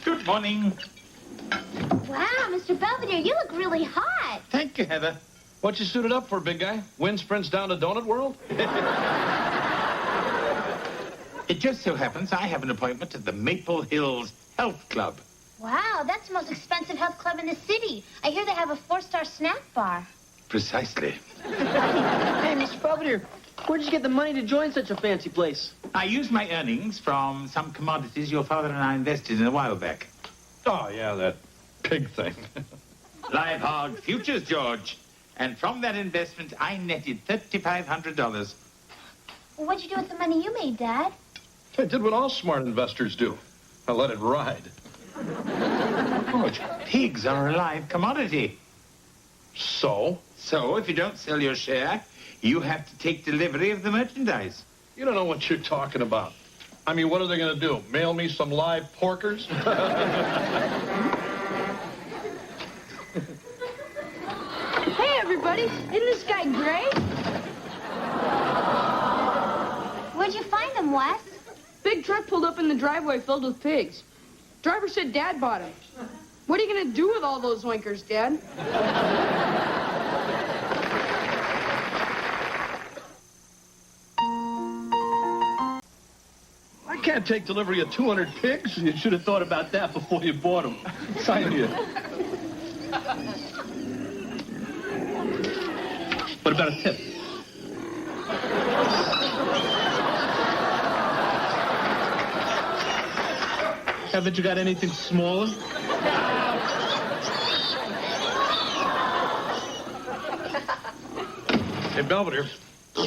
Good morning. Wow, Mr. Belvedere, you look really hot. Thank you, Heather. What you suited up for, big guy? Wind sprints down to Donut World? It just so happens I have an appointment at the Maple Hills Health Club. Wow, that's the most expensive health club in the city. I hear they have a 4-star snack bar. Precisely. Hey, Mr. Belvedere, where'd you get the money to join such a fancy place? I used my earnings from some commodities your father and I invested in a while back. Oh, yeah, that pig thing. Live hog futures, George. And from that investment, I netted $3,500. Well, what'd you do with the money you made, Dad? I did what all smart investors do. I let it ride. George, pigs are a live commodity. So? So, if you don't sell your share, you have to take delivery of the merchandise. You don't know what you're talking about. I mean, what are they going to do? Mail me some live porkers? Hey, everybody. Isn't this guy great? Where'd you find them, Wes? Big truck pulled up in the driveway filled with pigs. Driver said Dad bought him. What are you going to do with all those winkers, Dad? I can't take delivery of 200 pigs. You should have thought about that before you bought them. Sign you. What about a tip? Haven't you got anything smaller? Hey, Belvedere,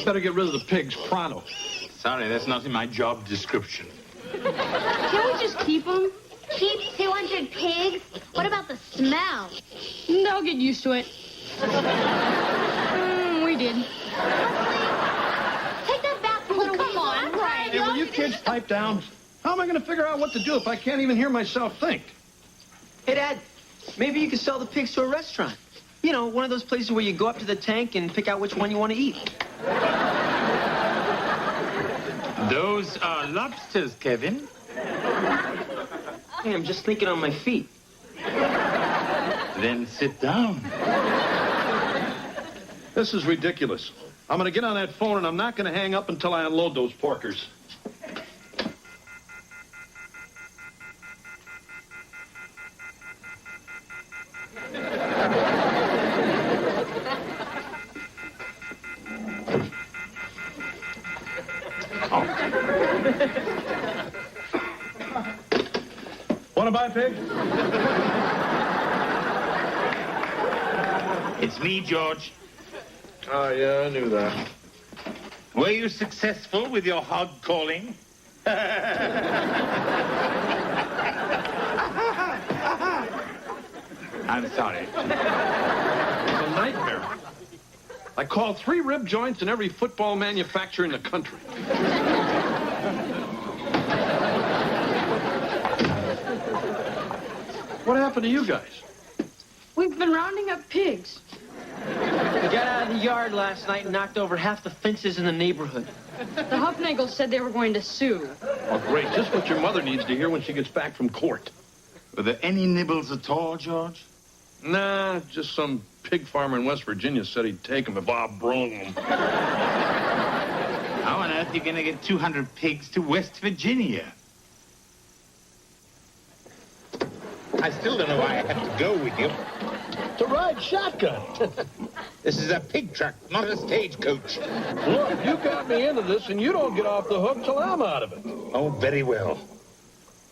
better get rid of the pigs pronto. Sorry, that's not in my job description. Can't we just keep them? Keep 200 pigs? What about the smell? They'll get used to it. We did. Take that back, you little come on, right. Hey, will you kids pipe down? How am I going to figure out what to do if I can't even hear myself think? Hey, Dad, maybe you could sell the pigs to a restaurant. You know, one of those places where you go up to the tank and pick out which one you want to eat. Those are lobsters, Kevin. Hey, I'm just thinking on my feet. Then sit down. This is ridiculous. I'm going to get on that phone, and I'm not going to hang up until I unload those porkers. Want to buy a pig? It's me, George. Oh, yeah, I knew that. Were you successful with your hog calling? I'm sorry. It's a nightmare. I called 3 rib joints in every football manufacturer in the country. What happened to you guys? We've been rounding up pigs. We got out of the yard last night and knocked over half the fences in the neighborhood. The Huffnagels said they were going to sue. Oh, great. Just what your mother needs to hear when she gets back from court. Were there any nibbles at all, George? Nah, just some pig farmer in West Virginia said he'd take them if Bob brung them. How on earth are you going to get 200 pigs to West Virginia? I still don't know why I have to go with you. To ride shotgun. This is a pig truck, not a stagecoach. Look, you got me into this, and you don't get off the hook till I'm out of it. Oh, very well.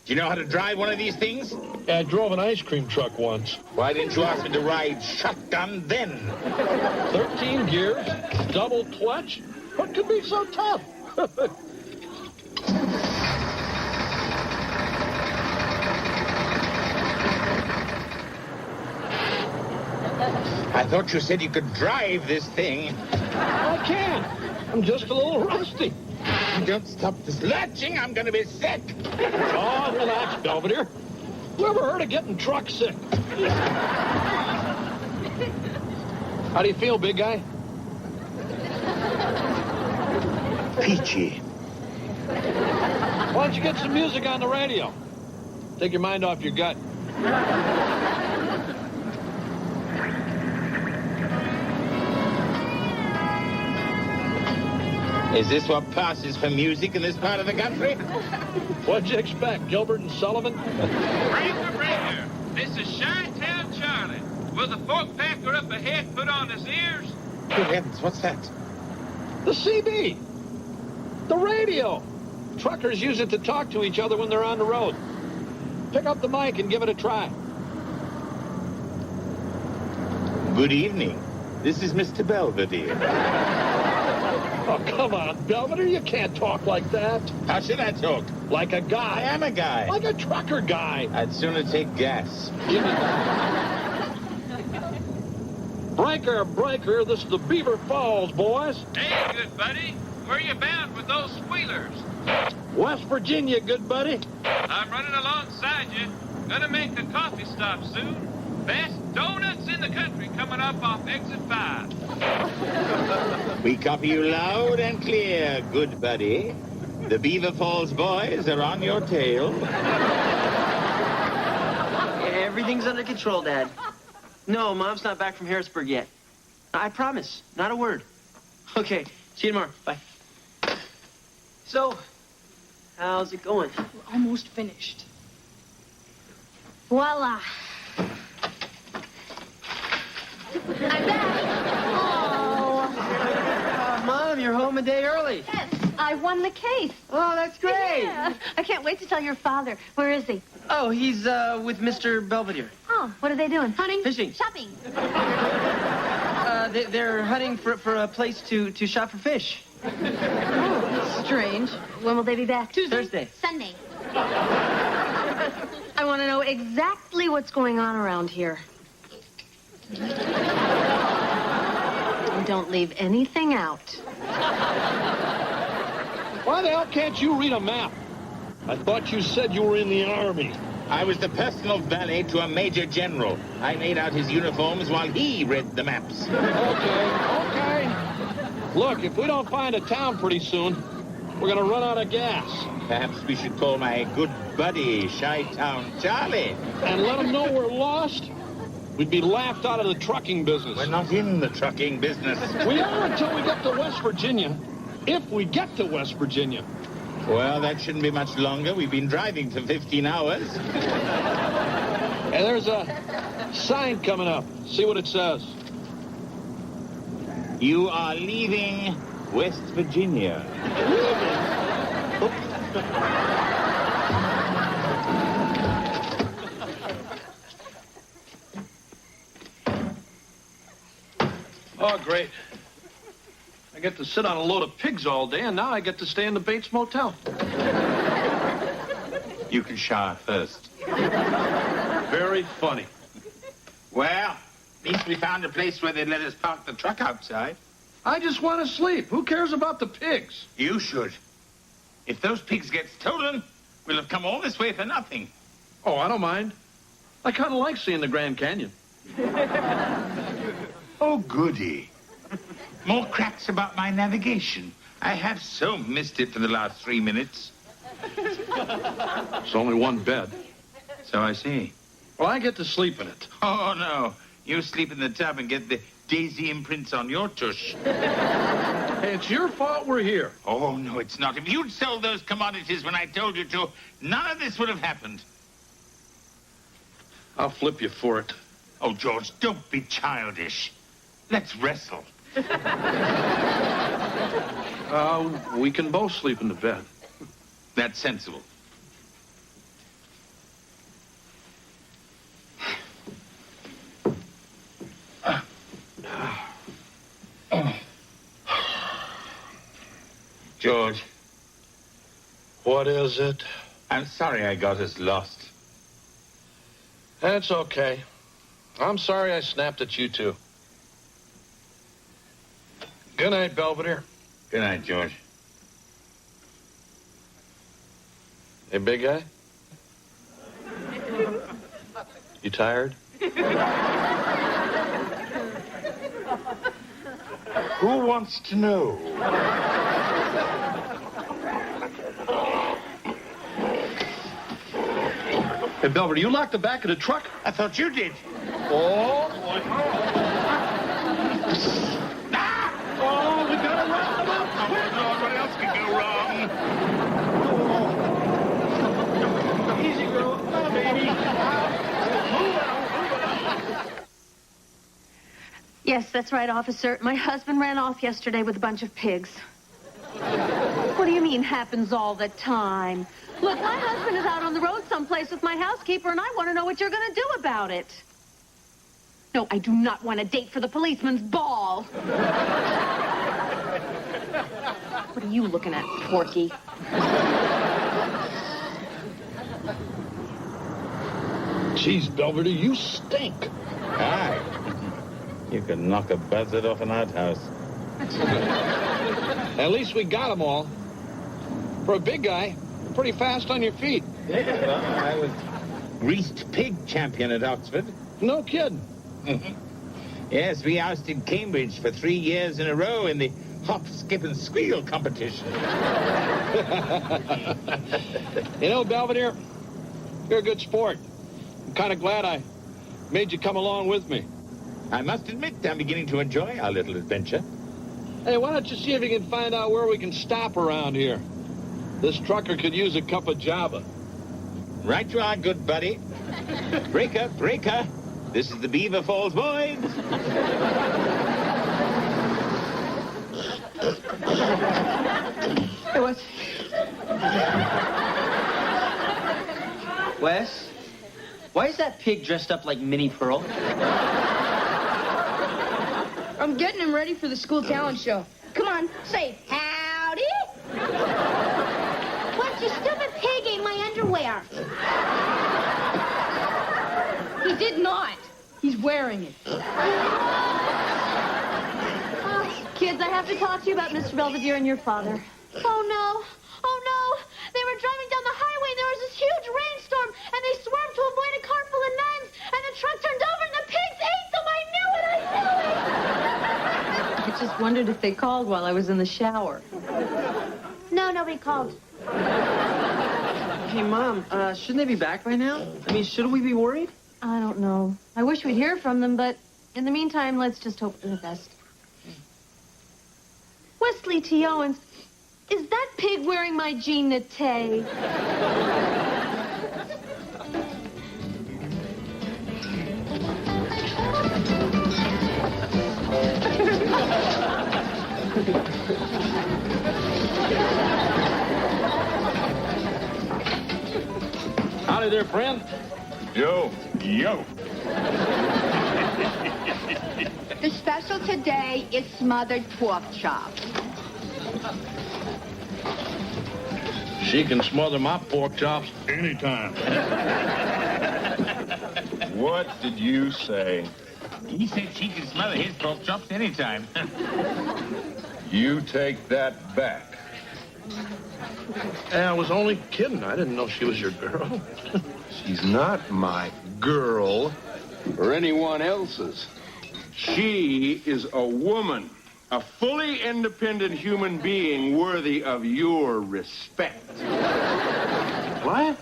Do you know how to drive one of these things? I drove an ice cream truck once. Why didn't you ask me to ride shotgun then? 13 gears, double clutch. What could be so tough? I thought you said you could drive this thing. I can't. I'm just a little rusty. Don't stop this lurching, I'm going to be sick. Oh, relax, Belvedere. Whoever heard of getting truck sick? How do you feel, big guy? peachy. Why don't you get some music on the radio? Take your mind off your gut. Is this what passes for music in this part of the country? What'd you expect, Gilbert and Sullivan? Breaker! This is Chi-Town Charlie. Will the fork packer up ahead put on his ears? Good heavens, what's that? The CB. The radio. Truckers use it to talk to each other when they're on the road. Pick up the mic and give it a try. Good evening. This is Mr. Belvedere. Oh, come on, Belvedere. You can't talk like that. How should I talk? Like a guy. I am a guy. Like a trucker guy. I'd sooner take gas. Give me that. Breaker, breaker. This is the Beaver Falls, boys. Hey, good buddy. Where you bound with those squealers? West Virginia, good buddy. I'm running alongside you. Gonna make a coffee stop soon. Best donuts in the country coming up off exit 5. We copy you loud and clear, good buddy. The Beaver Falls boys are on your tail. Everything's under control, Dad. No, Mom's not back from Harrisburg yet. I promise. Not a word. Okay. See you tomorrow. Bye. So, how's it going? We're almost finished. Voila. I'm back. Oh. Mom, you're home a day early. Yes, I won the case. Oh, that's great. Yeah. I can't wait to tell your father. Where is he? Oh, he's with Mr. Belvedere. Oh, what are they doing? Hunting? Fishing. Shopping. They're hunting for a place to shop for fish. Strange. When will they be back? Tuesday. Thursday. Sunday. I want to know exactly what's going on around here. And don't leave anything out. Why the hell can't you read a map? I thought you said you were in the Army. I was the personal valet to a major general. I made out his uniforms while he read the maps. Okay. Look, if we don't find a town pretty soon, we're gonna run out of gas. Perhaps we should call my good buddy, Chi-Town Charlie. And let them know we're lost? We'd be laughed out of the trucking business. We're not in the trucking business. We are until we get to West Virginia. If we get to West Virginia. Well, that shouldn't be much longer. We've been driving for 15 hours. And there's a sign coming up. See what it says. You are leaving West Virginia. Oh, great. I get to sit on a load of pigs all day, and now I get to stay in the Bates Motel. You can shower first. Very funny. Well, at least we found a place where they'd let us park the truck outside. I just want to sleep. Who cares about the pigs? You should. If those pigs get stolen, we'll have come all this way for nothing. Oh, I don't mind. I kind of like seeing the Grand Canyon. Oh, goody. More cracks about my navigation. I have so missed it for the last 3 minutes. It's only one bed. So I see. Well, I get to sleep in it. Oh, no. You sleep in the tub and get the daisy imprints on your tush. Hey, it's your fault we're here. Oh, no, it's not. If you'd sold those commodities when I told you to, none of this would have happened. I'll flip you for it. Oh, George, don't be childish. Let's wrestle. We can both sleep in the bed. That's sensible. George. What is it? I'm sorry I got us lost. That's okay. I'm sorry I snapped at you, too. Good night, Belvedere. Good night, George. Hey, big guy? You tired? Who wants to know? Hey, Belvedere, you locked the back of the truck? I thought you did. Oh, boy. Oh, we gotta wrap them up. Oh, Lord, what else could go wrong? Easy, girl. Come on, baby. Yes, that's right, officer. My husband ran off yesterday with a bunch of pigs. What do you mean, happens all the time? Look, my husband is out on the road someplace with my housekeeper, and I want to know what you're going to do about it. No, I do not want a date for the policeman's ball. What are you looking at, Porky? Jeez, Belvedere, you stink. Aye. You could knock a buzzard off an outhouse. At least we got them all. For a big guy, you're pretty fast on your feet. Yeah, well, I was greased pig champion at Oxford. No kidding. Yes, we ousted Cambridge for 3 years in a row in the hop, skip, and squeal competition. You know, Belvedere, you're a good sport. I'm kind of glad I made you come along with me. I must admit, I'm beginning to enjoy our little adventure. Hey, why don't you see if you can find out where we can stop around here? This trucker could use a cup of Java. Right you are, good buddy. Breaker, breaker. This is the Beaver Falls Boys. Hey, Wes. Wes? Why is that pig dressed up like Minnie Pearl? I'm getting him ready for the school talent show. Come on, say howdy. What, you stupid pig ate my underwear. He did not. He's wearing it. Kids, I have to talk to you about Mr. Belvedere and your father. Oh, no. Oh, no. They were driving down the highway, and there was this huge rainstorm, and they swerved to avoid a car full of nuns, and the truck turned over, and the pigs ate them. I knew it. I knew it. I just wondered if they called while I was in the shower. No, nobody called. Hey, Mom, shouldn't they be back by now? I mean, shouldn't we be worried? I don't know. I wish we'd hear from them, but in the meantime, let's just hope for the best. Wesley T. Owens, is that pig wearing my jean nete? Howdy there, friend. Yo. Yo. The special today is smothered pork chops. She can smother my pork chops anytime. What did you say? He said she could smother his pork chops anytime. You take that back. I was only kidding. I didn't know she was your girl. She's not my girl or anyone else's. She is a woman, a fully independent human being worthy of your respect. What?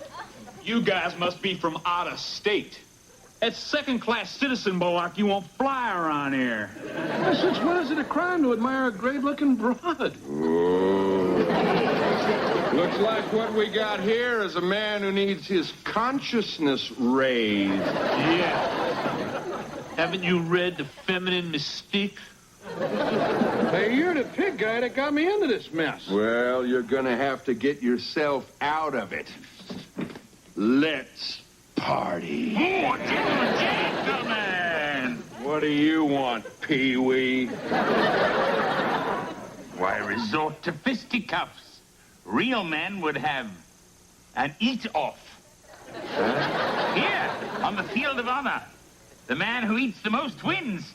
You guys must be from out of state. That second-class citizen bullock you won't fly around here. Since when is it a crime to admire a great-looking broad? Looks like what we got here is a man who needs his consciousness raised. Yeah. Haven't you read The Feminine Mystique? Hey, you're the pig guy that got me into this mess. Well, you're gonna have to get yourself out of it. Let's party. Oh, gentlemen! What do you want, Pee-wee? Why resort to fisticuffs? Real men would have an eat-off. Here, on the field of honor. The man who eats the most wins.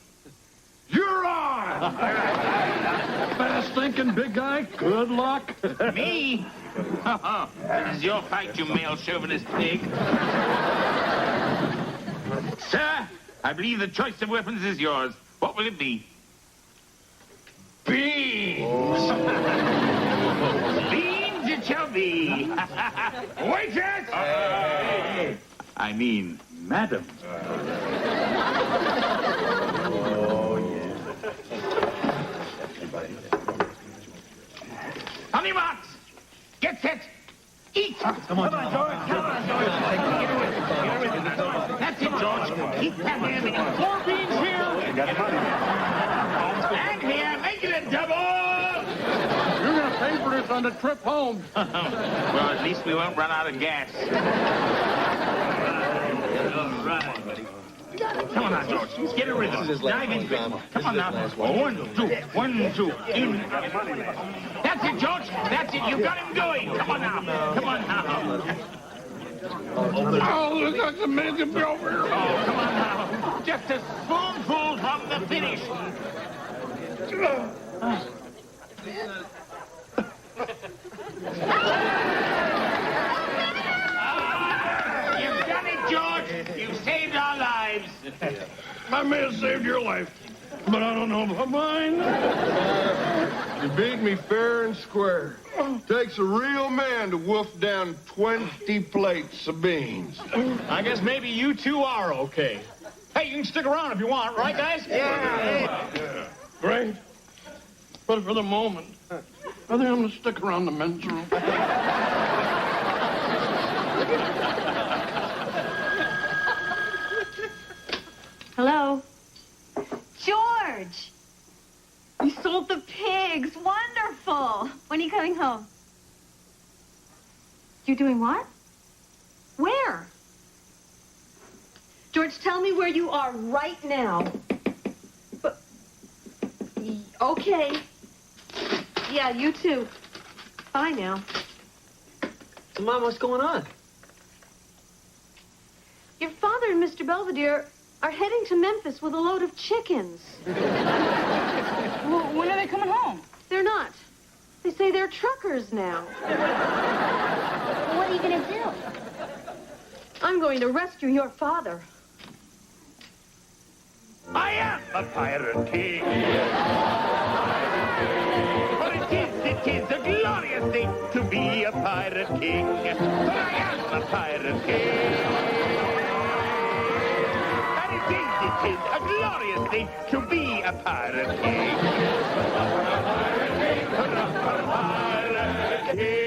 You're on! Fast thinking, big guy. Good luck. Me? This is your fight, you male chauvinist pig. Sir, I believe the choice of weapons is yours. What will it be? Beans! Waitress! I mean, madam. Honey Box! Get set! Eat! Come on, George. Come on, George. That's it, George. Keep that man. More beans here. And here, make it a double! You're going to pay for this on the trip home. Well, at least we won't run out of gas. Come on now, George. Let's get a rhythm. Dive into it. Come on now. 1, 2, 1, 2. In. That's it, George. That's it. You got him going. Come on now. Come on now. Oh, look at the man can be over here. Oh, come on now. Just a spoonful from the finish. You've done it, George. You've saved our lives. I may have saved your life, but I don't know about mine. You beat me fair and square. Takes a real man to wolf down 20 plates of beans. I guess maybe you two are okay. Hey, you can stick around if you want, right, guys? Yeah. Great. But for the moment, I think I'm going to stick around the men's room. Hello? George! You sold the pigs. Wonderful. When are you coming home? You're doing what? Where? George, tell me where you are right now. But, okay. Yeah, you too. Bye now. So, Mom, what's going on? Your father and Mr. Belvedere are heading to Memphis with a load of chickens. Well, when are they coming home? They're not. They say they're truckers now. What are you going to do? I'm going to rescue your father. I am a pirate king. But it is a glorious thing to be a pirate king. But I am a pirate king. And it is a glorious thing to be a pirate king. Pirate king.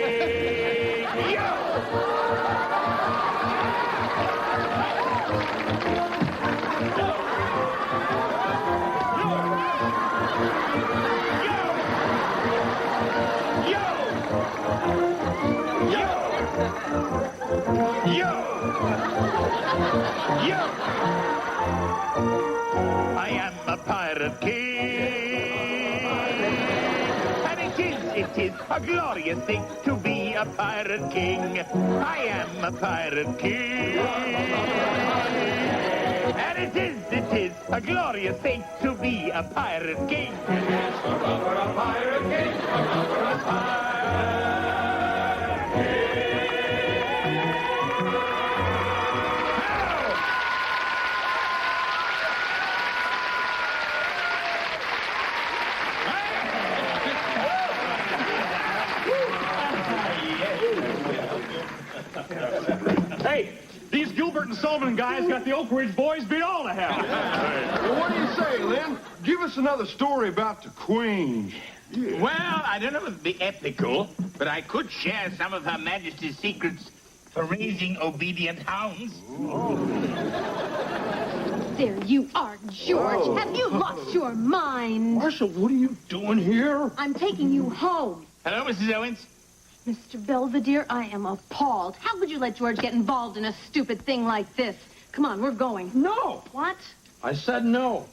Yo! I am a pirate king, and it is a glorious thing to be a pirate king. I am a pirate king, and it is a glorious thing to be a pirate king. A pirate king, a pirate king. Hey, these Gilbert and Sullivan guys got the Oak Ridge boys beat all to hell. Well, what do you say, Lynn? Give us another story about the Queen. Yeah. Well, I don't know if it'd be ethical, but I could share some of Her Majesty's secrets for raising obedient hounds. There you are, George. Oh. Have you lost your mind? Marshall, what are you doing here? I'm taking you home. Hello, Mrs. Owens. Mr. Belvedere, I am appalled. How could you let George get involved in a stupid thing like this? Come on, we're going. No. What? I said no.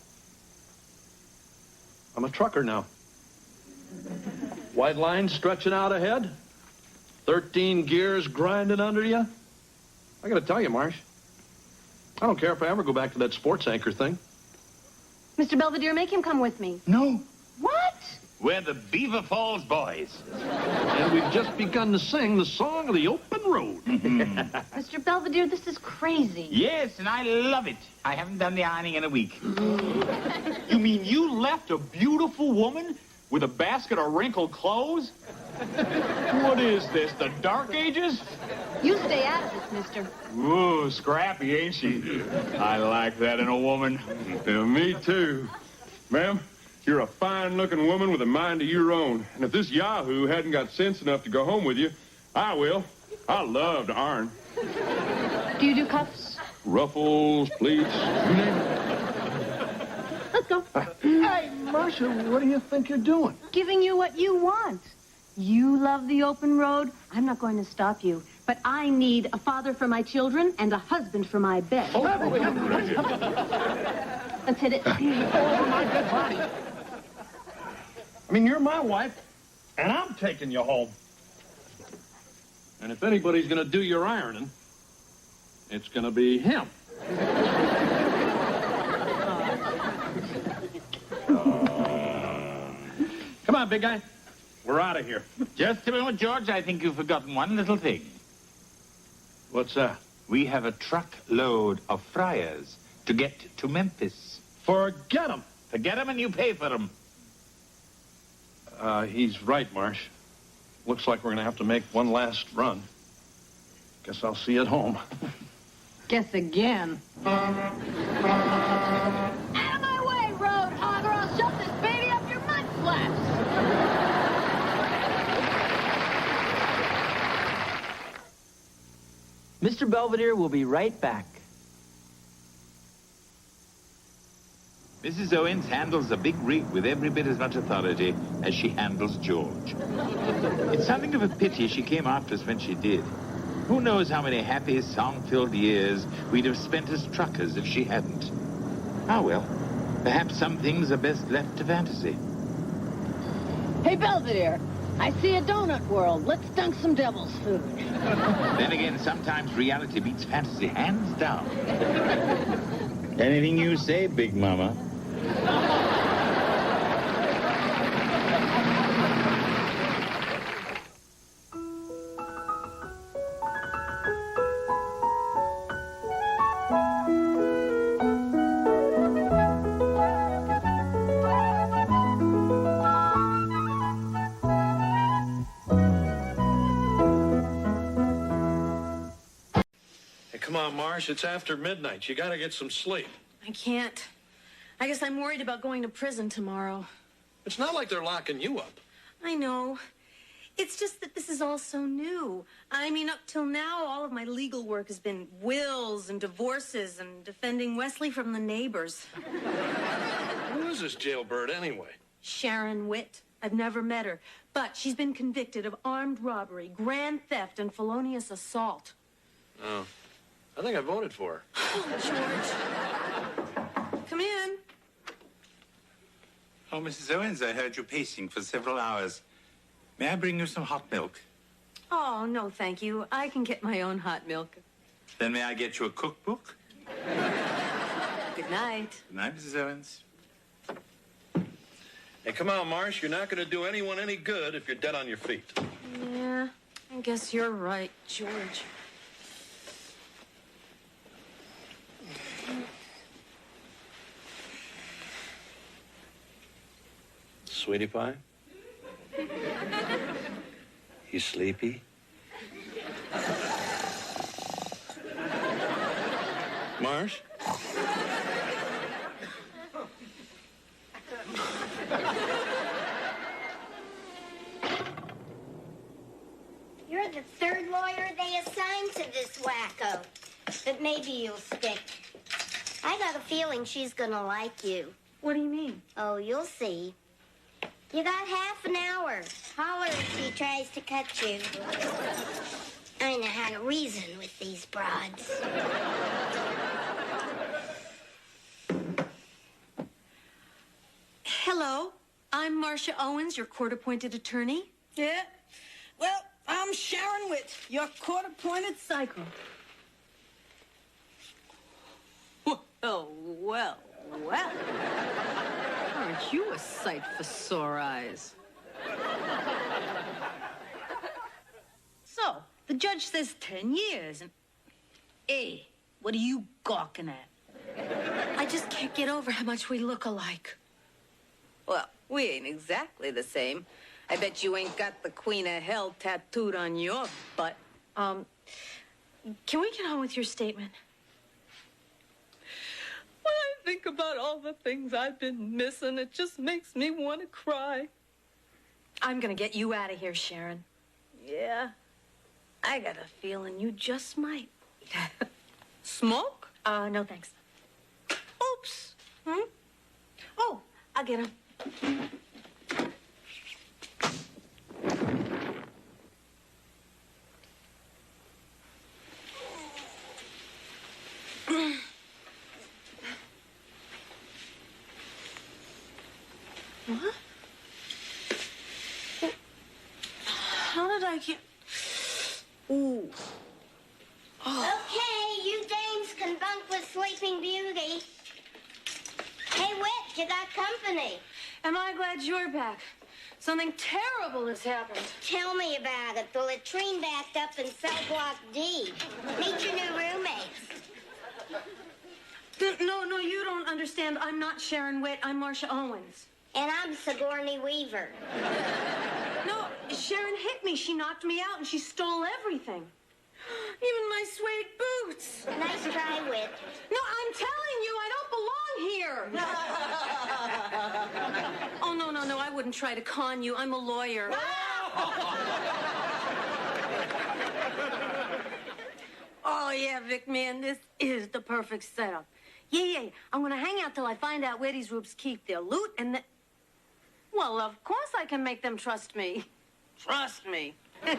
I'm a trucker now. White line stretching out ahead. 13 gears grinding under you. I gotta tell you, Marsh, I don't care if I ever go back to that sports anchor thing. Mr. Belvedere, make him come with me. No. What? We're the Beaver Falls Boys. And we've just begun to sing the song of the open road. Mr. Belvedere, this is crazy. Yes, and I love it. I haven't done the ironing in a week. You mean you left a beautiful woman with a basket of wrinkled clothes? What is this, the Dark Ages? You stay out of this, mister. Ooh, scrappy, ain't she? I like that in a woman. Yeah, me too. Ma'am, you're a fine-looking woman with a mind of your own. And if this yahoo hadn't got sense enough to go home with you, I will. I love to iron. Do you do cuffs? Ruffles, pleats, you name it. Let's go. Hey, Marcia, what do you think you're doing? Giving you what you want. You love the open road. I'm not going to stop you. But I need a father for my children and a husband for my bed. Oh, Let's hit it. over my dead body. I mean, you're my wife, and I'm taking you home. And if anybody's going to do your ironing, it's going to be him. Come on, big guy. We're out of here. Just a moment, George. I think you've forgotten one little thing. What's that? We have a truckload of fryers to get to Memphis. Forget him. Forget them and you pay for them. He's right, Marsh. Looks like we're going to have to make one last run. Guess I'll see you at home. Guess again. Out of my way, road hog, or I'll shove this baby up your mud flaps. Mr. Belvedere will be right back. Mrs. Owens handles a big rig with every bit as much authority as she handles George. It's something of a pity she came after us when she did. Who knows how many happy, song-filled years we'd have spent as truckers if she hadn't. Ah, well, perhaps some things are best left to fantasy. Hey, Belvedere, I see a donut world. Let's dunk some devil's food. Then again, sometimes reality beats fantasy, hands down. Anything you say, Big Mama. Hey, come on, Marsh. It's after midnight. You got to get some sleep. I can't. I guess I'm worried about going to prison tomorrow. It's not like they're locking you up. I know. It's just that this is all so new. I mean, up till now, all of my legal work has been wills and divorces and defending Wesley from the neighbors. Who is this jailbird anyway? Sharon Witt. I've never met her, but she's been convicted of armed robbery, grand theft, and felonious assault. Oh, I think I voted for her. George, come in. Oh, Mrs. Owens, I heard you pacing for several hours. May I bring you some hot milk? Oh, no, thank you. I can get my own hot milk. Then may I get you a cookbook? Good night. Good night, Mrs. Owens. Hey, come on, Marsh. You're not going to do anyone any good if you're dead on your feet. Yeah, I guess you're right, George. Sweetie pie? You sleepy? Marsh? You're the third lawyer they assigned to this wacko. But maybe you'll stick. I got a feeling she's gonna like you. What do you mean? Oh, you'll see. You got half an hour. Holler if she tries to cut you. I know how to reason with these broads. Hello, I'm Marcia Owens, your court-appointed attorney. Yeah? Well, I'm Sharon Witt, your court-appointed psycho. Oh, well, well. Aren't you a sight for sore eyes? So, the judge says 10 years, and... Hey, what are you gawking at? I just can't get over how much we look alike. Well, we ain't exactly the same. I bet you ain't got the Queen of Hell tattooed on your butt. Can we get on with your statement? When I think about all the things I've been missing, it just makes me want to cry. I'm gonna get you out of here, Sharon. Yeah, I got a feeling you just might. Smoke? No thanks. Oops. Oh, I'll get him. What? How did I get... Ooh. Oh. Okay, you dames can bunk with Sleeping Beauty. Hey, Wit, you got company. Am I glad you're back? Something terrible has happened. Tell me about it. The latrine backed up in cell block D. Meet your new roommates. No, you don't understand. I'm not Sharon Witt. I'm Marcia Owens. And I'm Sigourney Weaver. No, Sharon hit me. She knocked me out, and she stole everything. Even my suede boots. Nice try, Wit. No, I'm telling you, I don't belong here. Oh, no, I wouldn't try to con you. I'm a lawyer. Oh, yeah, Vic, man, this is the perfect setup. Yeah. I'm going to hang out till I find out where these rubes keep their loot, and then... Well, of course I can make them trust me. Trust me. Ooh,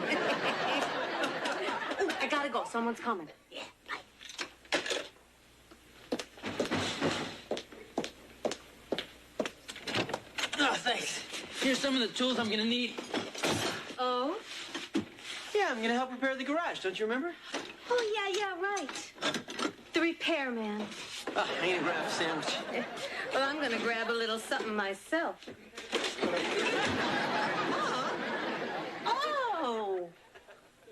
I gotta go. Someone's coming. Yeah, bye. Oh, thanks. Here's some of the tools I'm gonna need. Oh? Yeah, I'm gonna help repair the garage. Don't you remember? Oh, yeah, right. The repairman. Oh, I'm gonna grab a sandwich. Well, I'm gonna grab a little something myself. Oh!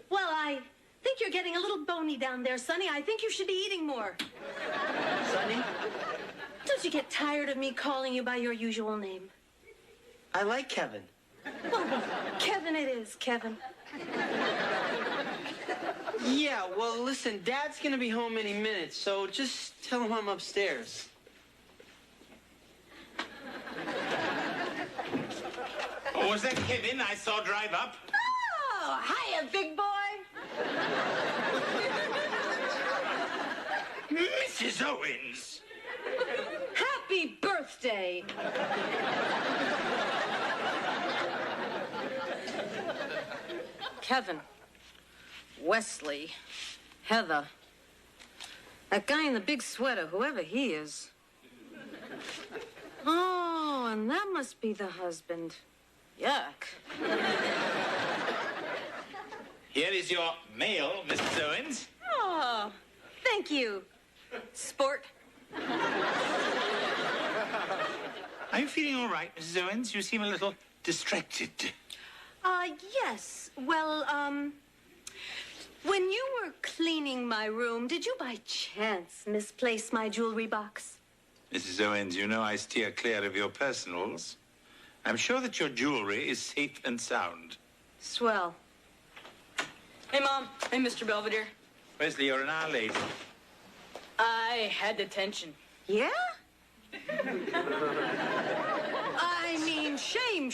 Well, I think you're getting a little bony down there, Sonny. I think you should be eating more. Sonny? Don't you get tired of me calling you by your usual name? I like Kevin. Well, Kevin it is, Kevin. Yeah, well, listen, Dad's gonna be home any minute, so just tell him I'm upstairs. Oh, was that Kevin I saw drive up? Oh, hiya, big boy. Mrs. Owens! Happy birthday. Kevin, Wesley, Heather, that guy in the big sweater, whoever he is. Oh, and that must be the husband. Yuck. Here is your mail, Mrs. Owens. Oh, thank you, sport. Are you feeling all right, Mrs. Owens? You seem a little distracted. Yes. Well, when you were cleaning my room, did you by chance misplace my jewelry box? Mrs. Owens, you know I steer clear of your personals. I'm sure that your jewelry is safe and sound. Swell. Hey, Mom. Hey, Mr. Belvedere. Wesley, you're an hour late. I had detention. Yeah? I mean, shame.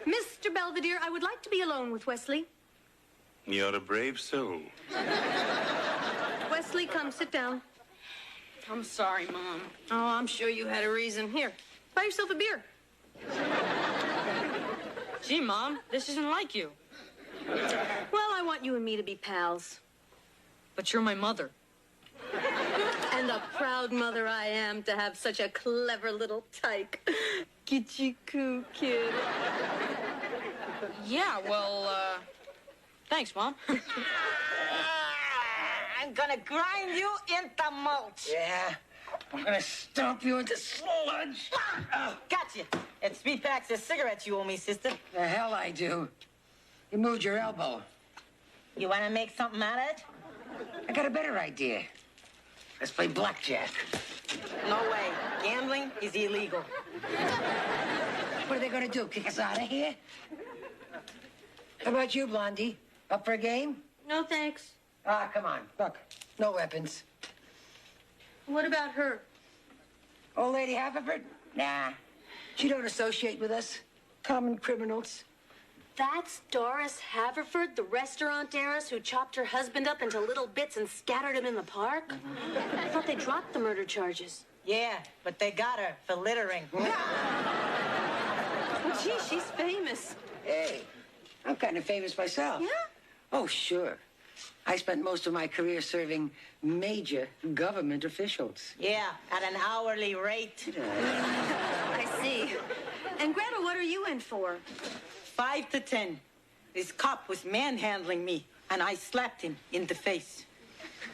Mr. Belvedere, I would like to be alone with Wesley. You're a brave soul. Wesley, come sit down. I'm sorry, Mom. Oh, I'm sure you had a reason. Here, buy yourself a beer. Gee, Mom, this isn't like you. Well, I want you and me to be pals. But you're my mother. And a proud mother I am to have such a clever little tyke. Gitchy-coo, kid. Yeah, well, thanks, Mom. I'm gonna grind you into mulch. Yeah, I'm gonna stomp you into sludge. Oh, gotcha. It's 3 packs of cigarettes you owe me, sister. The hell I do. You moved your elbow. You wanna make something out of it? I got a better idea. Let's play blackjack. No way. Gambling is illegal. What are they going to do, kick us out of here? How about you, Blondie? Up for a game? No, thanks. Ah, come on. Look, no weapons. What about her? Old Lady Haverford? Nah. She don't associate with us. Common criminals. That's Doris Haverford, the restaurant heiress who chopped her husband up into little bits and scattered him in the park? I thought they dropped the murder charges. Yeah, but they got her for littering. Oh, gee, she's famous. Hey, I'm kind of famous myself. Yeah? Oh, sure. I spent most of my career serving major government officials. Yeah, at an hourly rate. I see. And Greta, what are you in for? 5 to 10. This cop was manhandling me, and I slapped him in the face.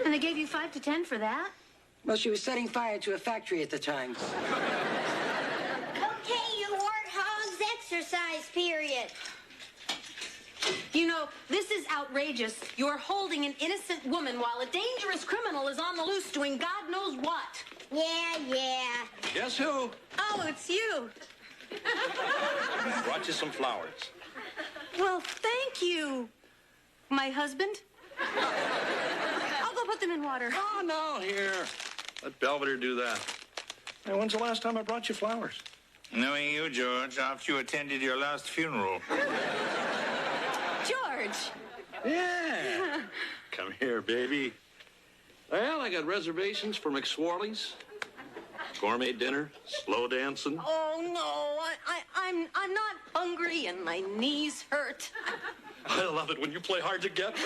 And they gave you 5 to 10 for that? Well, she was setting fire to a factory at the time. Okay, you warthogs, exercise period. You know, this is outrageous. You're holding an innocent woman while a dangerous criminal is on the loose doing God knows what. Yeah. Guess who? Oh, it's you. Brought you some flowers. Well, thank you, my husband. I'll go put them in water. Oh, no, here. Let Belvedere do that. Hey, when's the last time I brought you flowers? Knowing you, George, after you attended your last funeral. George. Yeah. Come here, baby. Well, I got reservations for McSwarley's. Gourmet dinner, slow dancing. Oh, no, I'm not hungry and my knees hurt. I love it when you play hard to get.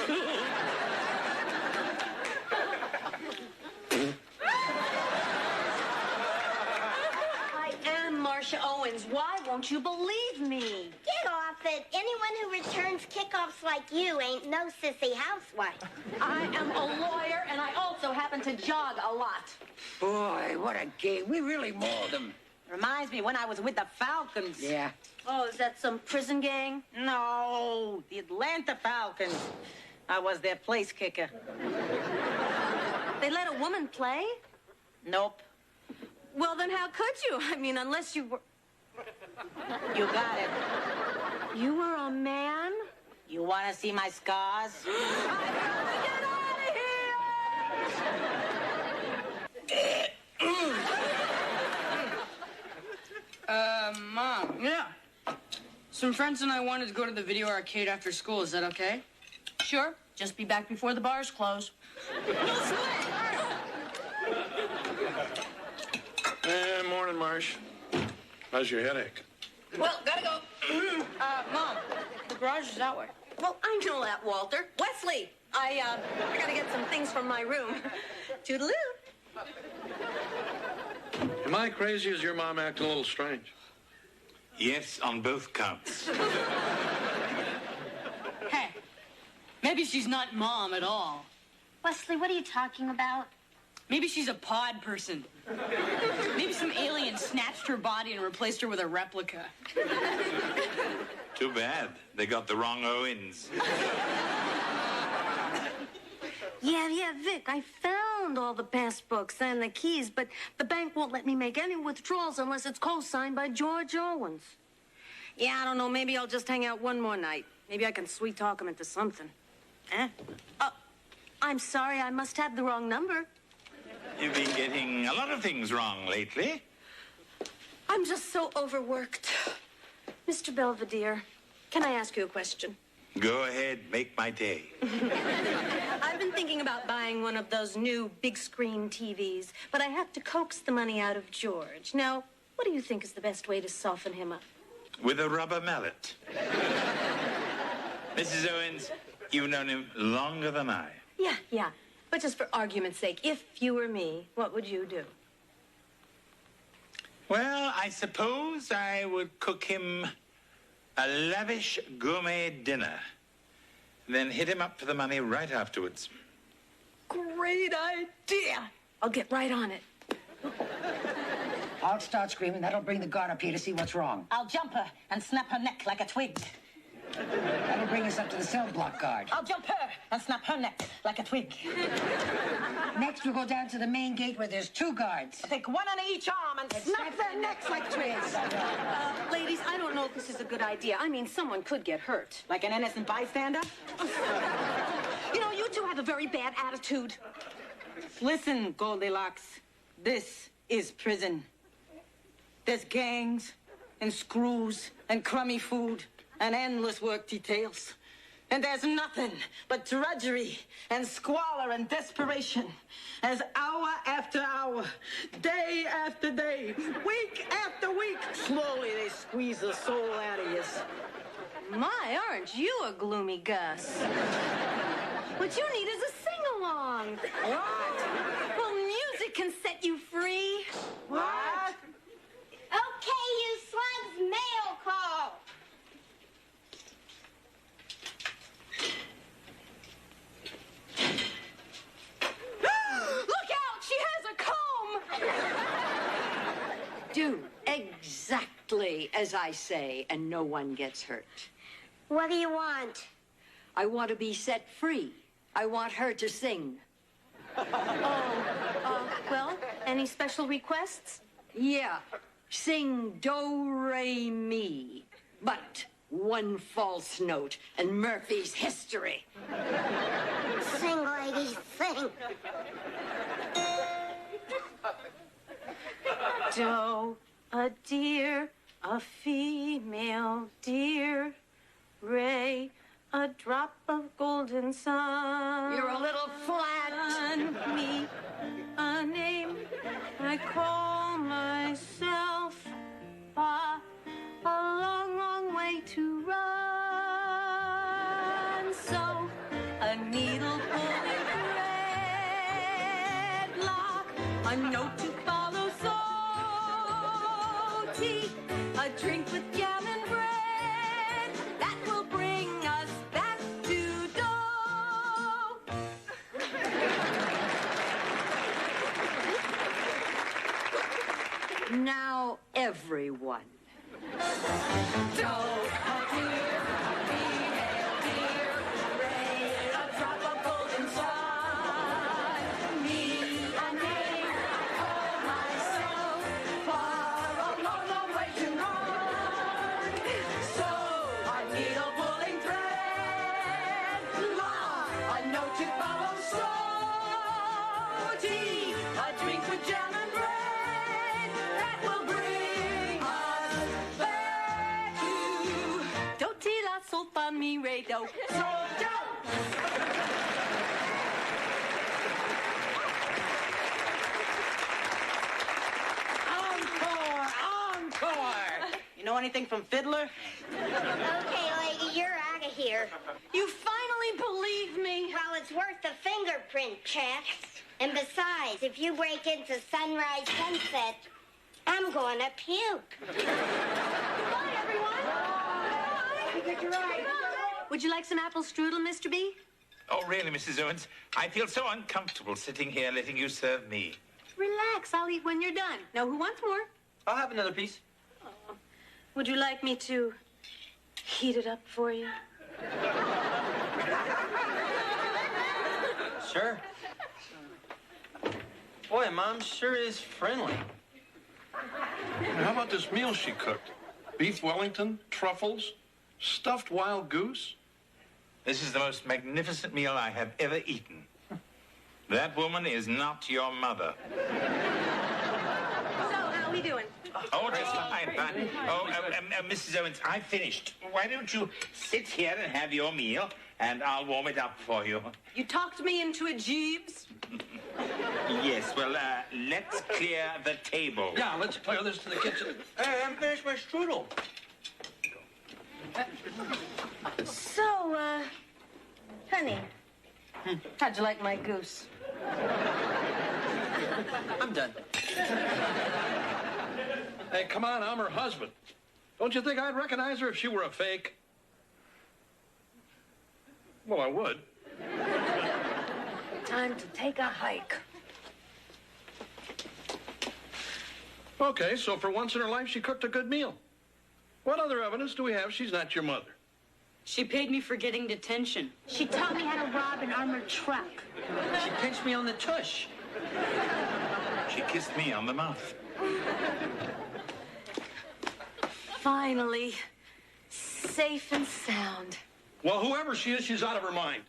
I am Marcia Owens. Why won't you believe me? Get off it. Anyone who returns kickoffs like you ain't no sissy housewife. I am a lawyer, and I also happen to jog a lot. Boy, what a game. We really mauled them. Reminds me when I was with the Falcons. Yeah. Oh, is that some prison gang? No, the Atlanta Falcons. I was their place kicker. They let a woman play? Nope. Well, then how could you? I mean, unless you were... You got it. You were a man? You want to see my scars? Get out of here! Mom. Yeah? Some friends and I wanted to go to the video arcade after school. Is that okay? Sure. Just be back before the bars close. Morning, Marsh. How's your headache? Well, gotta go. Mom, the garage is that way. Well, I know that, Walter. Wesley, I gotta get some things from my room. Toodaloo. Am I crazy or is your mom acting a little strange? Yes, on both counts. Hey, maybe she's not Mom at all. Wesley, what are you talking about? Maybe she's a pod person. Maybe some alien snatched her body and replaced her with a replica. Too bad. They got the wrong Owens. Yeah, Vic, I found all the passbooks and the keys, but the bank won't let me make any withdrawals unless it's co-signed by George Owens. Yeah, I don't know, maybe I'll just hang out one more night. Maybe I can sweet-talk him into something. Eh? Oh, I'm sorry, I must have the wrong number. You've been getting a lot of things wrong lately. I'm just so overworked. Mr. Belvedere, can I ask you a question? Go ahead, make my day. I've been thinking about buying one of those new big-screen TVs, but I have to coax the money out of George. Now, what do you think is the best way to soften him up? With a rubber mallet. Mrs. Owens, you've known him longer than I. Yeah. But just for argument's sake, if you were me, what would you do? Well, I suppose I would cook him a lavish gourmet dinner, then hit him up for the money right afterwards. Great idea. I'll get right on it. I'll start screaming. That'll bring the guard up here to see what's wrong. I'll jump her and snap her neck like a twig. That'll bring us up to the cell block guard. I'll jump her and snap her neck like a twig. Next, we'll go down to the main gate where there's 2 guards. Take one on each arm and snap their necks like twigs. Ladies, I don't know if this is a good idea. I mean, someone could get hurt. Like an innocent bystander? You know, you two have a very bad attitude. Listen, Goldilocks. This is prison. There's gangs and screws and crummy food and endless work details. And there's nothing but drudgery and squalor and desperation as hour after hour, day after day, week after week, slowly they squeeze the soul out of you. My, aren't you a gloomy Gus? What you need is a sing-along. What? Well, music can set you free. What? Okay, you slugs, mail call. Look out! She has a comb! Do exactly as I say, and no one gets hurt. What do you want? I want to be set free. I want her to sing. Well, any special requests? Yeah. Sing do, re, mi. But one false note and Murphy's history. Sing, ladies, sing. Do, a deer, a female deer, Ray, a drop of golden sun. You're a little flat. Me, a name I call myself. A long, long way to run. So, a needle pulling thread lock, a note to follow, so tea, a drink with jam and bread that will bring us back to dough. Now, everyone. Me radio. Encore! You know anything from Fiddler? Okay, lady, you're out of here. You finally believe me. Well, it's worth the fingerprint check. And besides, if you break into Sunrise Sunset, I'm going to puke. Goodbye, everyone. You're right. Would you like some apple strudel, Mr. B? Oh, really, Mrs. Owens? I feel so uncomfortable sitting here letting you serve me. Relax, I'll eat when you're done. Now, who wants more? I'll have another piece. Would you like me to heat it up for you? Sure. Boy, Mom sure is friendly. How about this meal she cooked? Beef Wellington, truffles, stuffed wild goose? This is the most magnificent meal I have ever eaten. That woman is not your mother. So, how are we doing? Oh, just fine. Oh, Mrs. Owens, I finished. Why don't you sit here and have your meal, and I'll warm it up for you. You talked me into it, Jeeves. Yes, well, let's clear the table. Yeah, let's clear this to the kitchen. Hey, I haven't finished my strudel. So, honey, how'd you like my goose? I'm done. Hey, come on, I'm her husband. Don't you think I'd recognize her if she were a fake? Well, I would. Time to take a hike. Okay, so for once in her life, she cooked a good meal. What other evidence do we have she's not your mother? She paid me for getting detention. She taught me how to rob an armored truck. She pinched me on the tush. She kissed me on the mouth. Finally, safe and sound. Well, whoever she is, she's out of her mind.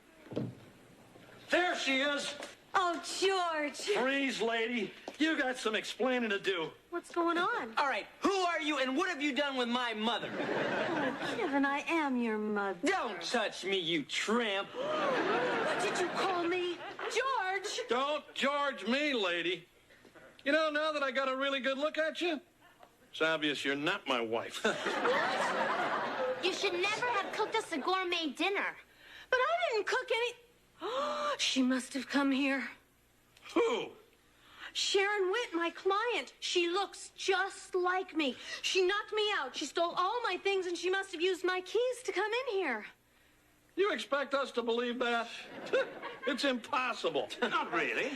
There she is. Oh, George. Freeze, lady. You got some explaining to do. What's going on? All right, who are you and what have you done with my mother? Oh, Kevin, I am your mother. Don't touch me, you tramp. What did you call me? George! Don't George me, lady. You know, now that I got a really good look at you, it's obvious you're not my wife. You should never have cooked us a gourmet dinner. But I didn't cook any... Oh, she must have come here. Who? Sharon Witt, my client. She looks just like me. She knocked me out. She stole all my things, and she must have used my keys to come in here. You expect us to believe that? It's impossible. Not really.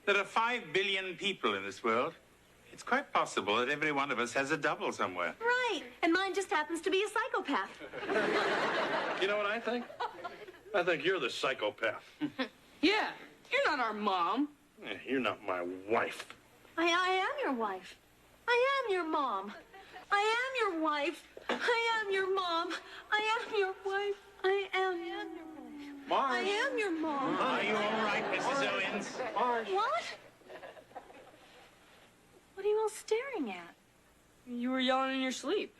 There are 5 billion people in this world. It's quite possible that every one of us has a double somewhere. Right. And mine just happens to be a psychopath. You know what I think? I think you're the psychopath. Yeah, you're not our mom. You're not my wife. I am your wife. I am your mom. I am your wife. I am your mom. I am your wife. I am your wife. Marge. I am your mom. Are you all right, Mrs. Owens? What? What are you all staring at? You were yelling in your sleep.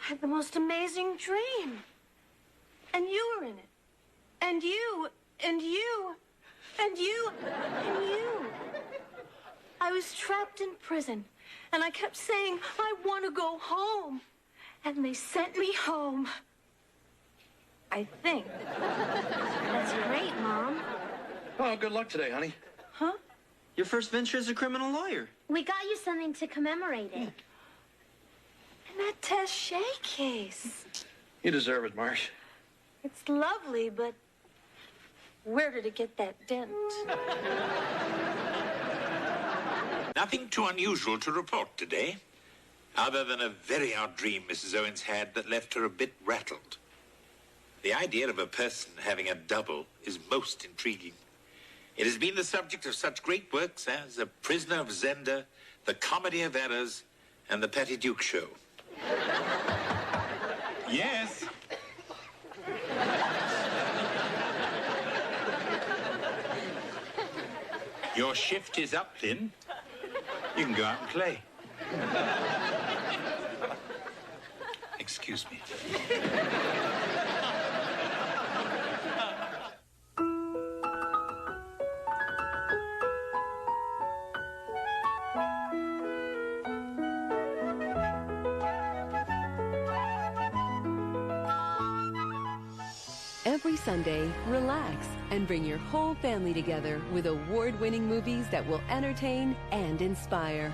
I had the most amazing dream. And you were in it. And you, and you, and you, and you. I was trapped in prison, and I kept saying, I want to go home. And they sent me home. I think. That's great, Mom. Oh, good luck today, honey. Huh? Your first venture as a criminal lawyer. We got you something to commemorate it. An attaché case. You deserve it, Marsh. It's lovely, but where did it get that dent? Nothing too unusual to report today, other than a very odd dream Mrs. Owens had that left her a bit rattled. The idea of a person having a double is most intriguing. It has been the subject of such great works as A Prisoner of Zenda, The Comedy of Errors, and The Patty Duke Show. Yes? Your shift is up, then. You can go out and play. Excuse me. Every Sunday, relax and bring your whole family together with award-winning movies that will entertain and inspire.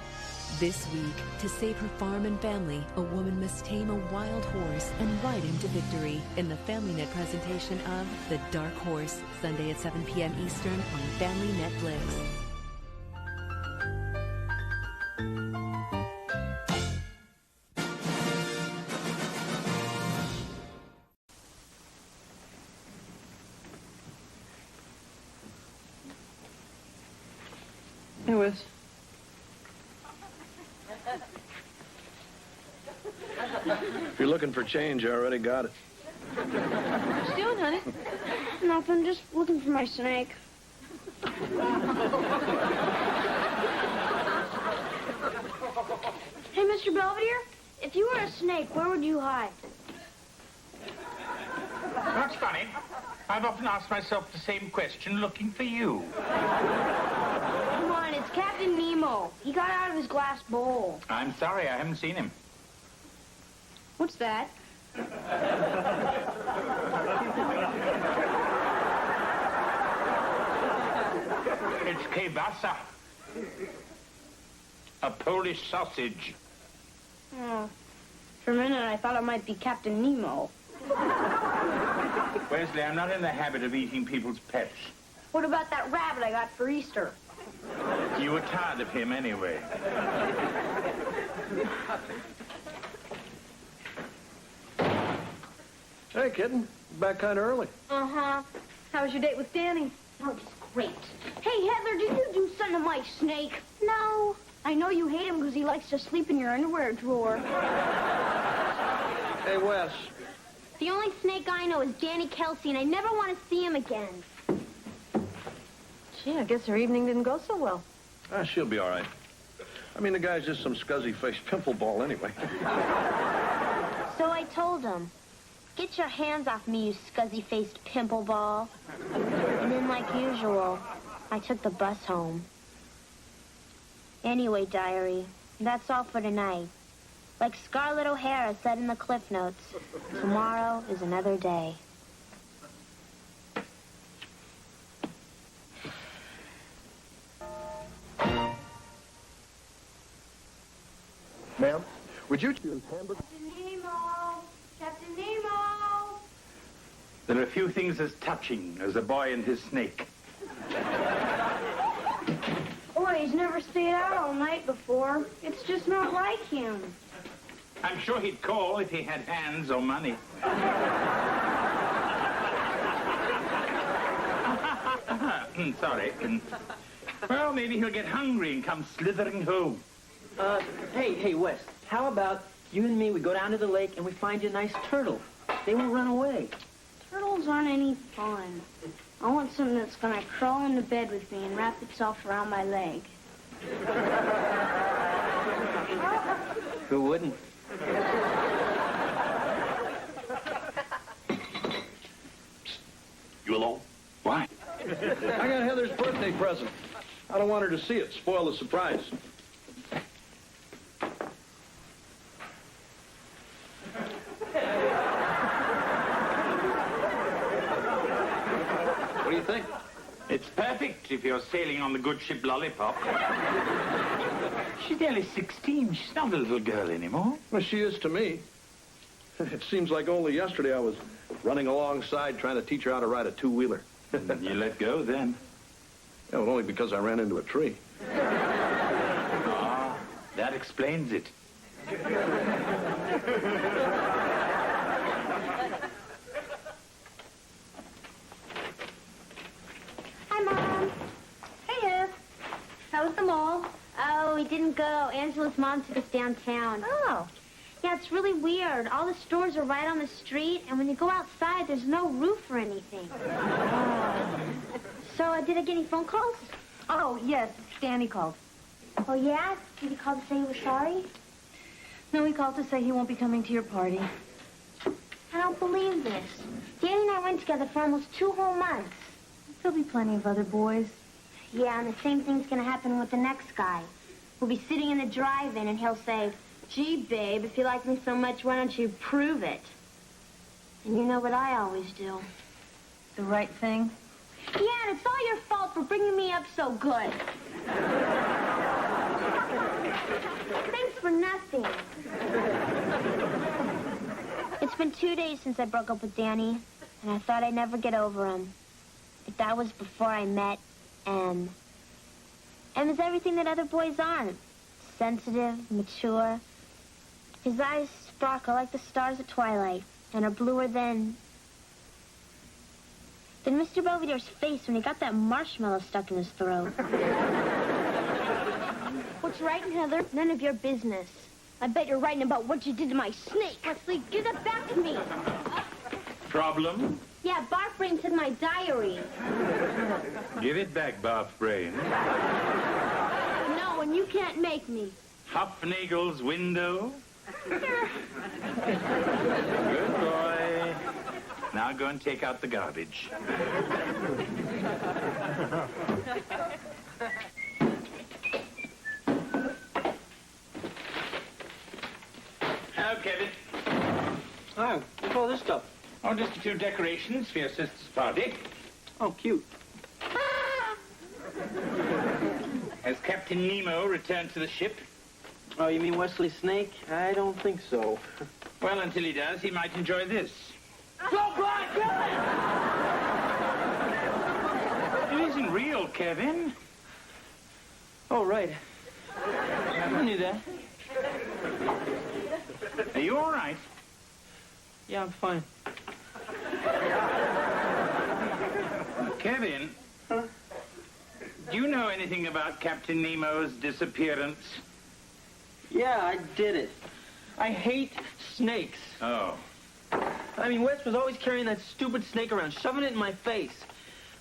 This week, to save her farm and family, a woman must tame a wild horse and ride him to victory in the FamilyNet presentation of The Dark Horse, Sunday at 7 p.m. Eastern on Family Netflix. Hey, Wiz. If you're looking for change, you already got it. What you doing, honey? Nothing, just looking for my snake. Hey, Mr. Belvedere, if you were a snake, where would you hide? That's funny. I've often asked myself the same question looking for you. Come on, it's Captain Nemo. He got out of his glass bowl. I'm sorry, I haven't seen him. What's that? It's kielbasa. A Polish sausage. Oh, for a minute I thought it might be Captain Nemo. Wesley, I'm not in the habit of eating people's pets. What about that rabbit I got for Easter? You were tired of him anyway. Hey, kitten. Back kind of early. Uh-huh. How was your date with Danny? Oh, just great. Hey, Heather, did you do something to my snake? No. I know you hate him because he likes to sleep in your underwear drawer. Hey, Wes. The only snake I know is Danny Kelsey, and I never want to see him again. Gee, I guess her evening didn't go so well. She'll be all right. I mean, the guy's just some scuzzy-faced pimple ball anyway. So I told him, get your hands off me, you scuzzy-faced pimple ball. And then, like usual, I took the bus home. Anyway, diary, that's all for tonight. Like Scarlett O'Hara said in the Cliff Notes, tomorrow is another day. Ma'am, would you choose hamburger? Captain Nemo! Captain Nemo! There are few things as touching as a boy and his snake. Boy, he's never stayed out all night before. It's just not like him. I'm sure he'd call if he had hands or money. Sorry. Well, maybe he'll get hungry and come slithering home. Hey, Wes, how about you and me, we go down to the lake and we find you a nice turtle. They won't run away. Turtles aren't any fun. I want something that's gonna crawl into bed with me and wrap itself around my leg. Who wouldn't? You alone? Why? I got Heather's birthday present. I don't want her to see it. Spoil the surprise. What do you think? It's perfect if you're sailing on the good ship Lollipop. She's nearly 16. She's not a little girl anymore. Well, she is to me. It seems like only yesterday I was running alongside trying to teach her how to ride a two-wheeler. You let go then. Yeah, well, only because I ran into a tree. Ah, that explains it. Hi, Mom. Hey, Ev. How was the mall? Oh, we didn't go. Angela's mom took us downtown. Oh. Yeah, it's really weird. All the stores are right on the street, and when you go outside, there's no roof or anything. So, did I get any phone calls? Oh, yes, Danny called. Oh, yeah? Did he call to say he was sorry? No, he called to say he won't be coming to your party. I don't believe this. Danny and I went together for almost 2 whole months. There'll be plenty of other boys. Yeah, and the same thing's gonna happen with the next guy. We'll be sitting in the drive-in, and he'll say, gee, babe, if you like me so much, why don't you prove it? And you know what I always do. The right thing? Yeah, and it's all your fault for bringing me up so good. Thanks for nothing. It's been 2 days since I broke up with Danny, and I thought I'd never get over him. But that was before I met M. M is everything that other boys aren't. Sensitive, mature. His eyes sparkle like the stars at twilight, and are bluer than Mr. Belvedere's face when he got that marshmallow stuck in his throat. What's writing, Heather? None of your business. I bet you're writing about what you did to my snake. Wesley, give that back to me. Problem? Yeah, Barf Brain took my diary. Give it back, Barf Brain. No, and you can't make me. Hopfnagel's window. Good boy. Now go and take out the garbage. Hello, Kevin. Hi, what's all this stuff? Oh, just a few decorations for your sister's party. Oh, cute. Has Captain Nemo returned to the ship? Oh, you mean Wesley Snake? I don't think so. Well, until he does, he might enjoy this. Go, Brian, It isn't real, Kevin. Oh, right. I knew that. Are you all right? Yeah, I'm fine. Kevin, huh? do you know anything about Captain Nemo's disappearance? Yeah, I did it. I hate snakes. Oh. I mean, Wes was always carrying that stupid snake around, shoving it in my face.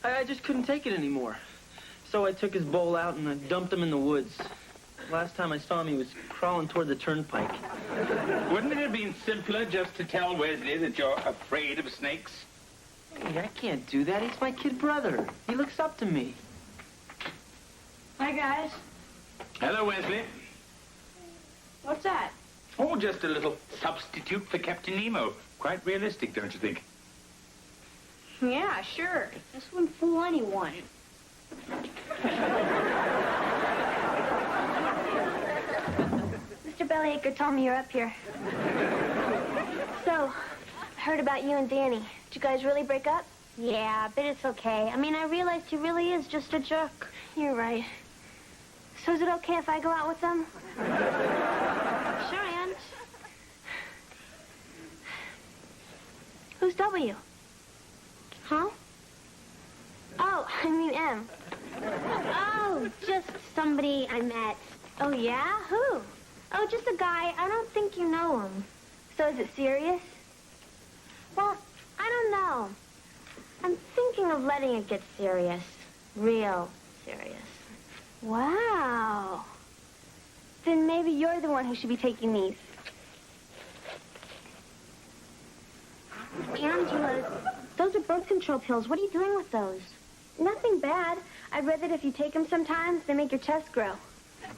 I just couldn't take it anymore. So I took his bowl out and I dumped him in the woods. Last time I saw him, he was crawling toward the turnpike. Wouldn't it have been simpler just to tell Wesley that you're afraid of snakes? Hey, I can't do that. He's my kid brother. He looks up to me. Hi, guys. Hello, Wesley. What's that? Oh, just a little substitute for Captain Nemo. Quite realistic, don't you think? Yeah, sure. This wouldn't fool anyone. Mr. Bellyacre told me you're up here. So, I heard about you and Danny. Did you guys really break up? Yeah, but it's okay. I mean, I realized he really is just a jerk. You're right. So is it okay if I go out with them? Sure, Aunt. Who's W? Huh? Oh, I mean M. Oh, just somebody I met. Oh, yeah? Who? Oh, just a guy. I don't think you know him. So is it serious? Well, I don't know. I'm thinking of letting it get serious. Real serious. Wow. Then maybe you're the one who should be taking these. Angela, those are birth control pills. What are you doing with those? Nothing bad. I read that if you take them sometimes, they make your chest grow.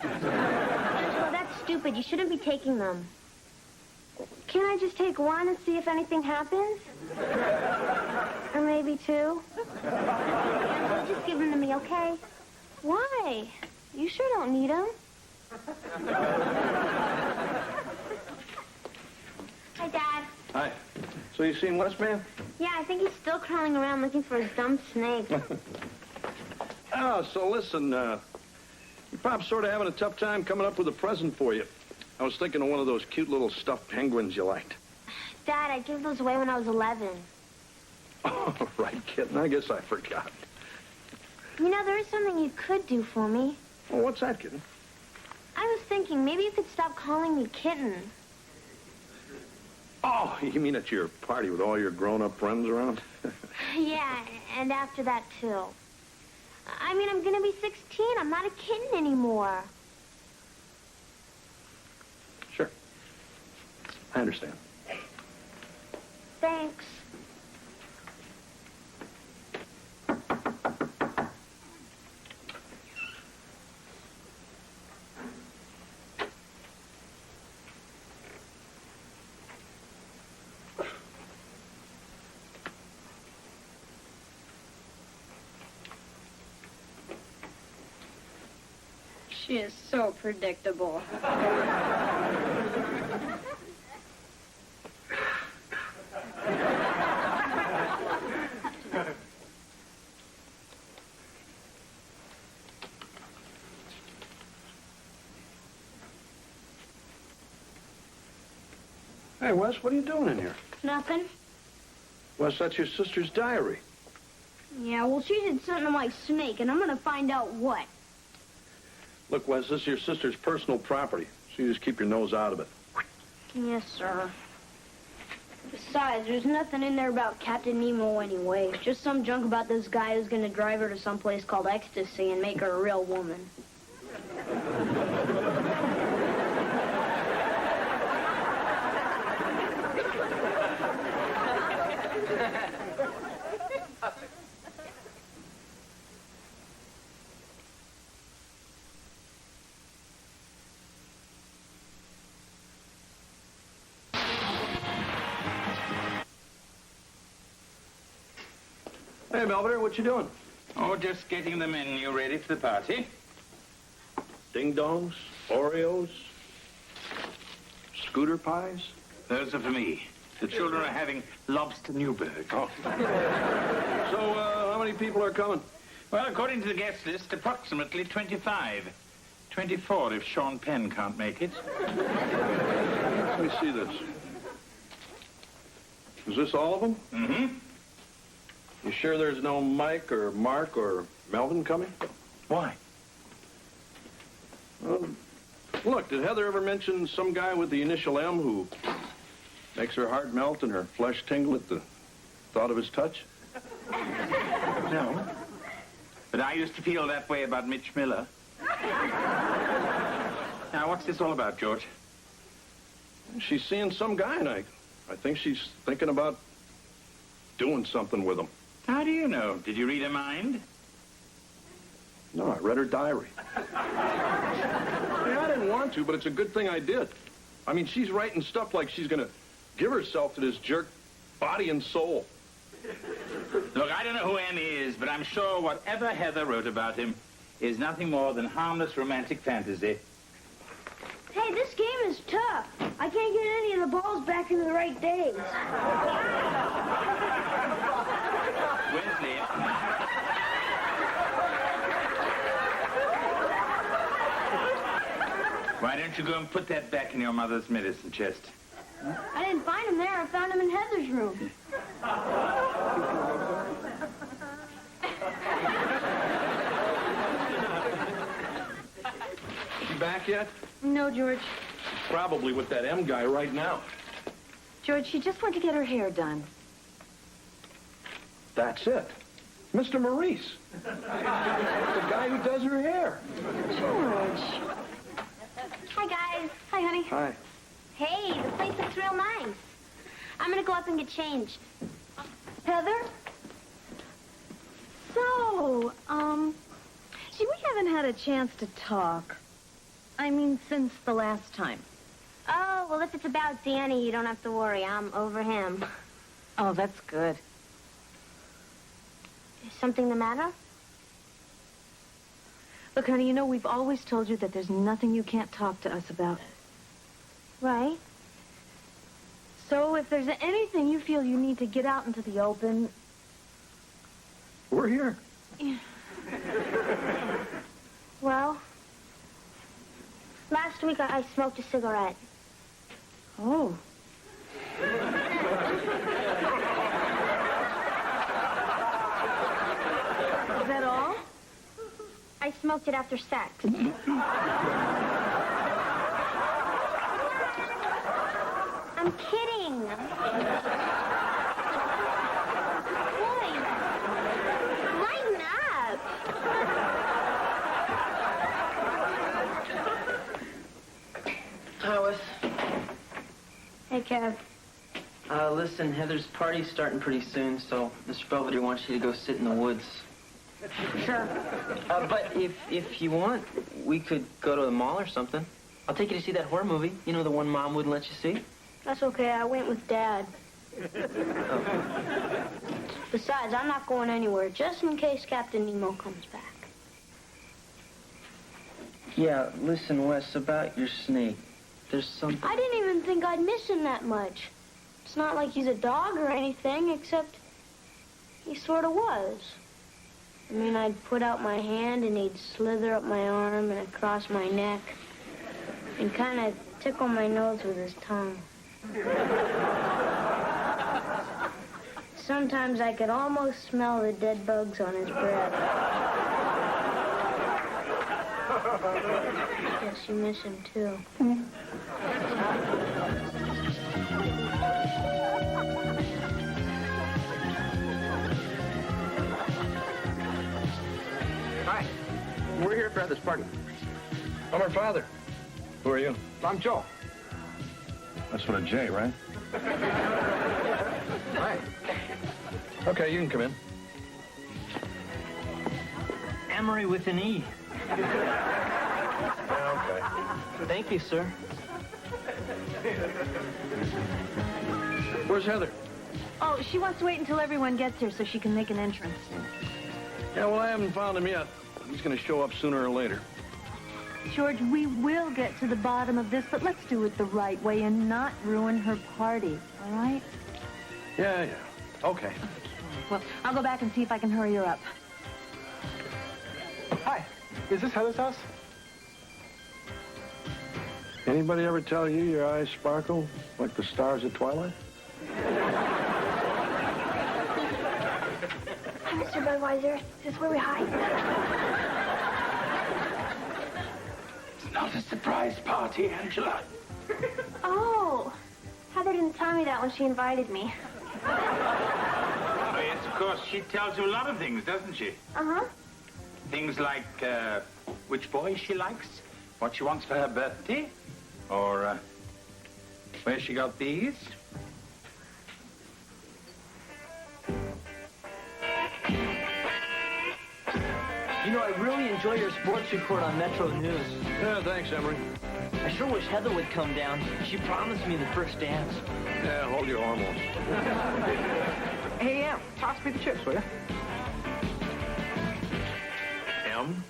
Angela, that's stupid. You shouldn't be taking them. Can't I just take one and see if anything happens? Or maybe two? Angela, just give them to me, okay? Why? You sure don't need them. Hi, Dad. Hi. So you seen Wes, man? Yeah, I think he's still crawling around looking for his dumb snake. Oh, so listen, your Pop's sort of having a tough time coming up with a present for you. I was thinking of one of those cute little stuffed penguins you liked. Dad, I gave those away when I was 11. Oh, right, kitten. I guess I forgot. You know, there is something you could do for me. Oh, what's that, kitten? I was thinking, maybe you could stop calling me kitten. Oh, you mean at your party with all your grown-up friends around? Yeah, and after that, too. I mean, I'm gonna be 16. I'm not a kitten anymore. Sure. I understand. Thanks. She is so predictable. Hey, Wes, what are you doing in here? Nothing. Wes, that's your sister's diary. Yeah, well, she did something like snake, and I'm gonna find out what. Look, Wes, this is your sister's personal property, so you just keep your nose out of it. Yes, sir. Besides, there's nothing in there about Captain Nemo anyway. Just some junk about this guy who's gonna drive her to some place called Ecstasy and make her a real woman. Hey, Belvedere, what you doing? Oh, just getting the menu ready for the party. Ding-dongs, Oreos, scooter pies? Those are for me. The children are having lobster Newburg. Oh. So, how many people are coming? Well, according to the guest list, approximately 25. 24 if Sean Penn can't make it. Let me see this. Is this all of them? Mm-hmm. You sure there's no Mike or Mark or Melvin coming? Why? Look, did Heather ever mention some guy with the initial M who makes her heart melt and her flesh tingle at the thought of his touch? No. But I used to feel that way about Mitch Miller. Now, what's this all about, George? She's seeing some guy, and I think she's thinking about doing something with him. How do you know? Did you read her mind? No, I read her diary. I didn't want to, but it's a good thing I did. I mean, she's writing stuff like she's going to give herself to this jerk, body and soul. Look, I don't know who Annie is, but I'm sure whatever Heather wrote about him is nothing more than harmless romantic fantasy. Hey, this game is tough. I can't get any of the balls back into the right days. Wesley. Why don't you go and put that back in your mother's medicine chest? I didn't find him there. I found him in Heather's room. She back yet? No, George. Probably with that M guy right now. George, she just went to get her hair done. That's it. Mr. Maurice. The guy who does her hair. George. Hi, guys. Hi, honey. Hi. Hey, the place looks real nice. I'm gonna go up and get changed. Heather? So, see, we haven't had a chance to talk. I mean, since the last time. Oh, well, if it's about Danny, you don't have to worry. I'm over him. Oh, that's good. Is something the matter? Look, honey, you know, we've always told you that there's nothing you can't talk to us about. Right. So if there's anything you feel you need to get out into the open... We're here. Yeah. Well, last week I smoked a cigarette. Oh. Is that all? I smoked it after sex. I'm kidding. Boy, lighten up. Howith. Hey, Kev. Listen, Heather's party's starting pretty soon, so Mr. Belvedere wants you to go sit in the woods. Sure. But if you want, we could go to the mall or something. I'll take you to see that horror movie. You know, the one Mom wouldn't let you see? That's okay. I went with Dad. Oh. Besides, I'm not going anywhere, just in case Captain Nemo comes back. Yeah, listen, Wes, about your snake. There's something... I didn't even think I'd miss him that much. It's not like he's a dog or anything, except he sort of was. I mean, I'd put out my hand and he'd slither up my arm and across my neck and kind of tickle my nose with his tongue. Sometimes I could almost smell the dead bugs on his breath. Guess you miss him, too. Hi. We're here for Heather's party. I'm her father. Who are you? I'm Joe. That's with a J, right? Hi. Okay, you can come in. Amory with an E. Okay. Thank you, sir. Where's Heather? Oh, she wants to wait until everyone gets here so she can make an entrance. Yeah, well, I haven't found him yet. He's going to show up sooner or later. George, we will get to the bottom of this, but let's do it the right way and not ruin her party, all right? Yeah. Okay. Well, I'll go back and see if I can hurry her up. Hi. Is this Heather's house? Anybody ever tell you your eyes sparkle like the stars at twilight? Hi, Mr. Budweiser. Is this where we hide? not a surprise party, Angela. Oh, Heather didn't tell me that when she invited me. Oh, yes, of course. She tells you a lot of things, doesn't she? Uh-huh. Things like which boy she likes, what she wants for her birthday, or where she got these. You know, I really enjoy your sports report on Metro News. Yeah, thanks, Emery. I sure wish Heather would come down. She promised me the first dance. Yeah, hold your hormones. Hey, Em, toss me the chips, will you? Em?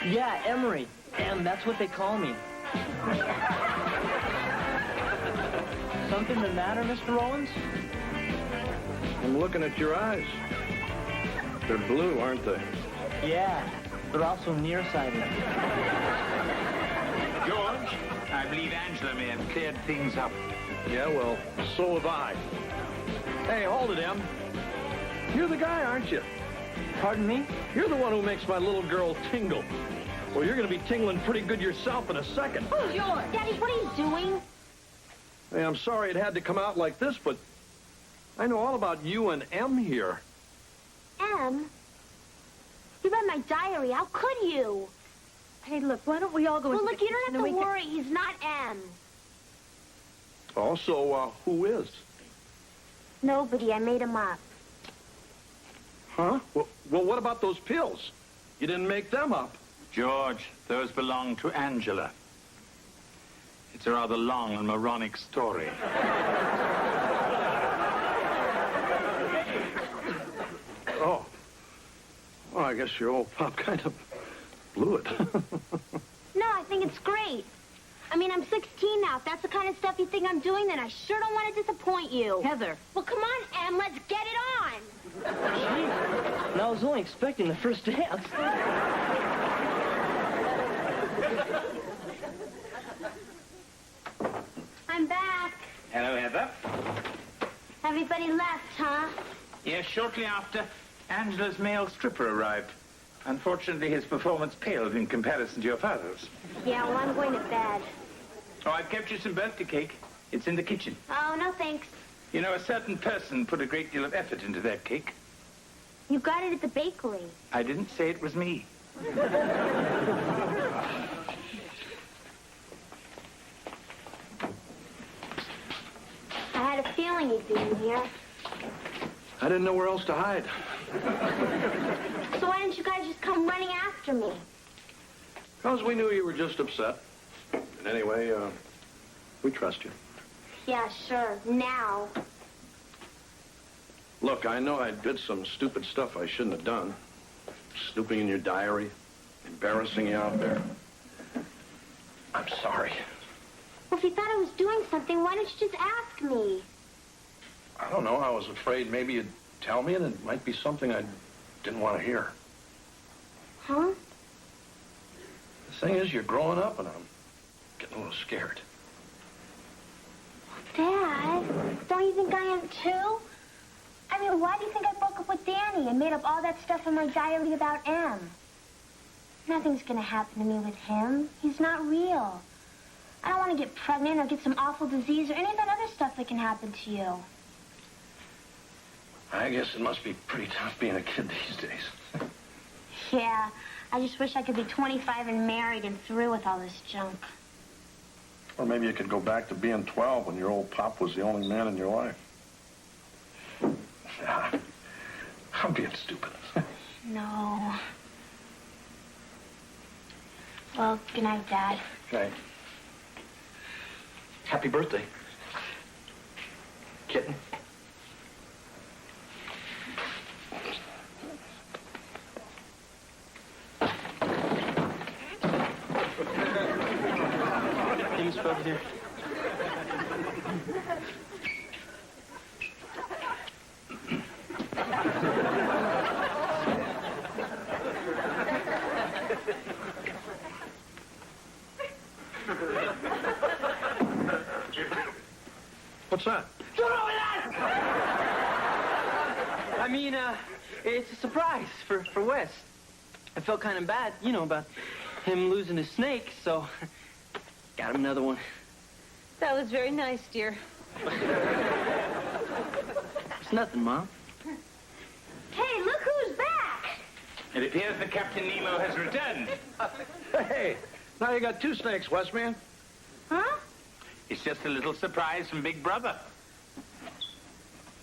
Yeah, Emery. Em, that's what they call me. Something the matter, Mr. Rollins? I'm looking at your eyes. They're blue, aren't they? Yeah, but also nearsighted. George, I believe Angela may have cleared things up. Yeah, well, so have I. Hey, hold it, Em. You're the guy, aren't you? Pardon me? You're the one who makes my little girl tingle. Well, you're going to be tingling pretty good yourself in a second. Oh, George! Daddy, what are you doing? Hey, I'm sorry it had to come out like this, but I know all about you and Em here. Em? You read my diary. How could you? Hey, look, why don't we all go Well, into look, the you don't kitchen have and to worry. He's not M. Also, who is? Nobody. I made him up. Huh? Well, what about those pills? You didn't make them up. George, those belong to Angela. It's a rather long and moronic story. Oh. Well, I guess your old pop kind of blew it. No, I think it's great. I mean, I'm 16 now. If that's the kind of stuff you think I'm doing, then I sure don't want to disappoint you. Heather. Well, come on, Em. Let's get it on. And I was only expecting the first dance. I'm back. Hello, Heather. Everybody left, huh? Yes, shortly after, Angela's male stripper arrived. Unfortunately, his performance paled in comparison to your father's. Yeah, well, I'm going to bed. Oh, I've kept you some birthday cake. It's in the kitchen. Oh, no thanks. You know, a certain person put a great deal of effort into that cake. You got it at the bakery. I didn't say it was me. I had a feeling you'd be in here. I didn't know where else to hide. So why didn't you guys just come running after me? Because we knew you were just upset. And anyway, we trust you. Yeah, sure. Now. Look, I know I did some stupid stuff I shouldn't have done. Snooping in your diary, embarrassing you out there. I'm sorry. Well, if you thought I was doing something, why didn't you just ask me? I don't know. I was afraid maybe you'd tell me and it might be something I didn't want to hear. Huh? The thing is, you're growing up and I'm getting a little scared. Dad, don't you think I am too? I mean, why do you think I broke up with Danny and made up all that stuff in my diary about M? Nothing's gonna happen to me with him. He's not real. I don't want to get pregnant or get some awful disease or any of that other stuff that can happen to you. I guess it must be pretty tough being a kid these days. Yeah, I just wish I could be 25 and married and through with all this junk. Or maybe you could go back to being 12 when your old pop was the only man in your life. I'm being stupid. No. Well, good night, Dad. Okay. Happy birthday, kitten. Hey, Miss Belvedere. What's that? I mean, it's a surprise for Wes. I felt kind of bad, you know, about him losing his snake, so Got him another one. That was very nice, dear. It's nothing, Mom. Hey, look who's back! It appears that Captain Nemo has returned. Hey, now you got two snakes, Westman. Huh? It's just a little surprise from Big Brother.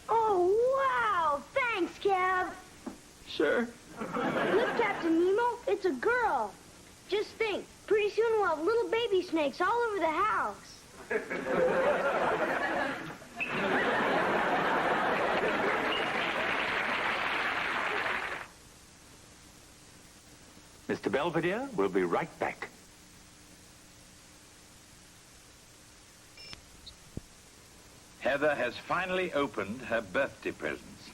Oh, wow! Thanks, Kev. Sure. Look, Captain Nemo, it's a girl. Just think, pretty soon we'll have little baby snakes all over the house. Mr. Belvedere will be right back. Heather has finally opened her birthday presents,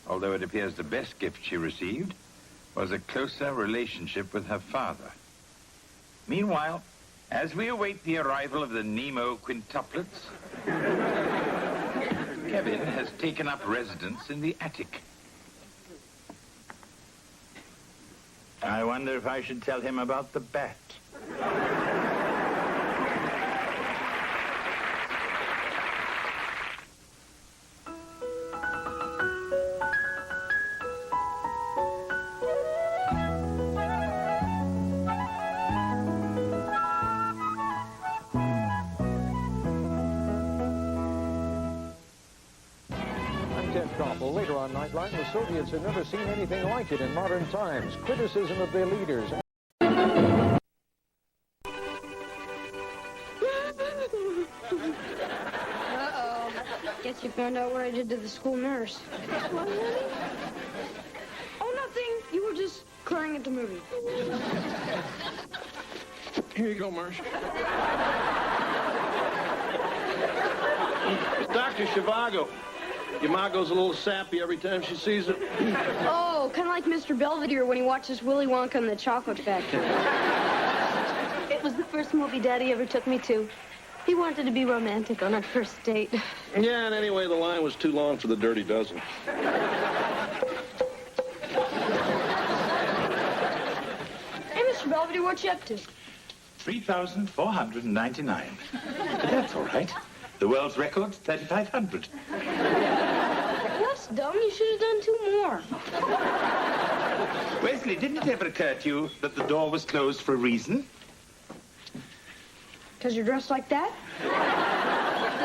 although it appears the best gift she received was a closer relationship with her father. Meanwhile, as we await the arrival of the Nemo quintuplets, Kevin has taken up residence in the attic. I wonder if I should tell him about the bat. Later on Nightline, the Soviets had never seen anything like it in modern times. Criticism of their leaders. Uh-oh. Guess you found out what I did to the school nurse. What, honey? Oh, nothing. You were just crying at the movie. Here you go, Marsh. Dr. Zhivago. Your ma goes a little sappy every time she sees it. Oh, kind of like Mr. Belvedere when he watches Willy Wonka and the Chocolate Factory. It was the first movie Daddy ever took me to. He wanted to be romantic on our first date. Yeah, and anyway, the line was too long for the Dirty Dozen. Hey, Mr. Belvedere, what you up to? 3,499. But that's all right. The world's record's 3,500. That's dumb. You should have done 2 more. Wesley, didn't it ever occur to you that the door was closed for a reason? Because you're dressed like that?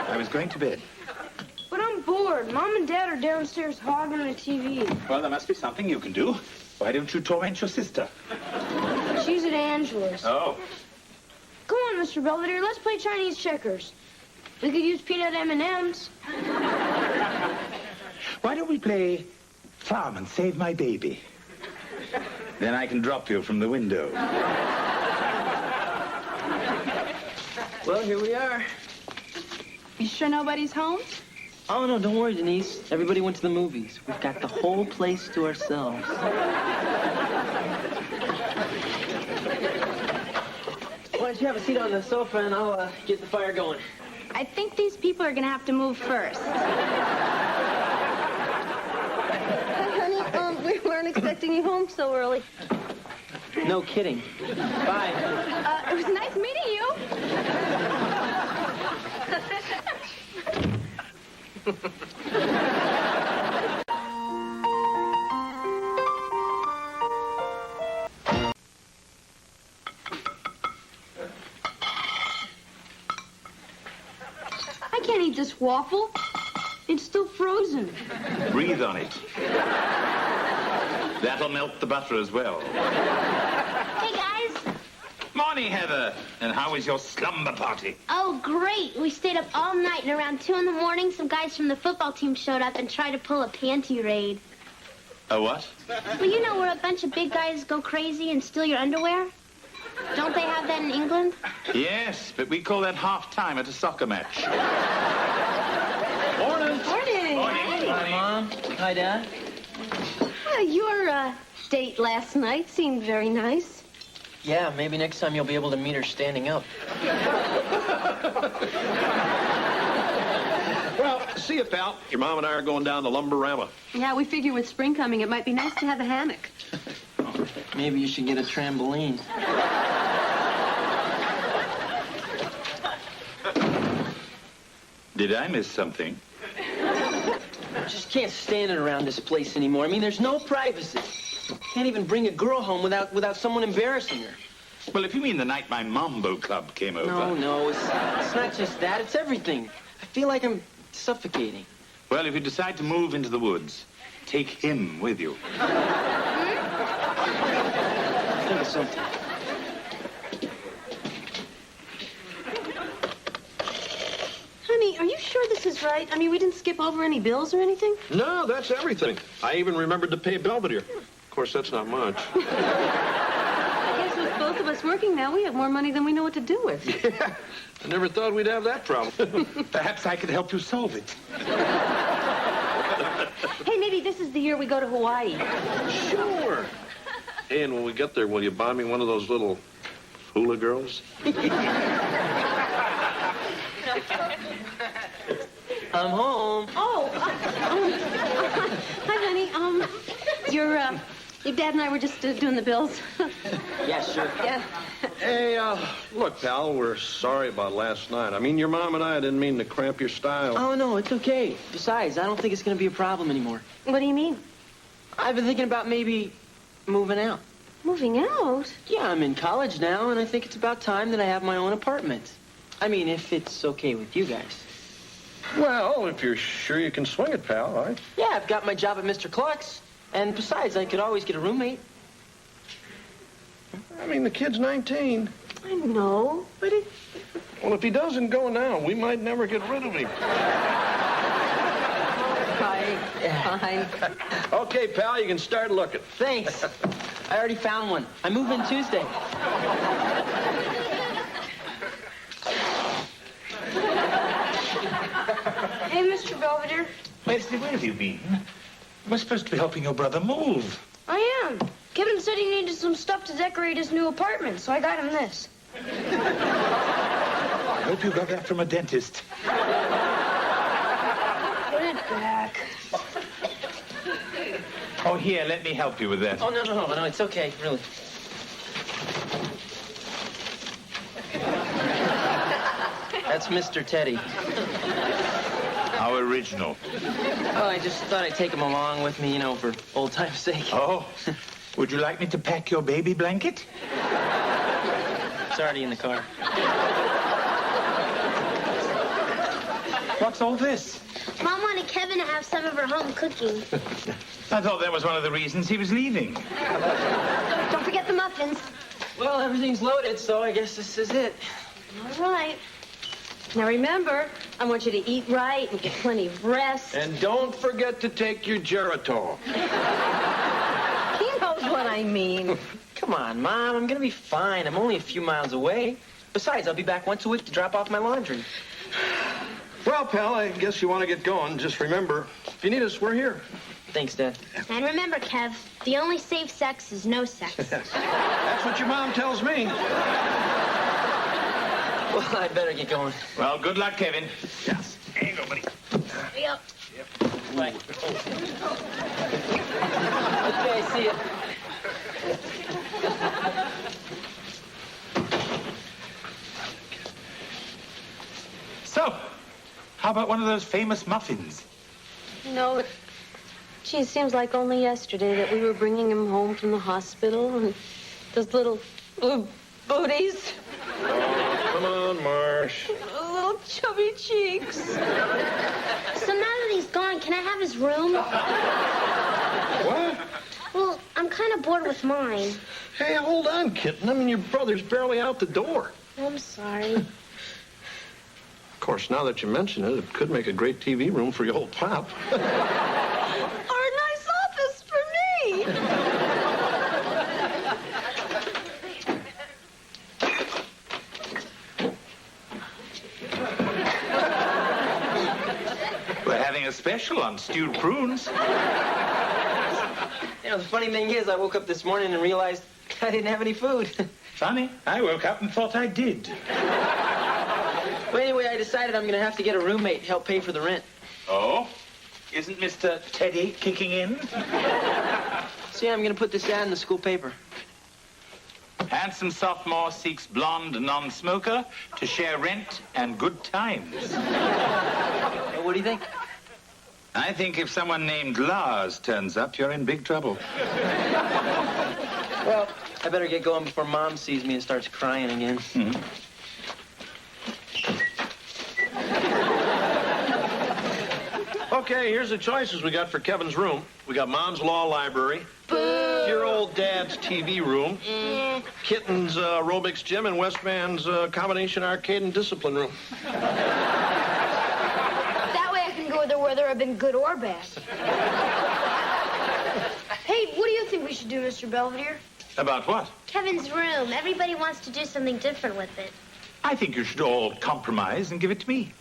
I was going to bed. But I'm bored. Mom and Dad are downstairs hogging the TV. Well, there must be something you can do. Why don't you torment your sister? She's at Angela's. Oh. Come on, Mr. Belvedere. Let's play Chinese checkers. We could use peanut M&Ms. Why don't we play Farm and Save My Baby? Then I can drop you from the window. Well, here we are. You sure nobody's home? Oh, no, don't worry, Denise. Everybody went to the movies. We've got the whole place to ourselves. Why don't you have a seat on the sofa and I'll get the fire going. I think these people are going to have to move first. Honey, we weren't expecting you home so early. No kidding. Bye. It was nice meeting you. I can't eat this waffle. It's still frozen. Breathe on it. That'll melt the butter as well. Hey, guys. Morning, Heather. And how was your slumber party? Oh, great. We stayed up all night, and around 2 in the morning, some guys from the football team showed up and tried to pull a panty raid. A what? Well, you know where a bunch of big guys go crazy and steal your underwear? Don't they have that in England? Yes, but we call that half-time at a soccer match. Morning. Morning. Hi, Mom. Hi, Dad. Well, your date last night seemed very nice. Yeah, maybe next time you'll be able to meet her standing up. Well, see you, pal. Your mom and I are going down to Lumberama. Yeah, we figure with spring coming, it might be nice to have a hammock. Maybe you should get a trampoline. Did I miss something? I just can't stand it around this place anymore. I mean, there's no privacy. Can't even bring a girl home without someone embarrassing her. Well, if you mean the night my Mambo Club came over... No, it's not just that. It's everything. I feel like I'm suffocating. Well, if you decide to move into the woods, take him with you. Think of something. Honey, are you sure this is right? I mean, we didn't skip over any bills or anything? No, that's everything. I even remembered to pay Belvedere. Of course, that's not much. I guess with both of us working now, we have more money than we know what to do with. Yeah, I never thought we'd have that problem. Perhaps I could help you solve it. Hey, maybe this is the year we go to Hawaii. Sure. Hey, and when we get there, will you buy me one of those little hula girls? I'm home. Oh, hi, honey. Your dad and I were just doing the bills. Yeah, sure. Yeah. Hey, look, pal, we're sorry about last night. I mean, your mom and I didn't mean to cramp your style. Oh, no, it's okay. Besides, I don't think it's going to be a problem anymore. What do you mean? I've been thinking about maybe moving out. Moving out? Yeah, I'm in college now, and I think it's about time that I have my own apartment. I mean, if it's okay with you guys. Well, if you're sure you can swing it, pal, all right? Yeah, I've got my job at Mr. Clark's. And besides, I could always get a roommate. I mean, the kid's 19. I know, but it... Well, if he doesn't go now, we might never get rid of him. Fine. Okay, pal, you can start looking. Thanks. I already found one. I move in Tuesday. Hey, Mr. Belvedere. Wesley, where have you been? We're supposed to be helping your brother move. I am. Kevin said he needed some stuff to decorate his new apartment, so I got him this. I hope you got that from a dentist. Put it back. Oh, here, let me help you with that. Oh, no, it's okay, really. That's Mr. Teddy. How original. Well, I just thought I'd take him along with me, for old time's sake. Oh, would you like me to pack your baby blanket? It's already in the car. What's all this? Mom wanted Kevin to have some of her home cooking. I thought that was one of the reasons he was leaving. Don't forget the muffins. Well, everything's loaded, so I guess this is it. All right. Now remember, I want you to eat right and get plenty of rest. And don't forget to take your Geritol. He knows what I mean. Come on, Mom. I'm going to be fine. I'm only a few miles away. Besides, I'll be back once a week to drop off my laundry. Well, pal, I guess you want to get going. Just remember, if you need us, we're here. Thanks, Dad. And remember, Kev, the only safe sex is no sex. That's what your mom tells me. Well, I'd better get going. Well, good luck, Kevin. Yes. Here you go, buddy. Yep. Bye. Okay, see ya. So, how about one of those famous muffins? No, gee, it seems like only yesterday that we were bringing him home from the hospital, and those little booties. Oh, come on, Marsh. Little chubby cheeks. So now that he's gone, can I have his room? What? Well, I'm kind of bored with mine. Hey, hold on, kitten. I mean, your brother's barely out the door. I'm sorry. Of course, now that you mention it, it could make a great TV room for your old pop. Or a nice office for me. We're having a special on stewed prunes. The funny thing is, I woke up this morning and realized I didn't have any food. Funny, I woke up and thought I did. But anyway, I decided I'm going to have to get a roommate to help pay for the rent. Oh? Isn't Mr. Teddy kicking in? So yeah, I'm going to put this ad in the school paper. Handsome sophomore seeks blonde non-smoker to share rent and good times. What do you think? I think if someone named Lars turns up, you're in big trouble. Well, I better get going before Mom sees me and starts crying again. Mm-hmm. Okay, here's the choices we got for Kevin's room. We got Mom's Law Library, your old dad's TV room, Kitten's aerobics gym, and Westman's combination arcade and discipline room. That way I can go there whether I've been good or bad. Hey, what do you think we should do, Mr. Belvedere? About what? Kevin's room. Everybody wants to do something different with it. I think you should all compromise and give it to me.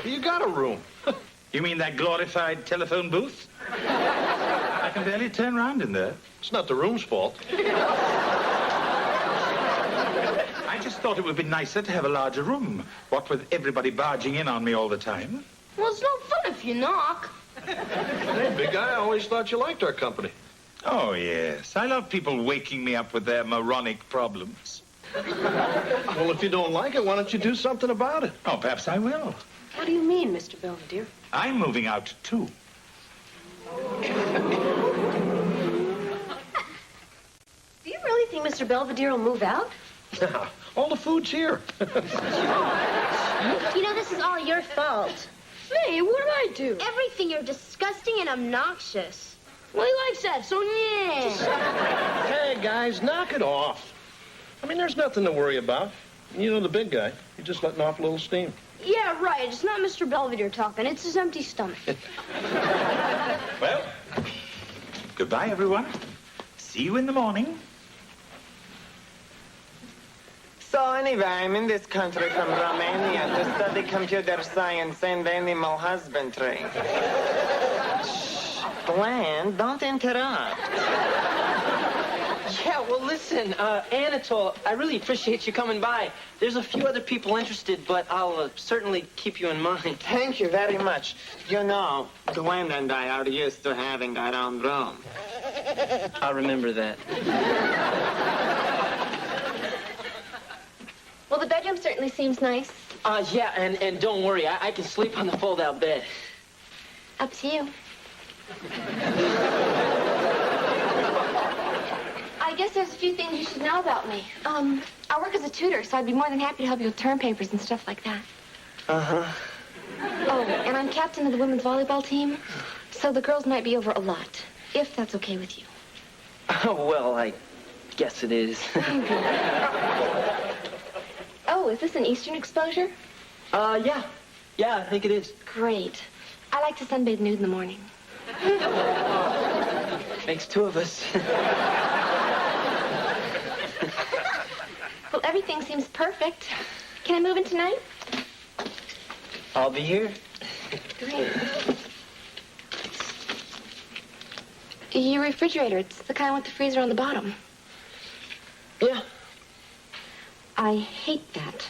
You got a room. You mean that glorified telephone booth? I can barely turn around in there. It's not the room's fault. I just thought it would be nicer to have a larger room. What with everybody barging in on me all the time. Well, it's no fun if you knock. Hey, big guy, I always thought you liked our company. Oh, yes. I love people waking me up with their moronic problems. Well, if you don't like it, why don't you do something about it? Oh, perhaps I will. What do you mean, Mr. Belvedere? I'm moving out, too. Do you really think Mr. Belvedere will move out? Yeah, all the food's here. You know, this is all your fault. Hey, what did I do? Everything. You're disgusting and obnoxious. Well, he likes that, so yeah. Hey, guys, knock it off. I mean, there's nothing to worry about. You know the big guy. You're just letting off a little steam. Yeah, right. It's not Mr. Belvedere talking. It's his empty stomach. Well, goodbye, everyone. See you in the morning. So anyway, I'm in this country from Romania to study computer science and animal husbandry. Shh, Glenn, don't interrupt. Yeah, well, listen, Anatole, I really appreciate you coming by. There's a few other people interested, but I'll certainly keep you in mind. Thank you very much. You know, Gwen and I are used to having our own room. I'll remember that. Well, the bedroom certainly seems nice. Yeah, and don't worry, I can sleep on the fold-out bed. Up to you. I guess there's a few things you should know about me. I work as a tutor, so I'd be more than happy to help you with term papers and stuff like that. Uh-huh. Oh, and I'm captain of the women's volleyball team, so the girls might be over a lot, if that's okay with you. Oh, well, I guess it is. Oh, is this an Eastern exposure? Yeah. Yeah, I think it is. Great. I like to sunbathe nude in the morning. Makes two of us. Well, everything seems perfect. Can I move in tonight? I'll be here. Great. Your refrigerator, it's the kind with the freezer on the bottom. Yeah. I hate that.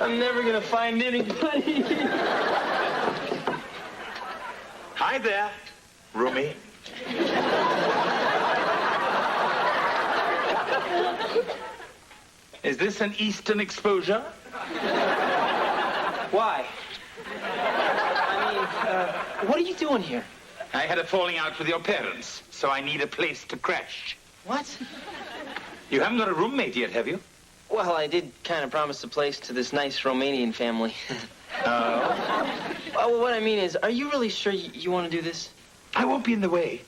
I'm never gonna find anybody. Hi there, roomie. Is this an Eastern exposure? Why? I mean, what are you doing here? I had a falling out with your parents, so I need a place to crash. What? You haven't got a roommate yet, have you? Well, I did kind of promise a place to this nice Romanian family. Well, what I mean is, are you really sure you want to do this? I won't be in the way.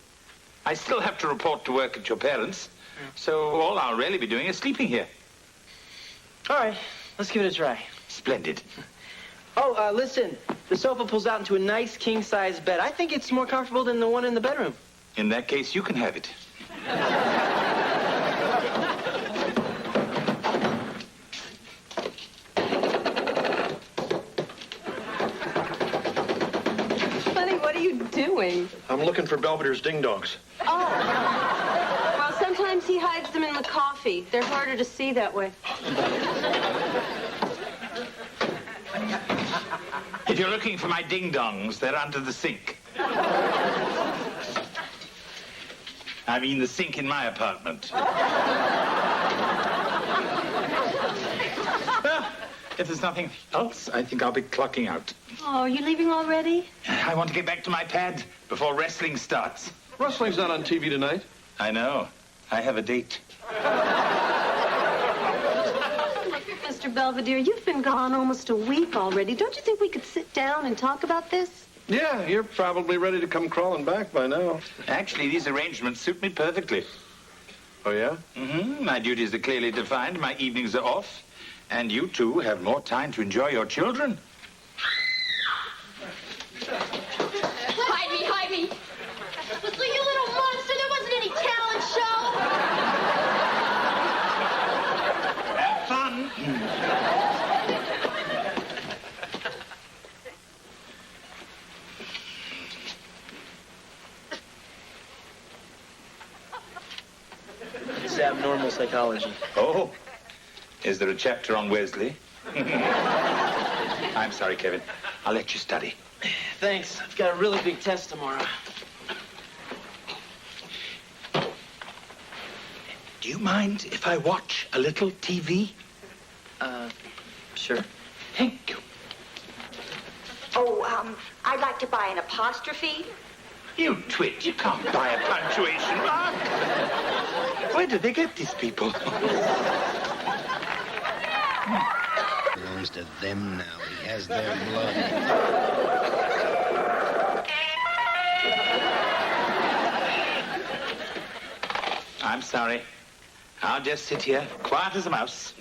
I still have to report to work at your parents, so all I'll really be doing is sleeping here. All right, let's give it a try. Splendid. Oh, listen, the sofa pulls out into a nice king-size bed. I think it's more comfortable than the one in the bedroom. In that case, you can have it. Honey, what are you doing? I'm looking for Belvedere's ding-dongs. Oh. Well, sometimes he hides them in the coffee. They're harder to see that way. If you're looking for my ding-dongs, they're under the sink. I mean the sink in my apartment. If there's nothing else, I think I'll be clocking out. Oh, are you leaving already? I want to get back to my pad before wrestling starts. Wrestling's not on TV tonight. I know. I have a date. Mr. Belvedere, you've been gone almost a week already. Don't you think we could sit down and talk about this? Yeah, you're probably ready to come crawling back by now. Actually, these arrangements suit me perfectly. Oh, yeah? Mm-hmm. My duties are clearly defined. My evenings are off. And you two have more time to enjoy your children. Hide me, hide me. So you little monster, there wasn't any talent show. Have fun. It's abnormal psychology. Oh. Is there a chapter on Wesley? I'm sorry, Kevin. I'll let you study. Thanks. I've got a really big test tomorrow. Do you mind if I watch a little TV? Sure. Thank you. Oh, I'd like to buy an apostrophe. You twit. You can't buy a punctuation mark. Where do they get these people? Belongs to them now. He has their blood. I'm sorry. I'll just sit here, quiet as a mouse.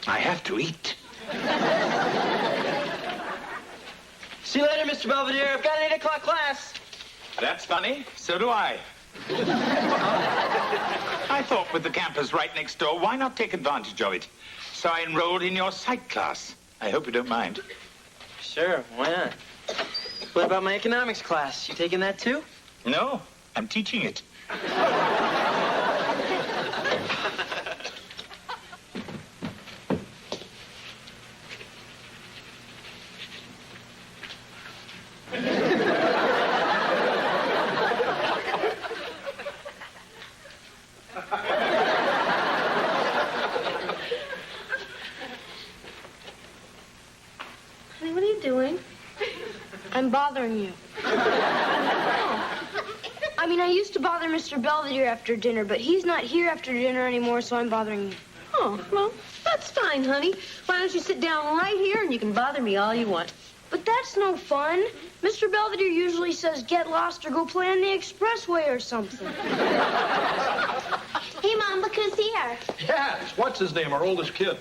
I have to eat. See you later, Mr. Belvedere. I've got an 8 o'clock class. That's funny. So do I. I thought with the campus right next door, why not take advantage of it? So I enrolled in your psych class. I hope you don't mind. Sure, why not? What about my economics class? You taking that too? No, I'm teaching it. Honey, what are you doing? I'm bothering you. I mean, I used to bother Mr. Belvedere after dinner, but he's not here after dinner anymore, so I'm bothering you. Oh, well, that's fine, honey. Why don't you sit down right here and you can bother me all you want. But that's no fun. Mr. Belvedere usually says get lost or go play on the expressway or something. Hey, Mom, look who's here. Yeah, what's his name, our oldest kid?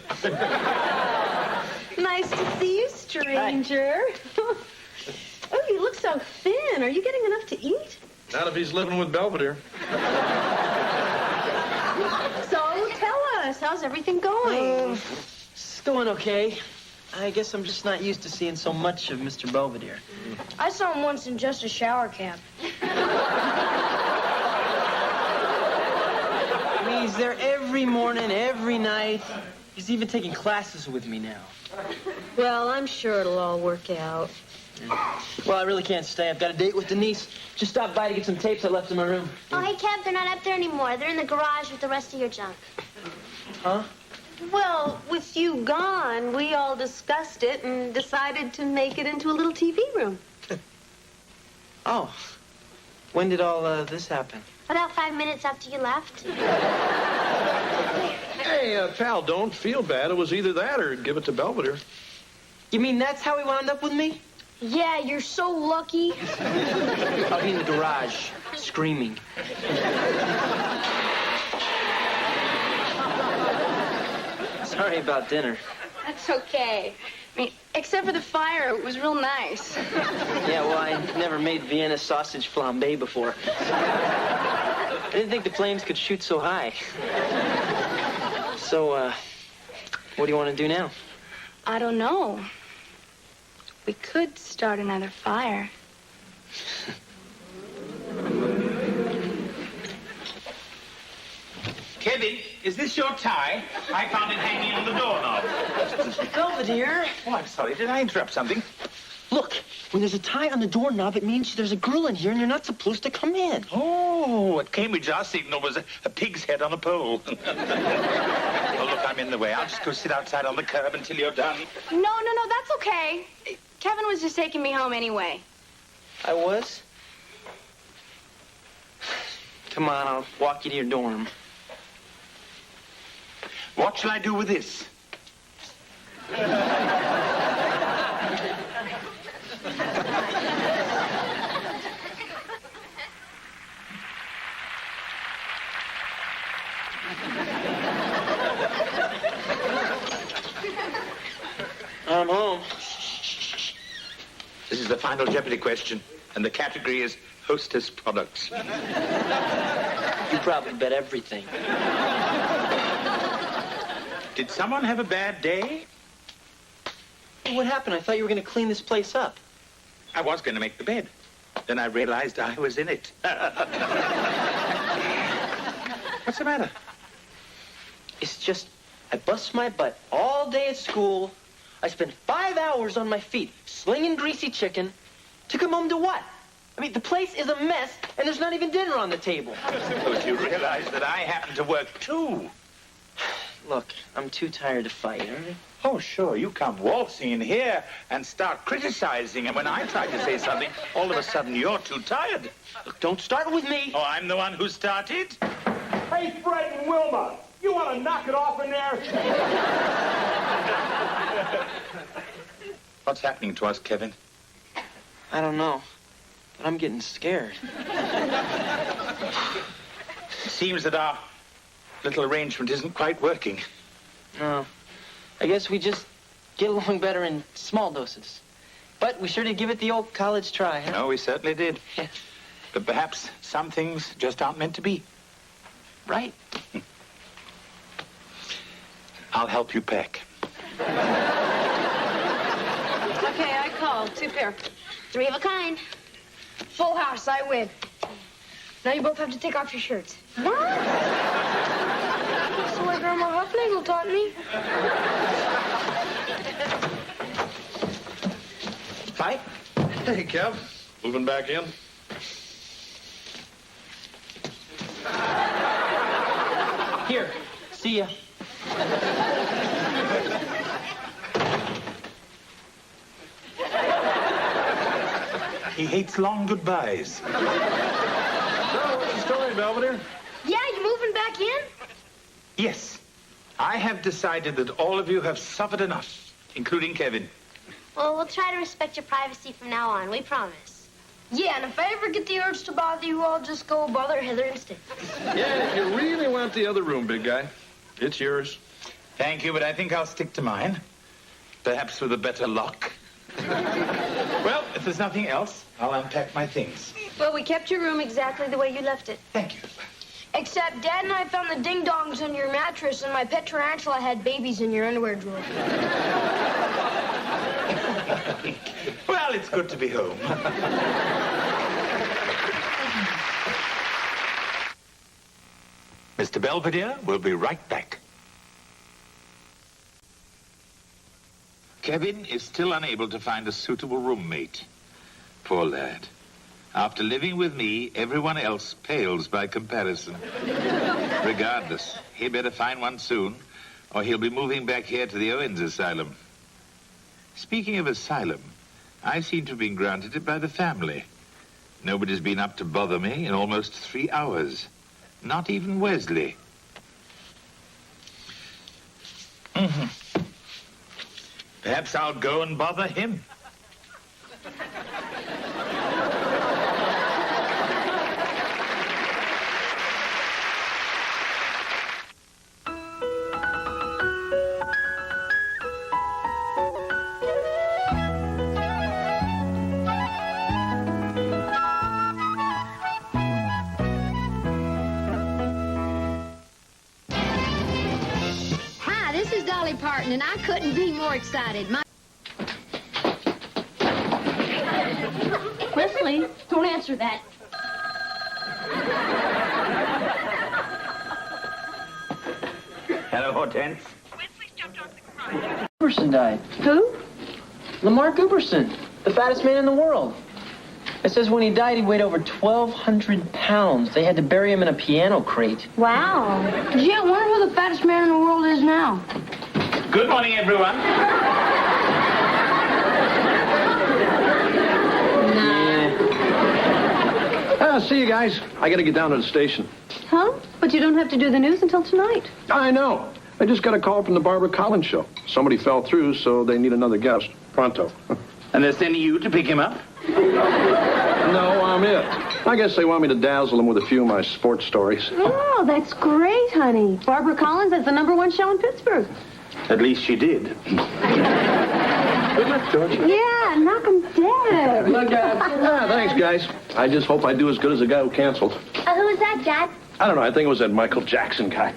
Nice to see you, stranger. Oh, you look so thin. Are you getting enough to eat? Not if he's living with Belvedere. So, tell us, how's everything going? It's going okay. I guess I'm just not used to seeing so much of Mr. Belvedere. I saw him once in just a shower cap. I mean, he's there every morning, every night. He's even taking classes with me now. Well, I'm sure it'll all work out. Well, I really can't stay. I've got a date with Denise. Just stopped by to get some tapes I left in my room. Oh, hey, Kev, they're not up there anymore. They're in the garage with the rest of your junk. Huh? Well, with you gone, we all discussed it and decided to make it into a little TV room. Oh. When did all this happen? About 5 minutes after you left. Hey, pal, don't feel bad. It was either that or give it to Belvedere. You mean that's how he wound up with me? Yeah, you're so lucky. I'll be in the garage, screaming. Sorry about dinner. That's okay. I mean, except for the fire, it was real nice. Yeah, well, I never made Vienna sausage flambe before. I didn't think the flames could shoot so high. So, what do you want to do now? I don't know. We could start another fire. Kevin, is this your tie? I found it hanging on the doorknob. Belvedere. Oh, I'm sorry. Did I interrupt something? Look, When there's a tie on the doorknob, it means there's a girl in here and you're not supposed to come in. Oh, at Cambridge, our signal was a pig's head on a pole. Oh, look, I'm in the way. I'll just go sit outside on the curb until you're done. No, that's okay. Kevin was just taking me home anyway. I was? Come on, I'll walk you to your dorm. What shall I do with this? I'm home. This is the final Jeopardy question, and the category is hostess products. You probably bet everything. Did someone have a bad day? What happened? I thought you were going to clean this place up. I was going to make the bed. Then I realized I was in it. What's the matter? It's just, I bust my butt all day at school. I spent 5 hours on my feet slinging greasy chicken to come home to what? I mean, the place is a mess, and there's not even dinner on the table. Suppose you realize that I happen to work, too. Look, I'm too tired to fight, all right? Oh, sure, you come waltzing in here and start criticizing, and when I try to say something, all of a sudden you're too tired. Look, don't start with me. Oh, I'm the one who started? Hey, Fred and Wilma, you want to knock it off in there? What's happening to us, Kevin? I don't know, but I'm getting scared. It seems that our little arrangement isn't quite working. No. I guess we just get along better in small doses. But we sure did give it the old college try, huh? No, we certainly did. But perhaps some things just aren't meant to be. Right. I'll help you pack. Okay, I called. 2 pair. 3 of a kind. Full house, I win. Now you both have to take off your shirts. What? That's the way Grandma Huffnagel taught me. Fight? Hey, Kev. Moving back in? Here, see ya. He hates long goodbyes. So, what's the story, Belvedere? Yeah, you moving back in? Yes. I have decided that all of you have suffered enough, including Kevin. Well, we'll try to respect your privacy from now on. We promise. Yeah, and if I ever get the urge to bother you, I'll just go bother Heather instead. Yeah, if you really want the other room, big guy, it's yours. Thank you, but I think I'll stick to mine. Perhaps with a better lock. Well, if there's nothing else, I'll unpack my things. Well, we kept your room exactly the way you left it. Thank you. Except Dad and I found the ding-dongs in your mattress, and my pet tarantula had babies in your underwear drawer. Well, it's good to be home. Mr. Belvedere will be right back. Kevin is still unable to find a suitable roommate. Poor lad. After living with me, everyone else pales by comparison. Regardless, he'd better find one soon, or he'll be moving back here to the Owens Asylum. Speaking of asylum, I seem to have been granted it by the family. Nobody's been up to bother me in almost 3 hours. Not even Wesley. Perhaps I'll go and bother him. Hi, this is Dolly Parton, and I couldn't be more excited. Wesley, don't answer that. Hello, Hortense. Gooberson died. Who? Lamar Gooberson. The fattest man in the world. It says when he died, he weighed over 1,200 pounds. They had to bury him in a piano crate. Wow. Gee, I wonder who the fattest man in the world is now. Good morning, everyone. See you guys. I got to get down to the station. Huh? But you don't have to do the news until tonight. I know. I just got a call from the Barbara Collins show. Somebody fell through, so they need another guest. Pronto. And they're sending you to pick him up? No, I'm it. I guess they want me to dazzle them with a few of my sports stories. Oh, that's great, honey. Barbara Collins has the #1 show in Pittsburgh. At least she did. Good luck, George. Yeah, knock 'em dead. Good luck, Dad. Thanks, guys. I just hope I do as good as the guy who canceled. Who was that, Dad? I don't know. I think it was that Michael Jackson guy.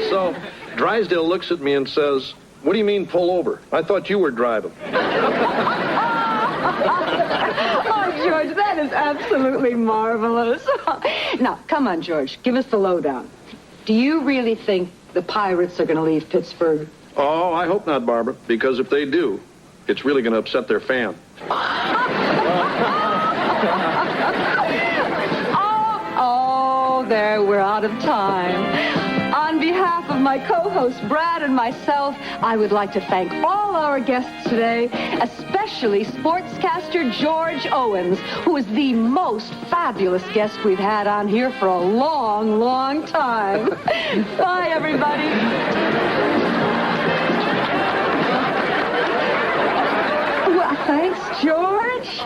So, Drysdale looks at me and says, "What do you mean pull over? I thought you were driving." Oh, George, that is absolutely marvelous. Now, come on, George. Give us the lowdown. Do you really think the Pirates are going to leave Pittsburgh? Oh, I hope not, Barbara, because if they do, it's really going to upset their fan. Oh, there, we're out of time. On behalf of my co-host Brad and myself, I would like to thank all our guests today, especially sportscaster George Owens, who is the most fabulous guest we've had on here for a long, long time. Bye, everybody. Well, thanks, George.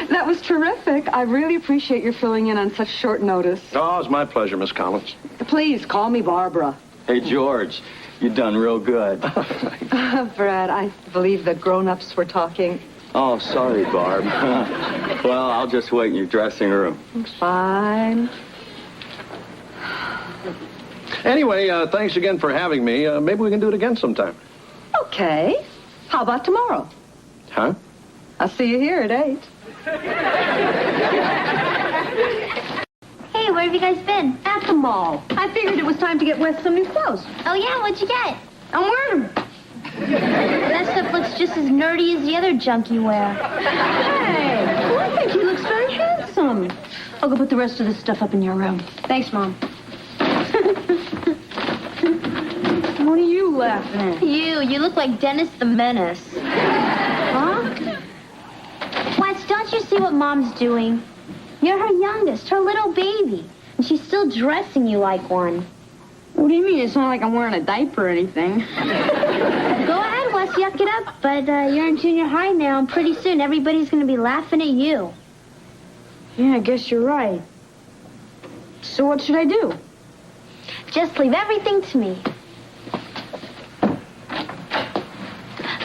That was terrific. I really appreciate your filling in on such short notice. Oh, it's my pleasure, Miss Collins. Please, call me Barbara. Hey, George, you done real good. Brad, I believe the grown-ups were talking. Oh, sorry, Barb. Well, I'll just wait in your dressing room. Fine. Anyway, thanks again for having me. Maybe we can do it again sometime. Okay. How about tomorrow? Huh? I'll see you here at 8. Hey, where have you guys been? At the mall. I figured it was time to get Wes some new clothes. Oh, yeah? What'd you get? I'm wearing them. That stuff looks just as nerdy as the other junk you wear. Hey, well, I think he looks very handsome. I'll go put the rest of this stuff up in your room. Thanks, Mom. What are you laughing at? You look like Dennis the Menace. Huh? Wes, don't you see what Mom's doing? You're her youngest, her little baby. And she's still dressing you like one. What do you mean? It's not like I'm wearing a diaper or anything. Go ahead, Wes, yuck it up. But you're in junior high now, and pretty soon everybody's going to be laughing at you. Yeah, I guess you're right. So what should I do? Just leave everything to me.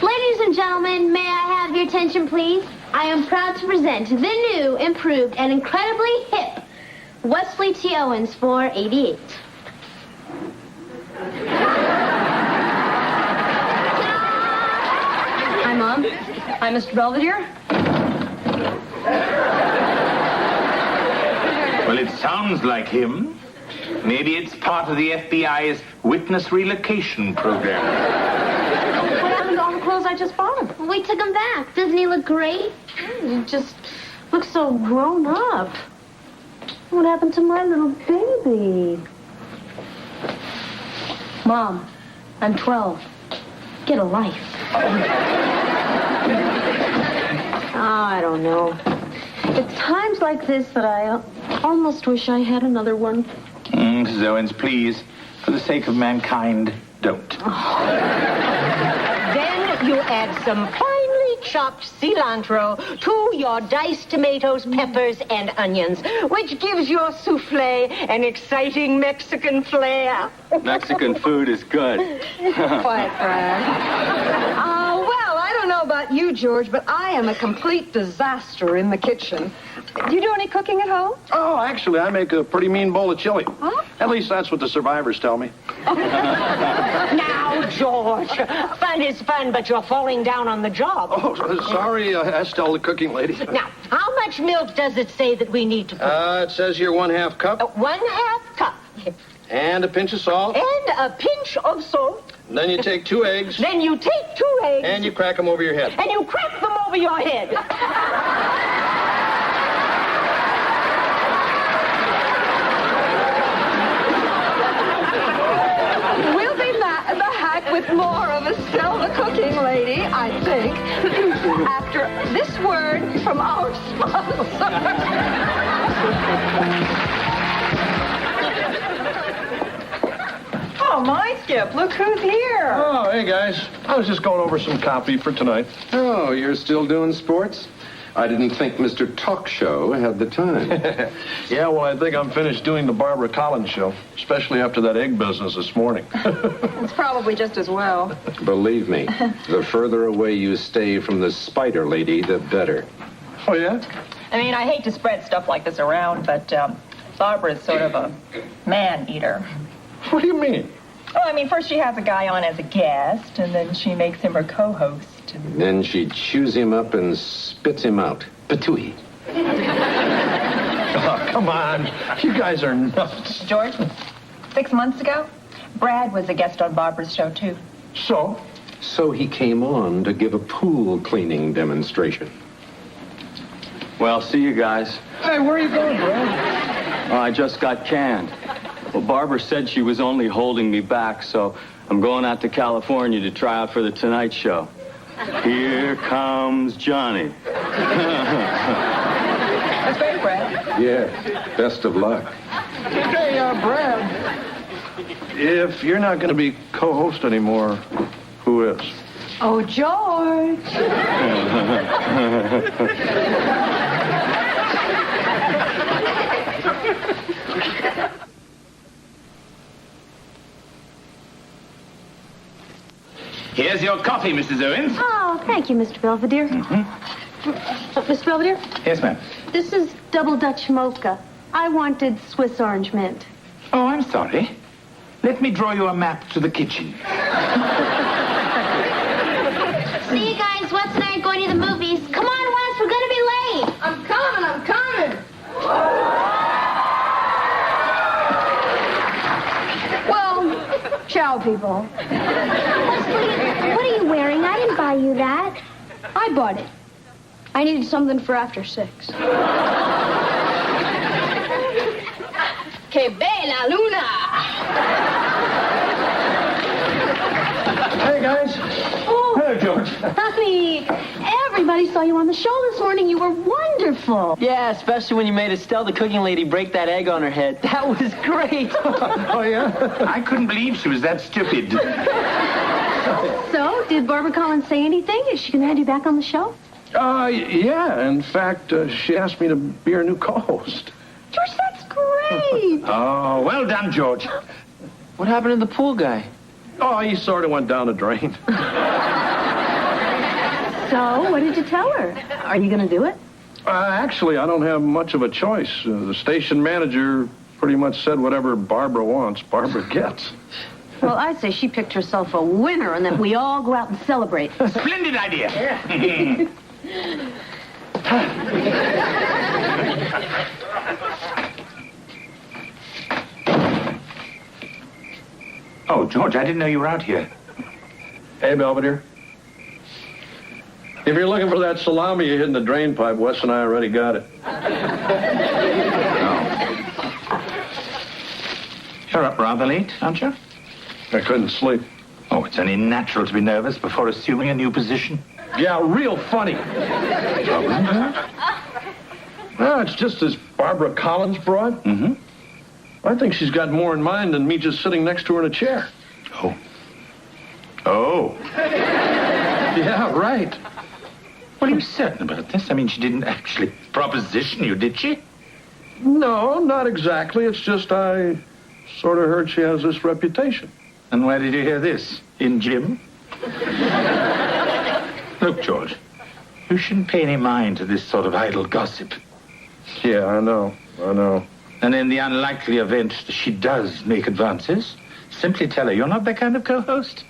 Ladies and gentlemen, may I have your attention, please? I am proud to present the new, improved, and incredibly hip Wesley T. Owens for 88. Hi, Mom. Hi, Mr. Belvedere. Well, it sounds like him. Maybe it's part of the FBI's witness relocation program. What happened to all the clothes I just bought him? Well, we took him back. Doesn't he look great? He just looks so grown up. What happened to my little baby? Mom, I'm 12. Get a life. I don't know. It's times like this that I almost wish I had another one. Mrs. Owens, please, for the sake of mankind, don't. Then you add some finely chopped cilantro to your diced tomatoes, peppers, and onions, which gives your souffle an exciting Mexican flair. Mexican food is good. Quiet, Brad. Well, I don't know about you, George, but I am a complete disaster in the kitchen. Do you do any cooking at home? Oh, actually, I make a pretty mean bowl of chili. Huh? At least that's what the survivors tell me. Now, George, fun is fun, but you're falling down on the job. Oh, sorry, Estelle, the cooking lady. Now, how much milk does it say that we need to put? It says here 1/2 cup. 1/2 cup. And a pinch of salt. And a pinch of salt. And then you take 2 eggs. Then you take 2 eggs. And you crack them over your head. And you crack them over your head. We'll be back with more of Estelle the Cooking Lady, I think, after this word from our sponsor. Oh, my Skip, look who's here. Oh, hey, guys. I was just going over some copy for tonight. Oh, you're still doing sports? I didn't think Mr. Talk Show had the time. Yeah, well, I think I'm finished doing the Barbara Collins show, especially after that egg business this morning. It's probably just as well. Believe me, the further away you stay from the spider lady, the better. Oh, yeah? I mean, I hate to spread stuff like this around, but Barbara's sort of a man-eater. What do you mean? Oh, I mean, first she has a guy on as a guest, and then she makes him her co-host. Then she chews him up and spits him out. Patooey. Oh, come on. You guys are nuts. George, 6 months ago, Brad was a guest on Barbara's show, too. So? So he came on to give a pool cleaning demonstration. Well, see you guys. Hey, where are you going, Brad? Oh, I just got canned. Well, Barbara said she was only holding me back, so I'm going out to California to try out for the Tonight Show. Here comes Johnny. That's great, Brad. Yeah, best of luck. Hey, Brad. If you're not going to be co-host anymore, who is? Oh, George. Here's your coffee, Mrs. Owens. Oh, thank you, Mr. Belvedere. Mr. Belvedere? Yes, ma'am. This is double Dutch mocha. I wanted Swiss orange mint. Oh, I'm sorry. Let me draw you a map to the kitchen. See you guys. Wes and I are going to the movies. Come on, Wes. We're going to be late. I'm coming. Well, ciao, people. What are you wearing? I didn't buy you that. I bought it. I needed something for after 6. Que bella luna! Hey, guys. Oh, Hello, George. Honey, everybody saw you on the show this morning. You were wonderful. Yeah, especially when you made Estelle the Cooking Lady break that egg on her head. That was great. Oh, yeah? I couldn't believe she was that stupid. So, did Barbara Collins say anything? Is she going to have you back on the show? Yeah. In fact, she asked me to be her new co-host. George, that's great. Oh, well done, George. What happened to the pool guy? Oh, he sort of went down the drain. So, what did you tell her? Are you going to do it? Actually, I don't have much of a choice. The station manager pretty much said whatever Barbara wants, Barbara gets. Well, I say she picked herself a winner and that we all go out and celebrate. Splendid idea. Oh, George, I didn't know you were out here. Hey, Belvedere. If you're looking for that salami you hid in the drain pipe, Wes and I already got it. You're up rather late, aren't you? I couldn't sleep. Oh, it's only natural to be nervous before assuming a new position. Yeah, real funny. No, it's just this Barbara Collins broad. Mm-hmm. I think she's got more in mind than me just sitting next to her in a chair. Oh. Oh. Yeah, right. Well, are you certain about this? I mean, she didn't actually proposition you, did she? No, not exactly. It's just I sort of heard she has this reputation. And where did you hear this? In gym? Look, George, you shouldn't pay any mind to this sort of idle gossip. Yeah, I know. And in the unlikely event that she does make advances, simply tell her you're not that kind of co-host.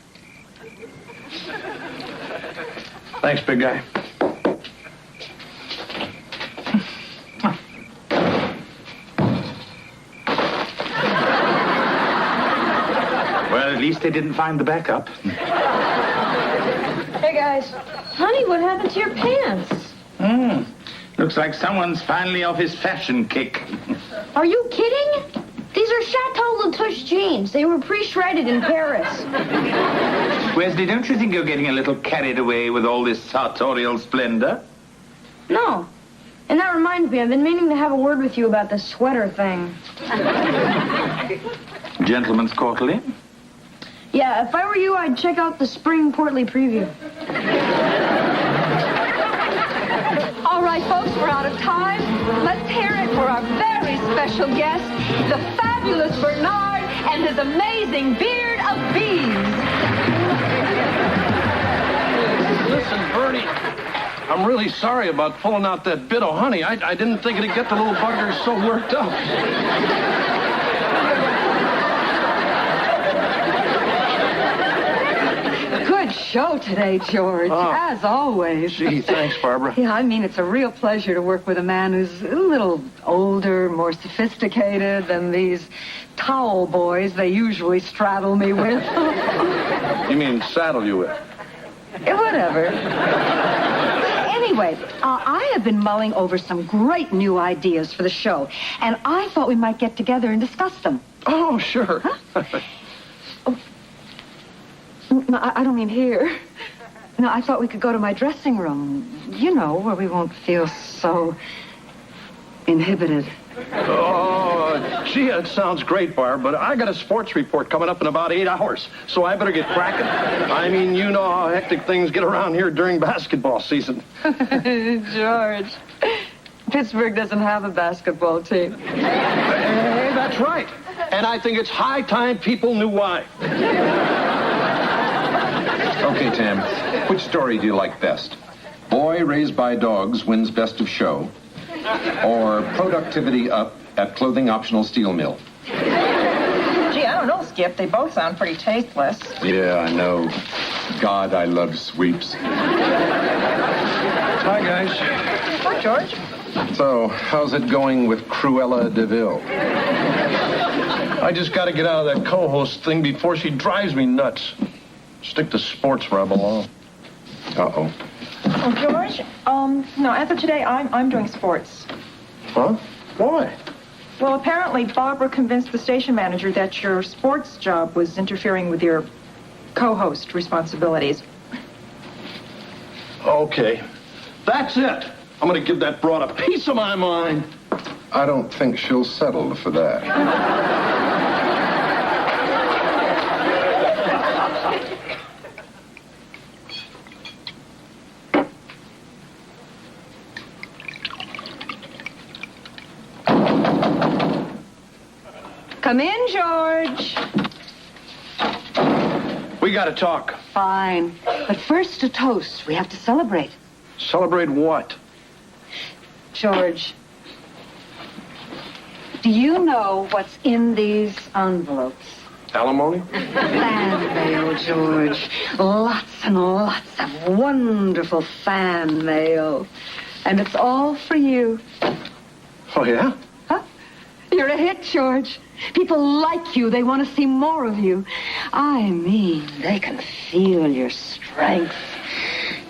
Thanks, big guy. least they didn't find the backup. Hey, guys. Honey, what happened to your pants? Looks like someone's finally off his fashion kick. Are you kidding? These are Chateau Latouche jeans. They were pre-shredded in Paris. Wesley, don't you think you're getting a little carried away with all this sartorial splendor? No. And that reminds me, I've been meaning to have a word with you about this sweater thing. Gentleman's Quarterly? Yeah, if I were you, I'd check out the Spring Portly Preview. All right, folks, we're out of time. Let's hear it for our very special guest, the fabulous Bernard and his amazing beard of bees. Listen, Bernie, I'm really sorry about pulling out that bit of honey. I didn't think it'd get the little buggers so worked up. Good show today, George, as always. Gee, thanks, Barbara. Yeah, I mean, it's a real pleasure to work with a man who's a little older, more sophisticated than these towel boys they usually straddle me with. You mean saddle you with? Whatever. Anyway, I have been mulling over some great new ideas for the show, and I thought we might get together and discuss them. Oh, sure. Huh? No, I don't mean here. No, I thought we could go to my dressing room, you know, where we won't feel so inhibited. Oh, gee, it sounds great, Barb, but I got a sports report coming up in about 8 hours, so I better get cracking. I mean, you know how hectic things get around here during basketball season. George, Pittsburgh doesn't have a basketball team. Hey, that's right. And I think it's high time people knew why. Okay, Tam, which story do you like best? Boy raised by dogs wins best of show, or productivity up at clothing optional steel mill? Gee, I don't know, Skip. They both sound pretty tasteless. Yeah, I know. God, I love sweeps. Hi, guys. Hi, George. So, how's it going with Cruella DeVille? I just got to get out of that co-host thing before she drives me nuts. Stick to sports where I belong. Uh-oh. Oh, George, no, as of today, I'm doing sports. Huh? Why? Well, apparently Barbara convinced the station manager that your sports job was interfering with your co-host responsibilities. Okay. That's it. I'm going to give that broad a piece of my mind. I don't think she'll settle for that. Come in, George. We got to talk. Fine. But first, a toast. We have to celebrate. Celebrate what? George, do you know what's in these envelopes? Alimony? Fan mail, George. Lots and lots of wonderful fan mail. And it's all for you. Oh, yeah? Huh? You're a hit, George. People like you. They want to see more of you. I mean, they can feel your strength,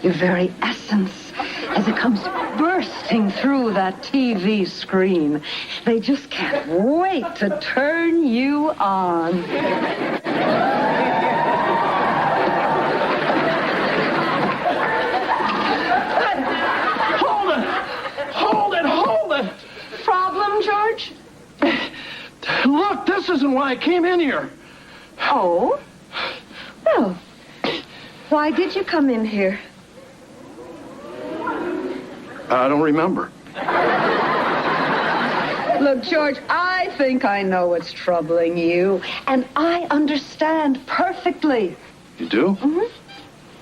your very essence, as it comes bursting through that TV screen. They just can't wait to turn you on. Hold it! Problem, George? Look, this isn't why I came in here. Oh? Well, why did you come in here? I don't remember. Look, George, I think I know what's troubling you, and I understand perfectly. You do? Mm-hmm.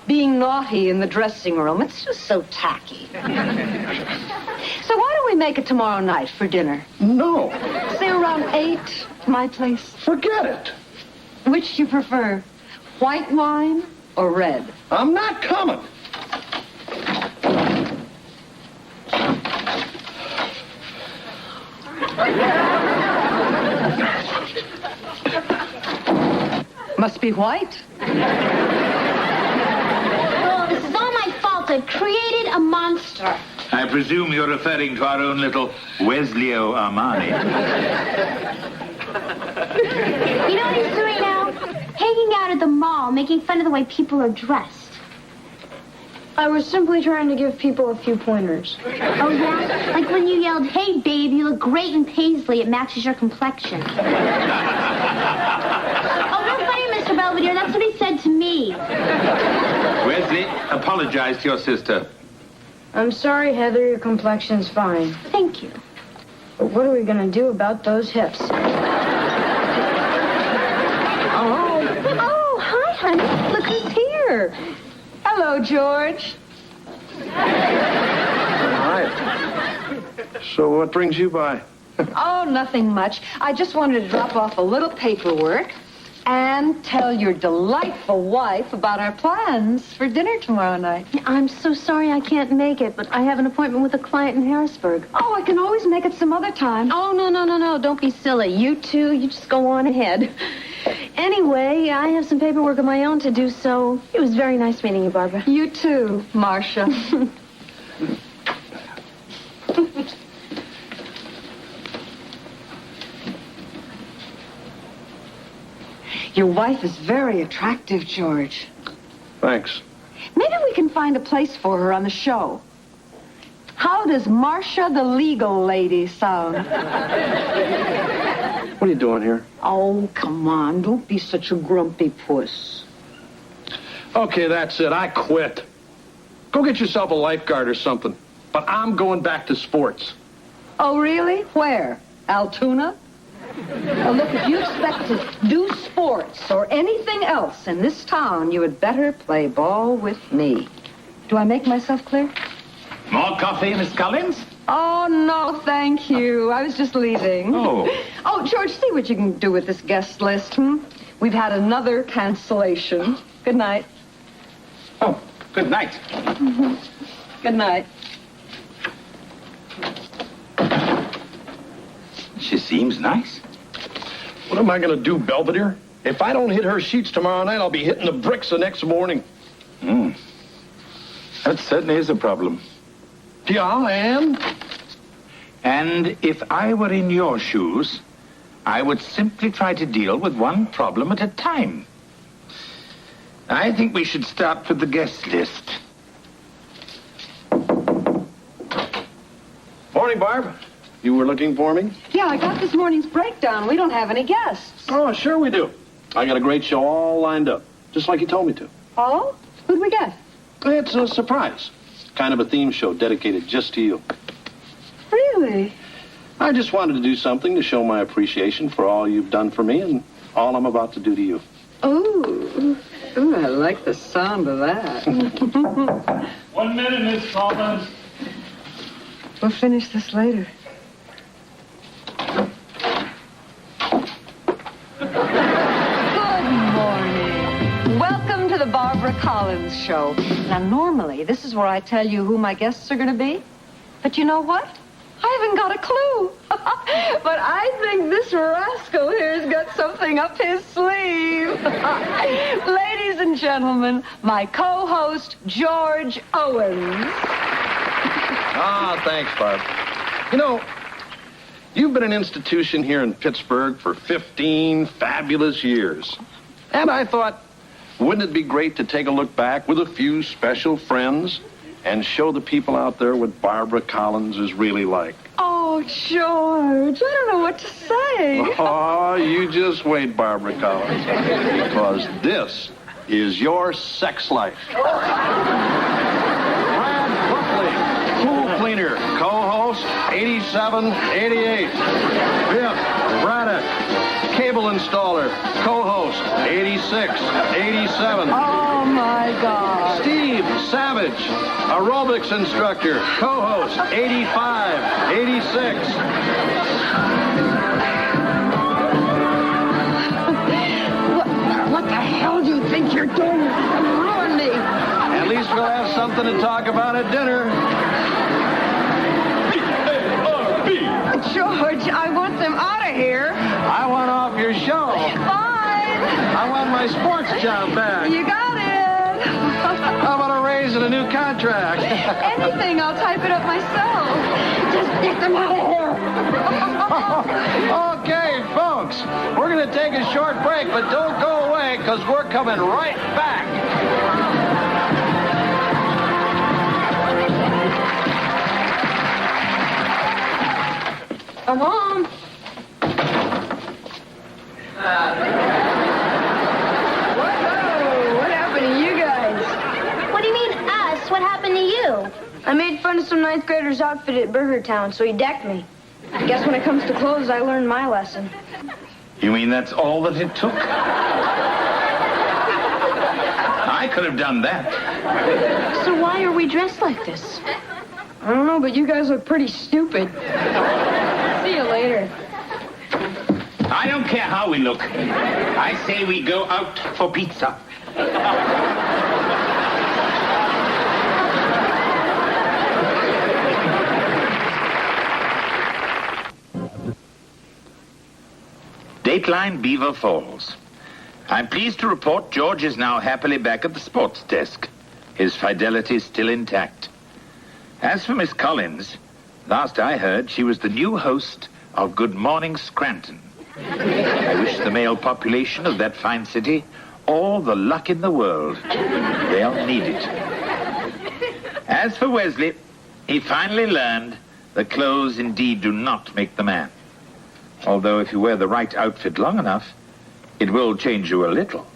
Being naughty in the dressing room, it's just so tacky. So why don't we make it tomorrow night for dinner? No. Say around 8, my place. Forget it. Which do you prefer, white wine or red? I'm not coming. Must be white. Oh, this is all my fault. I created a monster. I presume you're referring to our own little Wesley-O Armani. You know what he's doing now? Hanging out at the mall, making fun of the way people are dressed. I was simply trying to give people a few pointers. Oh, yeah? Like when you yelled, "Hey, babe, you look great in paisley. It matches your complexion." Oh, don't funny, Mr. Belvedere. That's what he said to me. Wesley, apologize to your sister. I'm sorry, Heather. Your complexion's fine. Thank you. But what are we going to do about those hips? Oh, hi, honey. Look who's here. Hello, George. Hi. So what brings you by? Oh, nothing much. I just wanted to drop off a little paperwork and tell your delightful wife about our plans for dinner tomorrow night. I'm so sorry I can't make it, but I have an appointment with a client in Harrisburg. Oh, I can always make it some other time. Oh, no. Don't be silly. You two, you just go on ahead. Anyway, I have some paperwork of my own to do, so it was very nice meeting you, Barbara. You too, Marcia. Your wife is very attractive, George. Thanks. Maybe we can find a place for her on the show. How does Marcia the legal lady sound? What are you doing here? Oh, come on. Don't be such a grumpy puss. Okay, that's it. I quit. Go get yourself a lifeguard or something. But I'm going back to sports. Oh, really? Where? Altoona? Well, look, if you expect to do sports or anything else in this town, you had better play ball with me. Do I make myself clear? More coffee, Miss Collins? Oh, no, thank you. I was just leaving. Oh. Oh, George, see what you can do with this guest list, We've had another cancellation. Good night. Oh, good night. Good night. She seems nice. What am I going to do, Belvedere? If I don't hit her sheets tomorrow night, I'll be hitting the bricks the next morning. That certainly is a problem. Yeah, And if I were in your shoes, I would simply try to deal with one problem at a time. I think we should start with the guest list. Morning, Barb. You were looking for me? Yeah, I got this morning's breakdown. We don't have any guests. Oh, sure we do. I got a great show all lined up, just like you told me to. Oh? Who'd we get? It's a surprise. Kind of a theme show dedicated just to you. Really? I just wanted to do something to show my appreciation for all you've done for me and all I'm about to do to you. Ooh, I like the sound of that. 1 minute, Miss Collins. We'll finish this later. Good morning. Welcome to the Barbara Collins Show. Now, normally, this is where I tell you who my guests are going to be. But you know what? I haven't got a clue. But I think this rascal here's got something up his sleeve. Ladies and gentlemen, my co-host, George Owens. Ah, thanks, Barb. You know, you've been an institution here in Pittsburgh for 15 fabulous years. And I thought, wouldn't it be great to take a look back with a few special friends and show the people out there what Barbara Collins is really like? Oh, George, I don't know what to say. Oh, you just wait, Barbara Collins, because this is your sex life. Brad Buckley, pool cleaner, co-host, 8788. Biff Braddock, cable installer, co-host, 8687. Oh, my God. Steve Savage, aerobics instructor, co-host, 8586. What the hell do you think you're doing? You'll ruin me. At least we'll have something to talk about at dinner. George, I want them out of here. I want off your show. Fine. I want my sports job back. You got it. How about a raise and a new contract? Anything, I'll type it up myself. Just get them out of here. Okay, folks, we're going to take a short break, but don't go away, because we're coming right back. Mom. Whoa, what happened to you guys? What do you mean, us? What happened to you? I made fun of some ninth grader's outfit at Burger Town, so he decked me. I guess when it comes to clothes, I learned my lesson. You mean that's all that it took? I could have done that. So why are we dressed like this? I don't know, but you guys look pretty stupid. See you later. I don't care how we look. I say we go out for pizza. Dateline Beaver Falls. I'm pleased to report George is now happily back at the sports desk. His fidelity is still intact. As for Miss Collins, last I heard, she was the new host of Good Morning Scranton. I wish the male population of that fine city all the luck in the world. They'll need it. As for Wesley, he finally learned that clothes indeed do not make the man. Although if you wear the right outfit long enough, it will change you a little.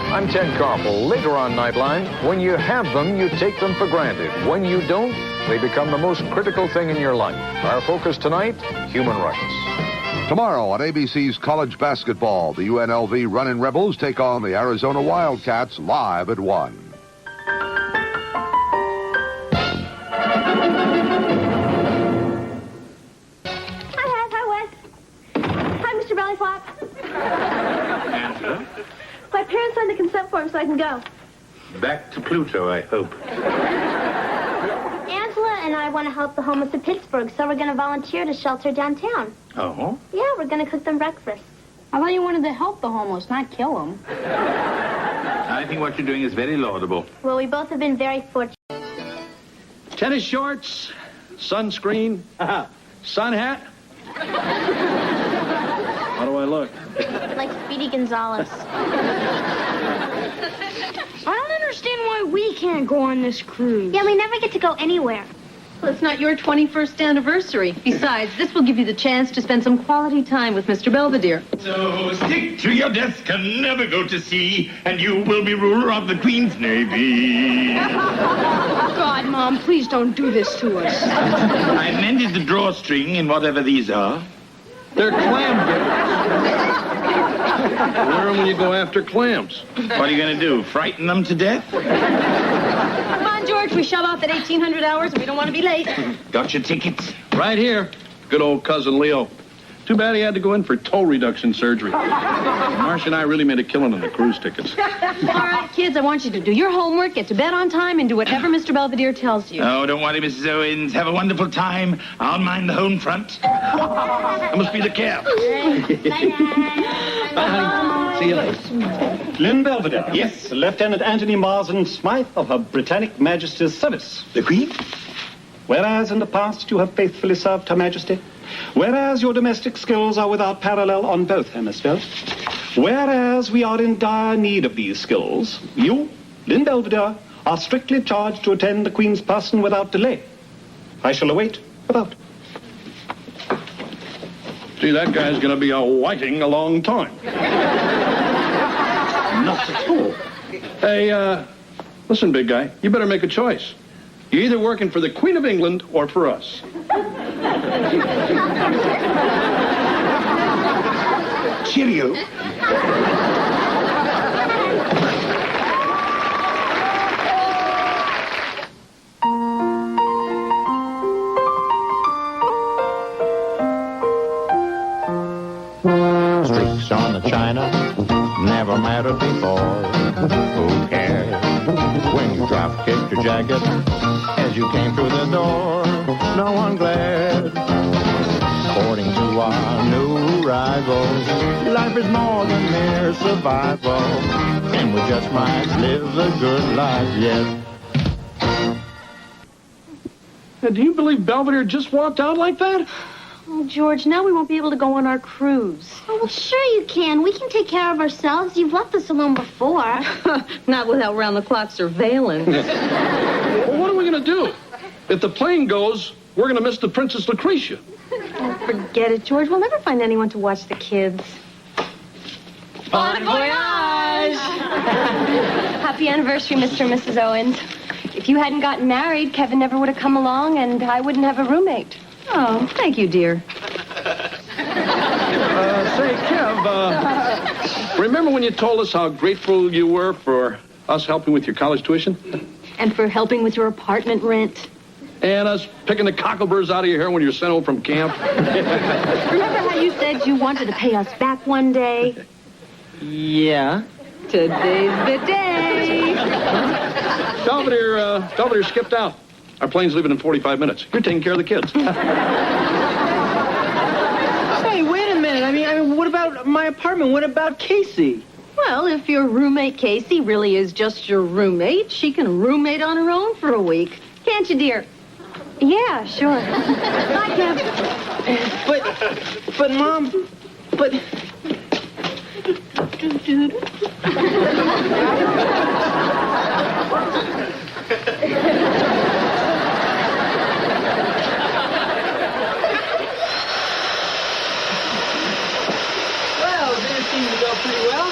I'm Ted Koppel. Later on Nightline, when you have them, you take them for granted. When you don't, they become the most critical thing in your life. Our focus tonight, human rights. Tomorrow on ABC's College Basketball, the UNLV Runnin' Rebels take on the Arizona Wildcats live at 1. Hi, Mr. Bellyflop. Angela? My parents signed the consent form so I can go. Back to Pluto, I hope. Angela and I want to help the homeless of Pittsburgh, so we're going to volunteer to shelter downtown. Oh? Yeah, we're going to cook them breakfast. I thought you wanted to help the homeless, not kill them. I think what you're doing is very laudable. Well, we both have been very fortunate. Tennis shorts, sunscreen, sun hat. How do I look? Like Speedy Gonzales. I don't understand why we can't go on this cruise. Yeah, we never get to go anywhere. Well, it's not your 21st anniversary. Besides, this will give you the chance to spend some quality time with Mr. Belvedere. So stick to your desk and never go to sea, and you will be ruler of the Queen's Navy. God, Mom, please don't do this to us. I mended the drawstring in whatever these are. They're clam dippers. Wear them when you go after clams. What are you going to do, frighten them to death? Come on, George, we shove off at 1800 hours and we don't want to be late. Got your tickets? Right here. Good old cousin Leo. Too bad he had to go in for toe reduction surgery. Marcia and I really made a killing on the cruise tickets. All right, kids, I want you to do your homework, get to bed on time, and do whatever Mr. Belvedere tells you. Oh, don't worry, Mrs. Owens. Have a wonderful time. I'll mind the home front. I must be the cab. Bye. See you later. Lynn Belvedere. Yes? Lieutenant Anthony Marsden Smythe of Her Britannic Majesty's service. The Queen? Whereas in the past you have faithfully served Her Majesty, whereas your domestic skills are without parallel on both hemispheres, whereas we are in dire need of these skills, you, Lynn Belvedere, are strictly charged to attend the Queen's person without delay. I shall await without. See, that guy's going to be a whiting a long time. Not at all. Hey, listen, big guy, you better make a choice. You're either working for the Queen of England or for us. Cheerio. Streaks on the china never mattered before. Who cares when you drop kicked your jacket as you came through the door? No one glared. According to our new rivals, life is more than mere survival, and we just might live the good life yet. Do you believe Belvedere just walked out like that? Oh, George, now we won't be able to go on our cruise. Oh, well, sure you can. We can take care of ourselves. You've left us alone before. Not without round-the-clock surveillance. Well, what are we going to do? If the plane goes, we're going to miss the Princess Lucretia. Oh, forget it, George. We'll never find anyone to watch the kids. Bon voyage! Happy anniversary, Mr. and Mrs. Owens. If you hadn't gotten married, Kevin never would have come along, and I wouldn't have a roommate. Oh, thank you, dear. Say, Kev, remember when you told us how grateful you were for us helping with your college tuition? And for helping with your apartment rent. And us picking the cockleburrs out of your hair when you were sent home from camp? Remember how you said you wanted to pay us back one day? Yeah. Today's the day. Belvedere skipped out. Our plane's leaving in 45 minutes. You're taking care of the kids. Hey, wait a minute. I mean, what about my apartment? What about Casey? Well, if your roommate Casey really is just your roommate, she can roommate on her own for a week. Can't you, dear? Yeah, sure. Bye, Kev. But, Mom, but... Well, dinner seems to go pretty well.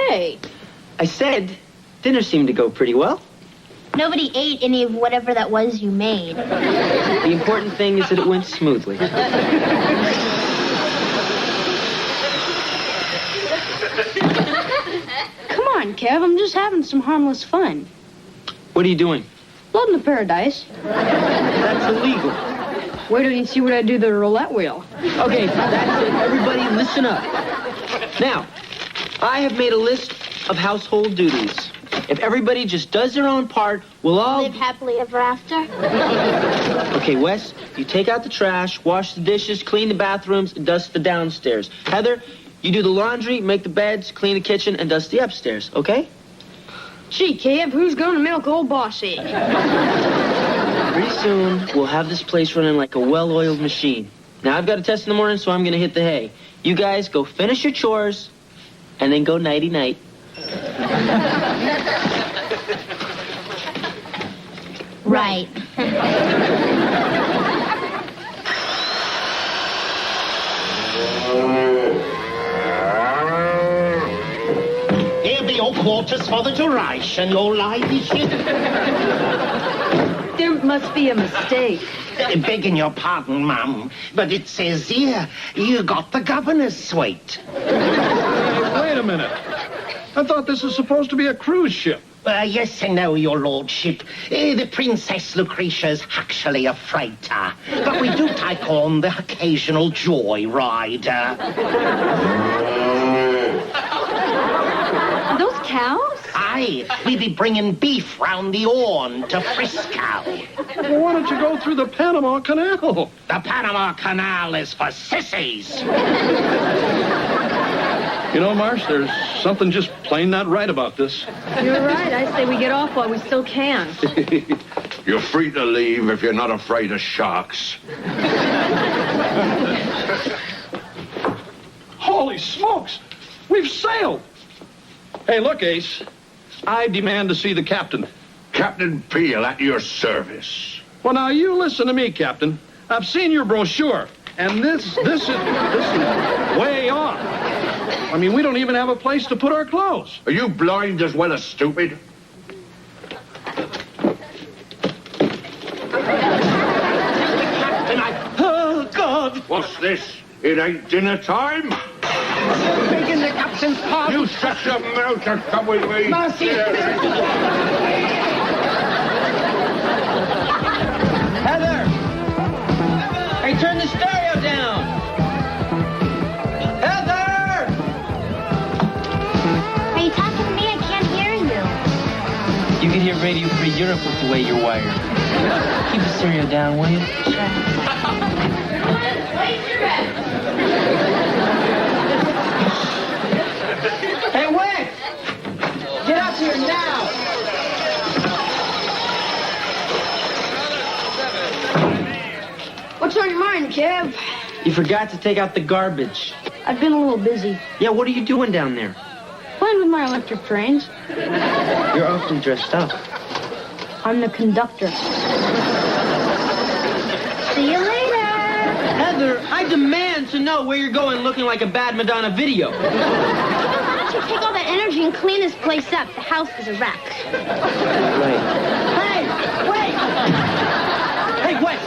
Hey, I said dinner seemed to go pretty well. Nobody ate any of whatever that was you made. The important thing is that it went smoothly. Come on, Kev. I'm just having some harmless fun. What are you doing? Loading the paradise. That's illegal. Wait till you see what I do to the roulette wheel. Okay, that's it. Everybody listen up. Now, I have made a list of household duties. If everybody just does their own part, we'll all... Live happily ever after? Okay, Wes, you take out the trash, wash the dishes, clean the bathrooms, and dust the downstairs. Heather, you do the laundry, make the beds, clean the kitchen, and dust the upstairs, okay? Gee, Kev, who's gonna milk old bossy? Pretty soon, we'll have this place running like a well-oiled machine. Now, I've got a test in the morning, so I'm gonna hit the hay. You guys go finish your chores, and then go nighty-night. Right. Here be your quarters for the duration, your ladyship. There must be a mistake. Begging your pardon, ma'am, but it says here you got the governor's suite. Wait a minute. I thought this was supposed to be a cruise ship. Yes, I know, your lordship. The Princess Lucretia's actually a freighter, but we do take on the occasional joy rider. Are those cows? Aye, we be bringing beef round the Horn to Frisco. Well, why don't you go through the Panama Canal? The Panama Canal is for sissies. You know, Marsh, there's something just plain not right about this. You're right. I say we get off while we still can. You're free to leave if you're not afraid of sharks. Holy smokes! We've sailed! Hey, look, Ace. I demand to see the captain. Captain Peel at your service. Well, now, you listen to me, Captain. I've seen your brochure, and this is way off. I mean, we don't even have a place to put our clothes. Are you blind as well as stupid? Oh, God! What's this? It ain't dinner time. Begging the captain's pardon. You shut your mouth and come with me. Mercy! Heather! Hey, turn the stereo down! Heather! Are you talking to me? I can't hear you. You can hear Radio Free Europe with the way you're wired. Keep the stereo down, will you? Hey, Wick! Get up here now! What's on your mind, Kev? You forgot to take out the garbage. I've been a little busy. Yeah, what are you doing down there? Playing with my electric trains. You're awfully dressed up. I'm the conductor. See you later. Heather, I demand to know where you're going looking like a bad Madonna video. Why don't you take all that energy and clean this place up? The house is a wreck. Right. Hey, wait! Hey, Wes,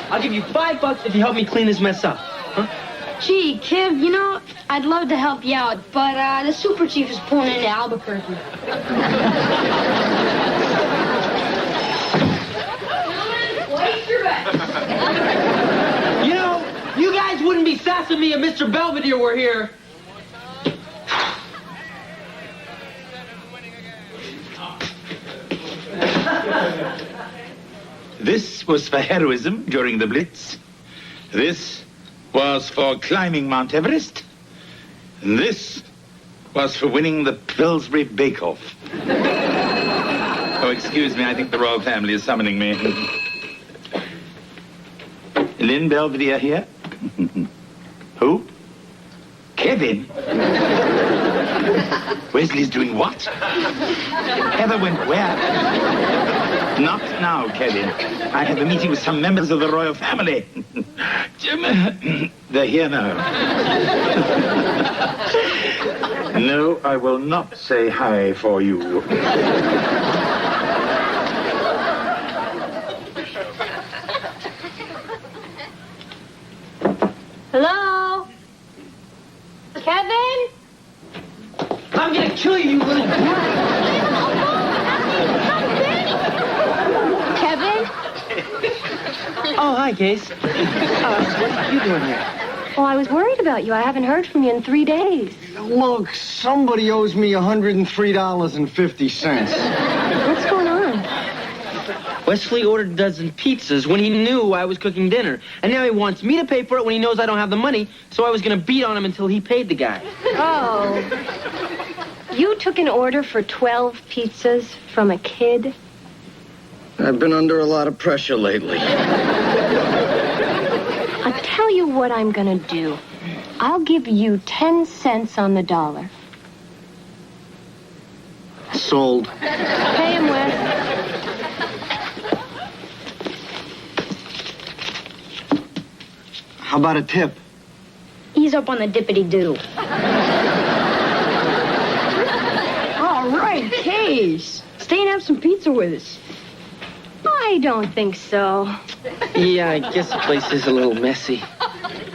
I'll give you $5 if you help me clean this mess up. Huh? Gee, Kev, you know, I'd love to help you out, but the super chief is pulling into Albuquerque. You know, you guys wouldn't be sassing me if Mr. Belvedere were here. This was for heroism during the Blitz. This was for climbing Mount Everest. And this was for winning the Pillsbury Bake-Off. Oh, excuse me, I think the royal family is summoning me. Lynn Belvedere here? Who? Kevin? Wesley's doing what? Heather went where? Not now, Kevin. I have a meeting with some members of the royal family. They're here now. No, I will not say hi for you. Hello? Kevin? I'm gonna kill you, you little brat! Kevin? Oh, hi, Case. What are you doing here? Well, I was worried about you. I haven't heard from you in 3 days. Look, somebody owes me $103.50. What's going on? Wesley ordered a dozen pizzas when he knew I was cooking dinner. And now he wants me to pay for it when he knows I don't have the money, so I was gonna beat on him until he paid the guy. Oh. You took an order for 12 pizzas from a kid? I've been under a lot of pressure lately. I'll tell you what I'm gonna do. I'll give you 10 cents on the dollar. Sold. Pay him, Wes. How about a tip? Ease up on the dippity-doo. All right, Case. Stay and have some pizza with us. I don't think so. Yeah, I guess the place is a little messy.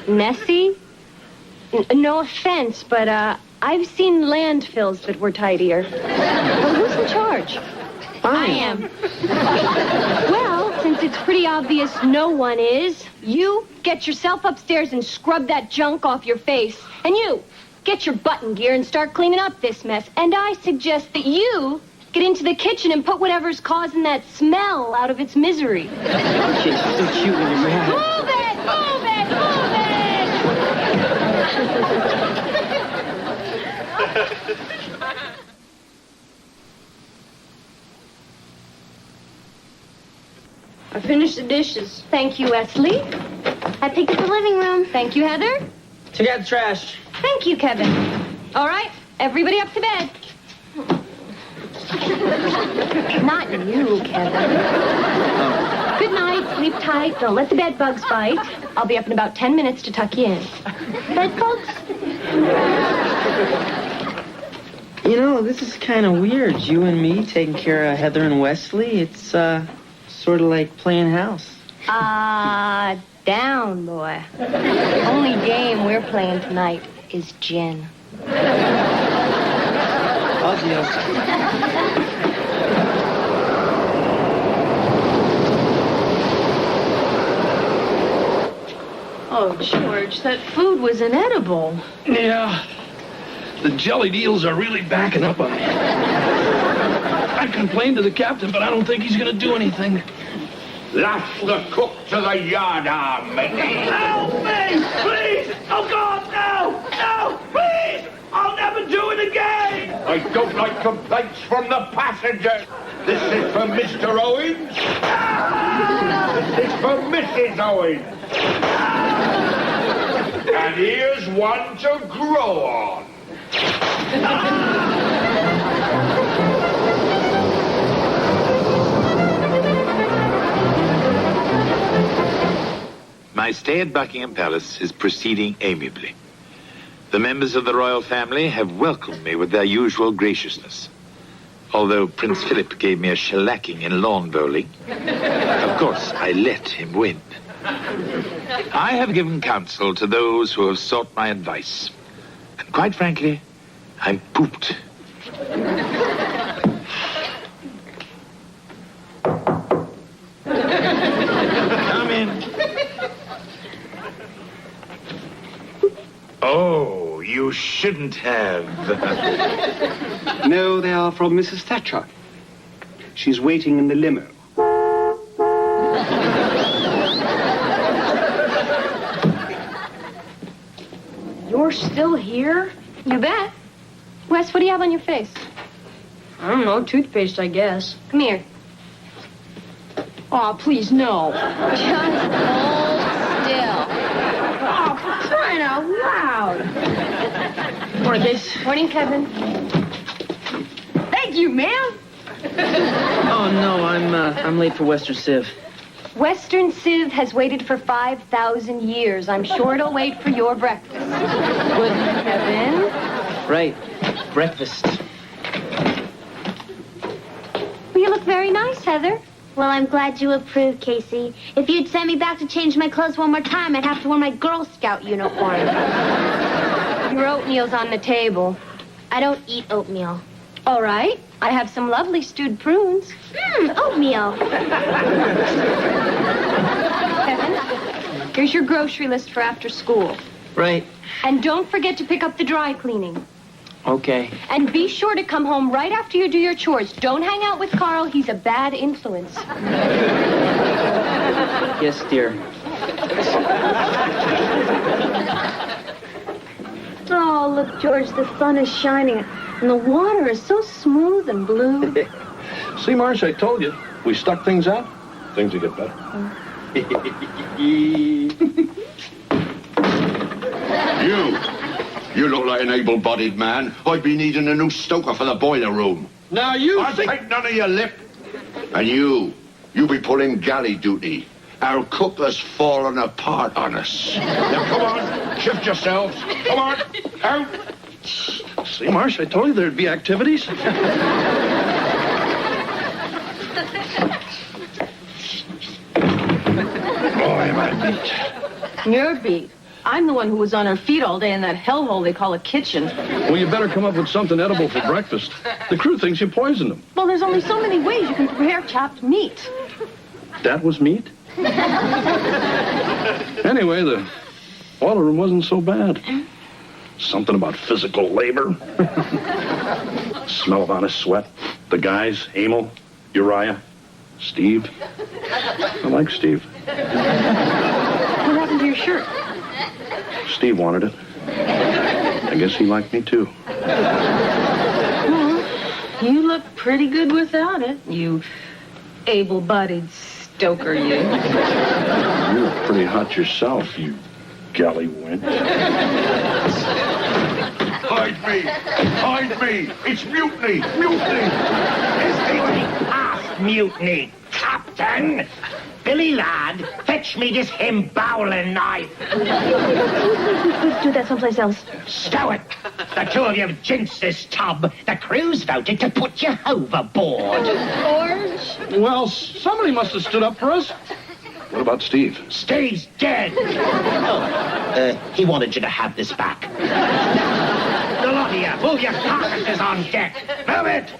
Messy? No offense, but I've seen landfills that were tidier. Well, who's in charge? I am. Well, since it's pretty obvious no one is, you get yourself upstairs and scrub that junk off your face. And you, get your button gear and start cleaning up this mess. And I suggest that you get into the kitchen and put whatever's causing that smell out of its misery. Okay, you're so cute when you're mad. Move it! Move it! Move it! I finished the dishes. Thank you, Wesley. I picked up the living room. Thank you, Heather. Took out the trash. Thank you, Kevin. All right, everybody up to bed. Not you, Kevin. Good night. Sleep tight. Don't let the bed bugs bite. I'll be up in about 10 minutes to tuck you in. Bed bugs? You know, this is kind of weird. You and me taking care of Heather and Wesley. It's sort of like playing house. Down, boy. Only game we're playing tonight is gin. Adios. Oh, George, that food was inedible. Yeah. The jellied eels are really backing up on me. I complained to the captain, but I don't think he's going to do anything. Lash the cook to the yardarm, matey. Help me, please! Oh, God, no! No, please! I'll never do it again! I don't like complaints from the passengers. This is for Mr. Owens. This is for Mrs. Owens. And here's one to grow on. My stay at Buckingham Palace is proceeding amiably. The members of the royal family have welcomed me with their usual graciousness. Although Prince Philip gave me a shellacking in lawn bowling, of course, I let him win. I have given counsel to those who have sought my advice. And quite frankly, I'm pooped. Come in. Oh, you shouldn't have. No, they are from Mrs. Thatcher. She's waiting in the limo. You're still here? You bet. Wes, what do you have on your face? I don't know, toothpaste, I guess. Come here. Oh, please, no. Just hold still. Oh, for crying out loud. Morning, Case. Morning, Kevin. Thank you, ma'am. Oh, no, I'm late for Western Civ. Western Civ has waited for 5,000 years. I'm sure it'll wait for your breakfast. Good, Kevin. Right. Breakfast. Well, you look very nice, Heather. Well, I'm glad you approved, Casey. If you'd send me back to change my clothes one more time, I'd have to wear my Girl Scout uniform. Your oatmeal's on the table. I don't eat oatmeal. All right. I have some lovely stewed prunes. Oatmeal. Kevin, here's your grocery list for after school. Right. And don't forget to pick up the dry cleaning. Okay. And be sure to come home right after you do your chores. Don't hang out with Carl. He's a bad influence. Yes, dear. Oh, look, George, the sun is shining, and the water is so smooth and blue. See, Marsh, I told you. We stuck things out. Things will get better. You look like an able-bodied man. I'd be needing a new stoker for the boiler room. Now you I'll take none of your lip. And you be pulling galley duty. Our cook has fallen apart on us. Now, come on, shift yourselves. Come on, out. See, Marsh, I told you there'd be activities. Boy, am I beat. You're beat. I'm the one who was on her feet all day in that hellhole they call a kitchen. Well, you better come up with something edible for breakfast. The crew thinks you poisoned them. Well, there's only so many ways you can prepare chopped meat. That was meat? Anyway, the boiler room wasn't so bad. Something about physical labor. Smell of honest sweat. The guys, Emil, Uriah, Steve. I like Steve. What happened to your shirt? Steve wanted it. I guess he liked me, too. Well, you look pretty good without it, you able-bodied stoker, you. You look pretty hot yourself, you galley wench. Hide me! Hide me! It's mutiny! Mutiny! It's the half mutiny, Captain. Billy, lad, fetch me this him-bowling knife. Let's do that someplace else. Stow it. The two of you have jinxed this tub. The crew's voted to put you overboard. George? Well, somebody must have stood up for us. What about Steve? Steve's dead. He wanted you to have this back. The lot of you, move your carcasses on deck. Move it.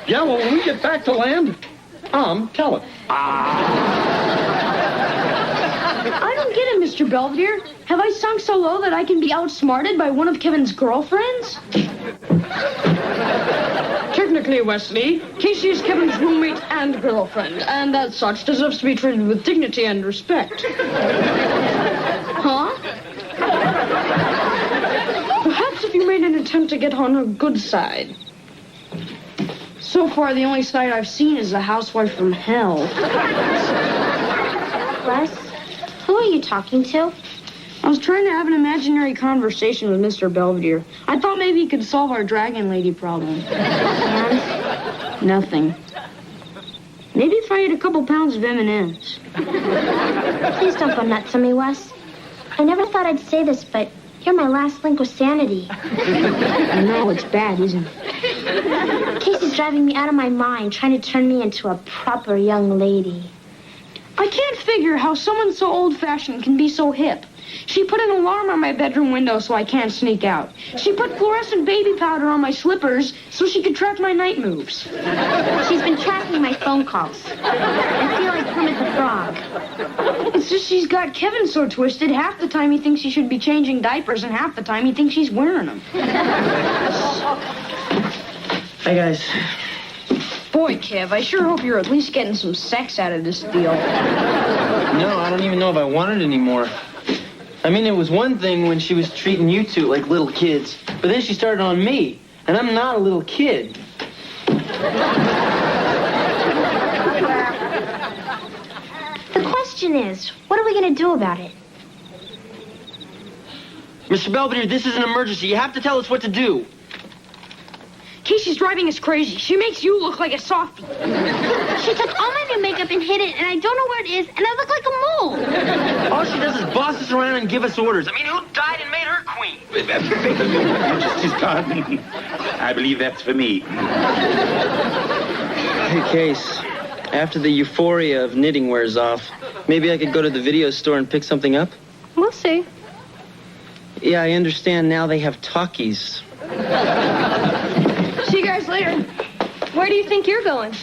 Yeah, well, when we get back to land, tell it. I don't get it, Mr. Belvedere. Have I sunk so low that I can be outsmarted by one of Kevin's girlfriends? Technically, Wesley, Casey is Kevin's roommate and girlfriend, and as such deserves to be treated with dignity and respect. Huh? Perhaps if you made an attempt to get on her good side. So far, the only side I've seen is the housewife from hell. Wes, who are you talking to? I was trying to have an imaginary conversation with Mr. Belvedere. I thought maybe he could solve our dragon lady problem. And? Nothing. Maybe if I ate a couple pounds of M&Ms. Please don't go nuts on me, Wes. I never thought I'd say this, but you're my last link with sanity. I know, it's bad, isn't it? Casey's driving me out of my mind, trying to turn me into a proper young lady. I can't figure how someone so old-fashioned can be so hip. She put an alarm on my bedroom window so I can't sneak out. She put fluorescent baby powder on my slippers so she could track my night moves. She's been tracking my phone calls. I feel like Kermit the Frog. It's just she's got Kevin so twisted, half the time he thinks he should be changing diapers and half the time he thinks she's wearing them. Hi, guys. Boy, Kev, I sure hope you're at least getting some sex out of this deal. No, I don't even know if I want it anymore. I mean, it was one thing when she was treating you two like little kids, but then she started on me, and I'm not a little kid. The question is, what are we going to do about it? Mr. Belvedere, this is an emergency. You have to tell us what to do. Casey's driving us crazy. She makes you look like a softie. She took all my new makeup and hid it, and I don't know where it is, and I look like a mole. All she does is boss us around and give us orders. I mean, who died and made her queen? Majesty's pardon. I believe that's for me. Hey, Case, after the euphoria of knitting wears off, maybe I could go to the video store and pick something up? We'll see. Yeah, I understand now they have talkies. See you guys later. Where do you think you're going?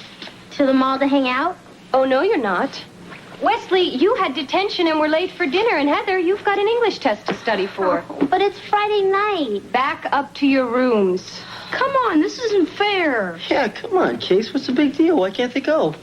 To the mall to hang out? Oh, no, you're not. Wesley, you had detention and were late for dinner, and Heather, you've got an English test to study for. Oh, but it's Friday night. Back up to your rooms. Come on, this isn't fair. Yeah, come on, Case. What's the big deal? Why can't they go?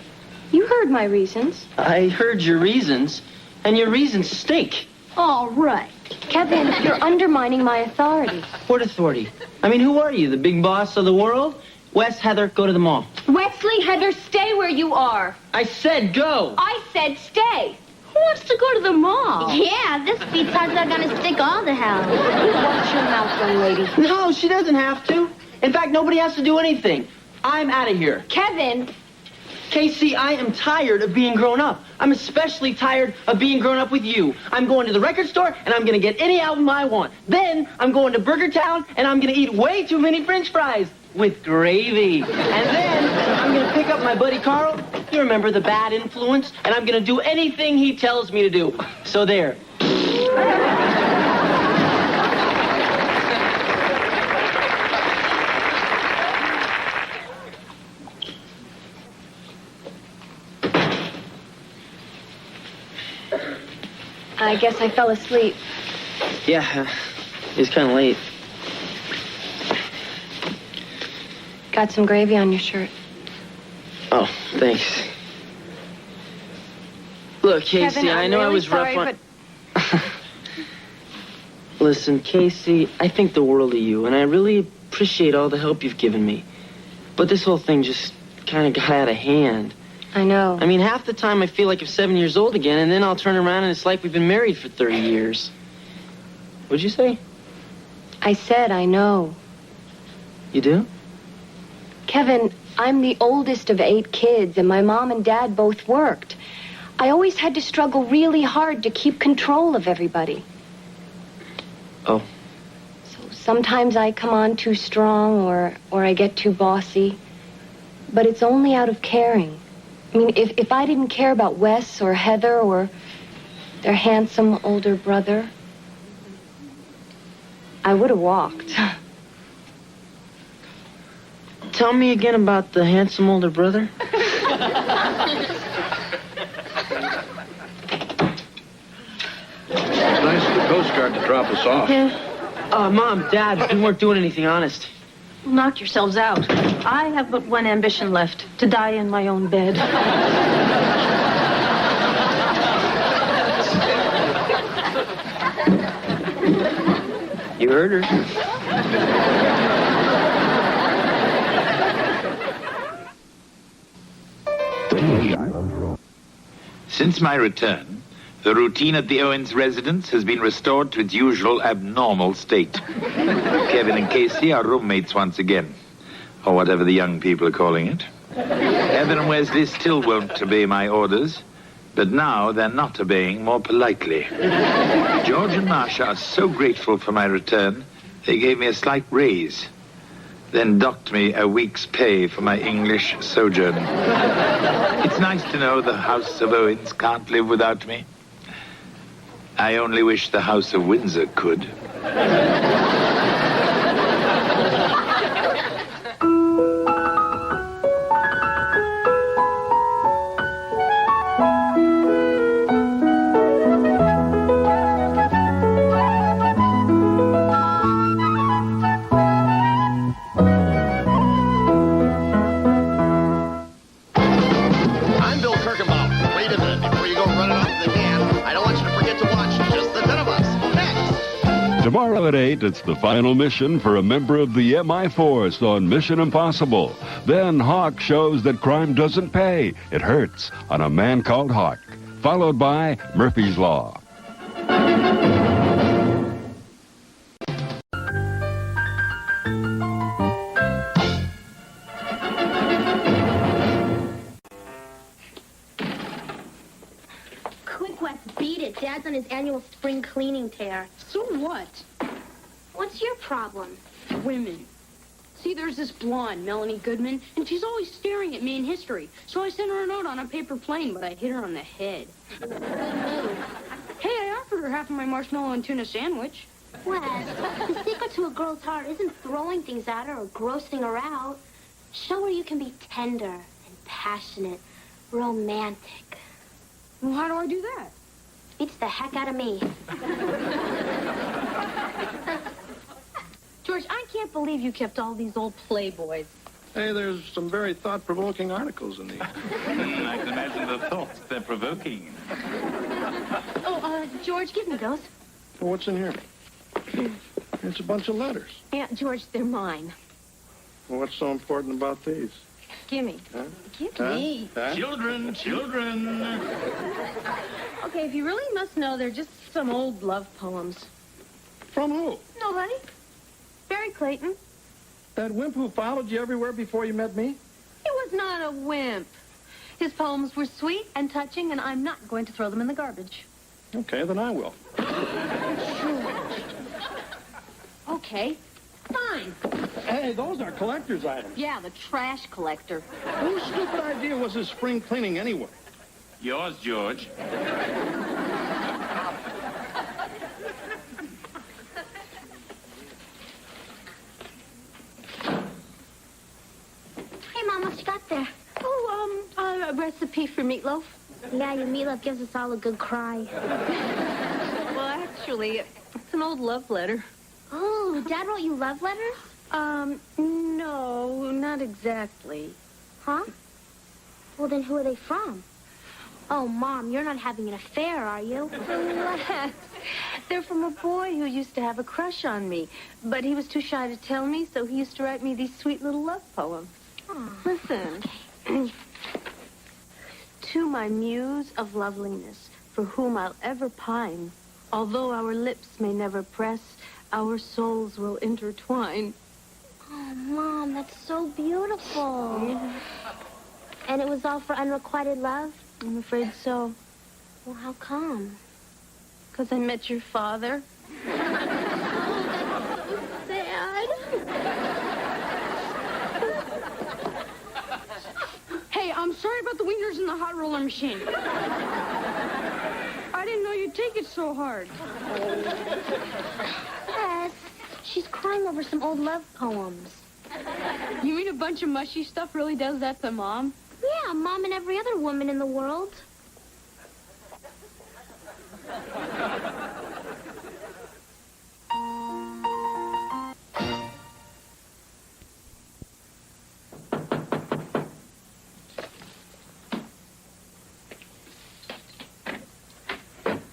You heard my reasons. I heard your reasons, and your reasons stink. All right. Kevin, you're undermining my authority. What authority? I mean, who are you, the big boss of the world? Wes, Heather, go to the mall. Wesley, Heather, stay where you are. I said go. I said stay. Who wants to go to the mall? Yeah, this beatards are gonna stick all to hell. Watch your mouth, young lady. No, she doesn't have to. In fact, nobody has to do anything. I'm out of here. Kevin. Casey, I am tired of being grown up. I'm especially tired of being grown up with you. I'm going to the record store, and I'm going to get any album I want. Then I'm going to Burger Town, and I'm going to eat way too many French fries with gravy. And then I'm going to pick up my buddy Carl. You remember the bad influence? And I'm going to do anything he tells me to do. So there. I guess I fell asleep. Yeah, it's kind of late. Got some gravy on your shirt. Oh, thanks. Look, Casey, Kevin, I know really I was sorry, rough on... Listen, Casey, I think the world of you, and I really appreciate all the help you've given me. But this whole thing just kind of got out of hand. I know. I mean, half the time I feel like I'm 7 years old again, and then I'll turn around and it's like we've been married for 30 years. What'd you say? I said I know. You do? Kevin, I'm the oldest of 8 kids, and my mom and dad both worked. I always had to struggle really hard to keep control of everybody. Oh. So sometimes I come on too strong or I get too bossy. But it's only out of caring. I mean, if I didn't care about Wes or Heather or their handsome older brother, I would have walked. Tell me again about the handsome older brother. Nice of the Coast Guard to drop us off. Yeah. Mom, Dad, we weren't doing anything honest. Knock yourselves out. I have but one ambition left, to die in my own bed. You heard her. Since my return, the routine at the Owens residence has been restored to its usual abnormal state. Kevin and Casey are roommates once again, or whatever the young people are calling it. Evan and Wesley still won't obey my orders, but now they're not obeying more politely. George and Marcia are so grateful for my return, they gave me a slight raise, then docked me a week's pay for my English sojourn. It's nice to know the House of Owens can't live without me. I only wish the House of Windsor could. Tomorrow at 8, it's the final mission for a member of the MI Force on Mission Impossible. Then Hawk shows that crime doesn't pay. It hurts on A Man Called Hawk. Followed by Murphy's Law. Quick, Wes, beat it. Dad's on his annual spring cleaning tear. So what? What's your problem? Women. See, there's this blonde, Melanie Goodman, and she's always staring at me in history. So I sent her a note on a paper plane, but I hit her on the head. Hey, I offered her half of my marshmallow and tuna sandwich. Wes, the secret to a girl's heart isn't throwing things at her or grossing her out. Show her you can be tender and passionate, romantic. Well, how do I do that? Beats the heck out of me. George, I can't believe you kept all these old Playboys. Hey, there's some very thought-provoking articles in these. I can imagine the thoughts they're provoking. George, give me those. Well, what's in here? It's a bunch of letters. Yeah, George, they're mine. Well, what's so important about these? Gimme. Huh? Give Huh? me. Huh? Children. Okay, if you really must know, they're just some old love poems. From who? Nobody. Barry Clayton. That wimp who followed you everywhere before you met me? He was not a wimp. His poems were sweet and touching, and I'm not going to throw them in the garbage. Okay, then I will. Okay, fine. Hey, those are collector's items. Yeah, the trash collector. Whose stupid idea was this spring cleaning anyway? Yours, George. Hey, Mom, what you got there? A recipe for meatloaf. Yeah, your meatloaf gives us all a good cry. Well, actually, it's an old love letter. Oh, Dad wrote you love letters? No, not exactly. Huh? Well, then who are they from? Oh, Mom, you're not having an affair, are you? Relax. They're from a boy who used to have a crush on me, but he was too shy to tell me, so he used to write me these sweet little love poems. Oh. Listen. To my muse of loveliness, for whom I'll ever pine, although our lips may never press, our souls will intertwine. Oh, Mom, that's so beautiful. Yeah. And it was all for unrequited love? I'm afraid so. Well, how come? Because I met your father. Sad. Hey, I'm sorry about the wieners in the hot roller machine. I didn't know you'd take it so hard. Yes, she's crying over some old love poems. You mean a bunch of mushy stuff really does that to Mom? Yeah, Mom and every other woman in the world.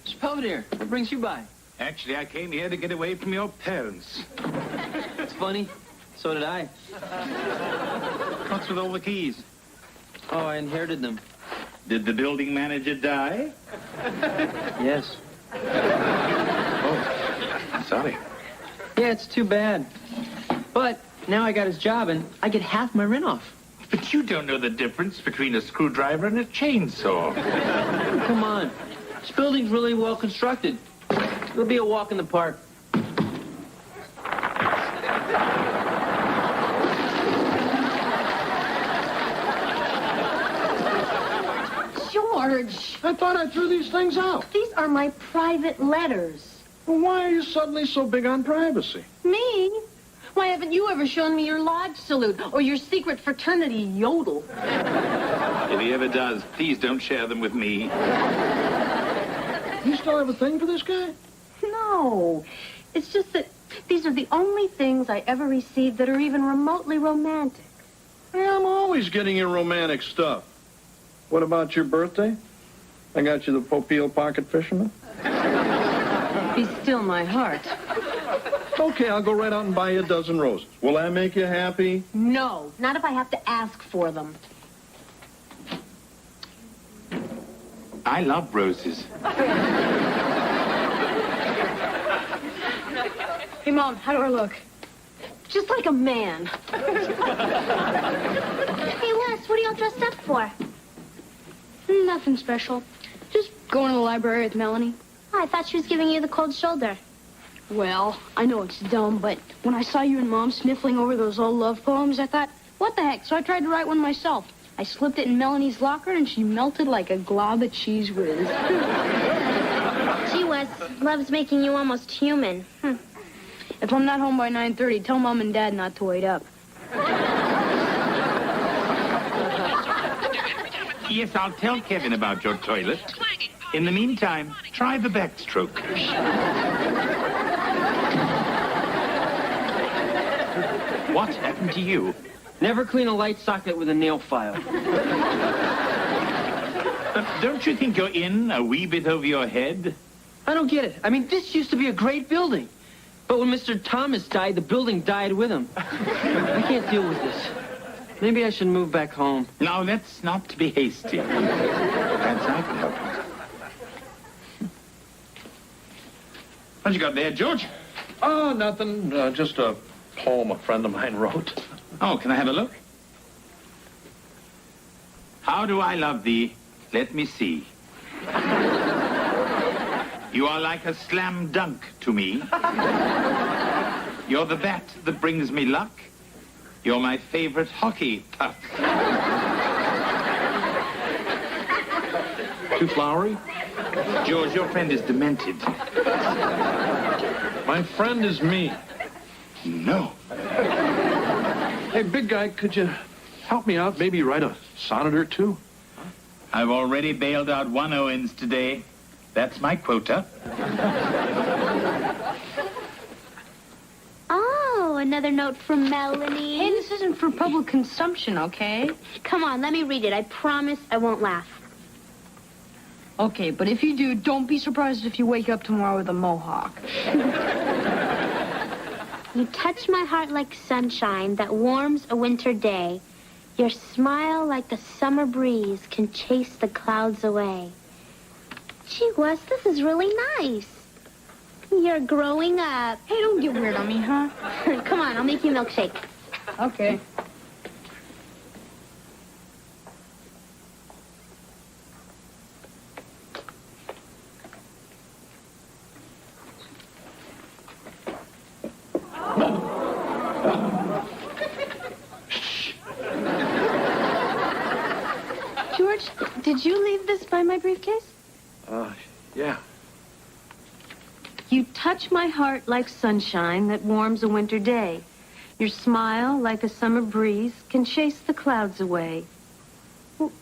Mr. Belvedere, what brings you by? Actually, I came here to get away from your parents. It's funny. So did I. What's with all the keys? Oh, I inherited them. Did the building manager die? Yes. Oh, sorry. Yeah, it's too bad. But now I got his job, and I get half my rent off. But you don't know the difference between a screwdriver and a chainsaw. Oh, come on. This building's really well constructed. It'll be a walk in the park. George, I thought I threw these things out. these are my private letters. Well, why are you suddenly so big on privacy? Me? Why haven't you ever shown me your lodge salute or your secret fraternity yodel? If he ever does, please don't share them with me. You still have a thing for this guy? No. It's just that these are the only things I ever received that are even remotely romantic. Yeah, I'm always getting you romantic stuff. What about your birthday? I got you the Popeil Pocket Fisherman. Be still my heart. Okay, I'll go right out and buy you a dozen roses. Will that make you happy? No, not if I have to ask for them. I love roses. Hey, Mom, how do I look? Just like a man. Hey, Les, what are y'all dressed up for? Nothing special. Just going to the library with Melanie. Oh, I thought she was giving you the cold shoulder. Well, I know it's dumb, but when I saw you and Mom sniffling over those old love poems, I thought, what the heck? So I tried to write one myself. I slipped it in Melanie's locker, and she melted like a glob of cheese whiz. Gee, Wes, love's making you almost human. If I'm not home by 9:30, tell Mom and Dad not to wait up. Yes, I'll tell Kevin about your toilet. In the meantime, try the backstroke. What happened to you? Never clean a light socket with a nail file. Don't you think you're in a wee bit over your head? I don't get it. I mean, this used to be a great building. But when Mr. Thomas died, the building died with him. I can't deal with this. Maybe I should move back home. Now, let's not be hasty. Perhaps I can help you. What you got there, George? Oh, nothing. Just a poem a friend of mine wrote. Oh, can I have a look? How do I love thee? Let me see. You are like a slam dunk to me. You're the bat that brings me luck. You're my favorite hockey puck. Too flowery? George, your friend is demented. My friend is me. No. Hey, big guy, could you help me out? Maybe write a sonnet or two? I've already bailed out 1 Owens today. That's my quota. Oh, another note from Melanie. Hey, this isn't for public consumption, okay? Come on, let me read it. I promise I won't laugh. Okay, but if you do, don't be surprised if you wake up tomorrow with a mohawk. You touch my heart like sunshine that warms a winter day. Your smile like the summer breeze can chase the clouds away. Gee, Wes, this is really nice. You're growing up. Hey, don't get weird on me, huh? Come on, I'll make you a milkshake. Okay. George, did you leave this by my briefcase? Yeah. You touch my heart like sunshine that warms a winter day. Your smile, like a summer breeze, can chase the clouds away. Well,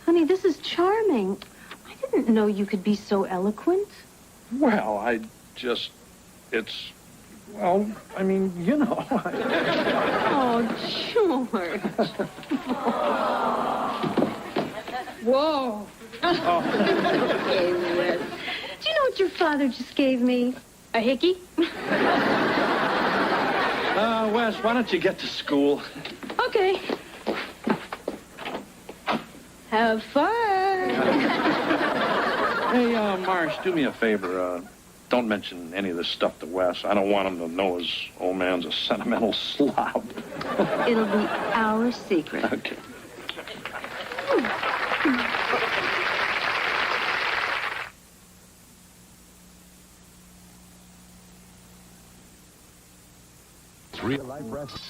honey, this is charming. I didn't know you could be so eloquent. Well, well, I mean, you know. Oh, George. Whoa. Okay, Wes. Do you know what your father just gave me? A hickey? Wes, why don't you get to school? Okay. Have fun. Hey, Marsh, do me a favor. Don't mention any of this stuff to Wes. I don't want him to know his old man's a sentimental slob. It'll be our secret. Okay. Real life wrestling.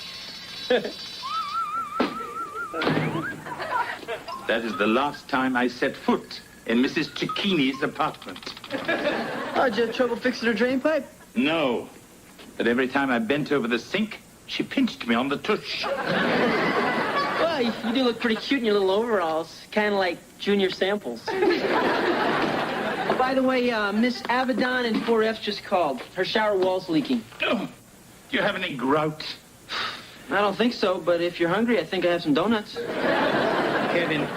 That is the last time I set foot in Mrs. Cicchini's apartment. Oh, did you have trouble fixing her drain pipe? No. But every time I bent over the sink, she pinched me on the tush. Well, you do look pretty cute in your little overalls. Kind of like Junior Samples. Oh, by the way, Miss Avedon in 4F just called. Her shower wall's leaking. Oh, do you have any grout? I don't think so, but if you're hungry, I think I have some donuts. Kevin,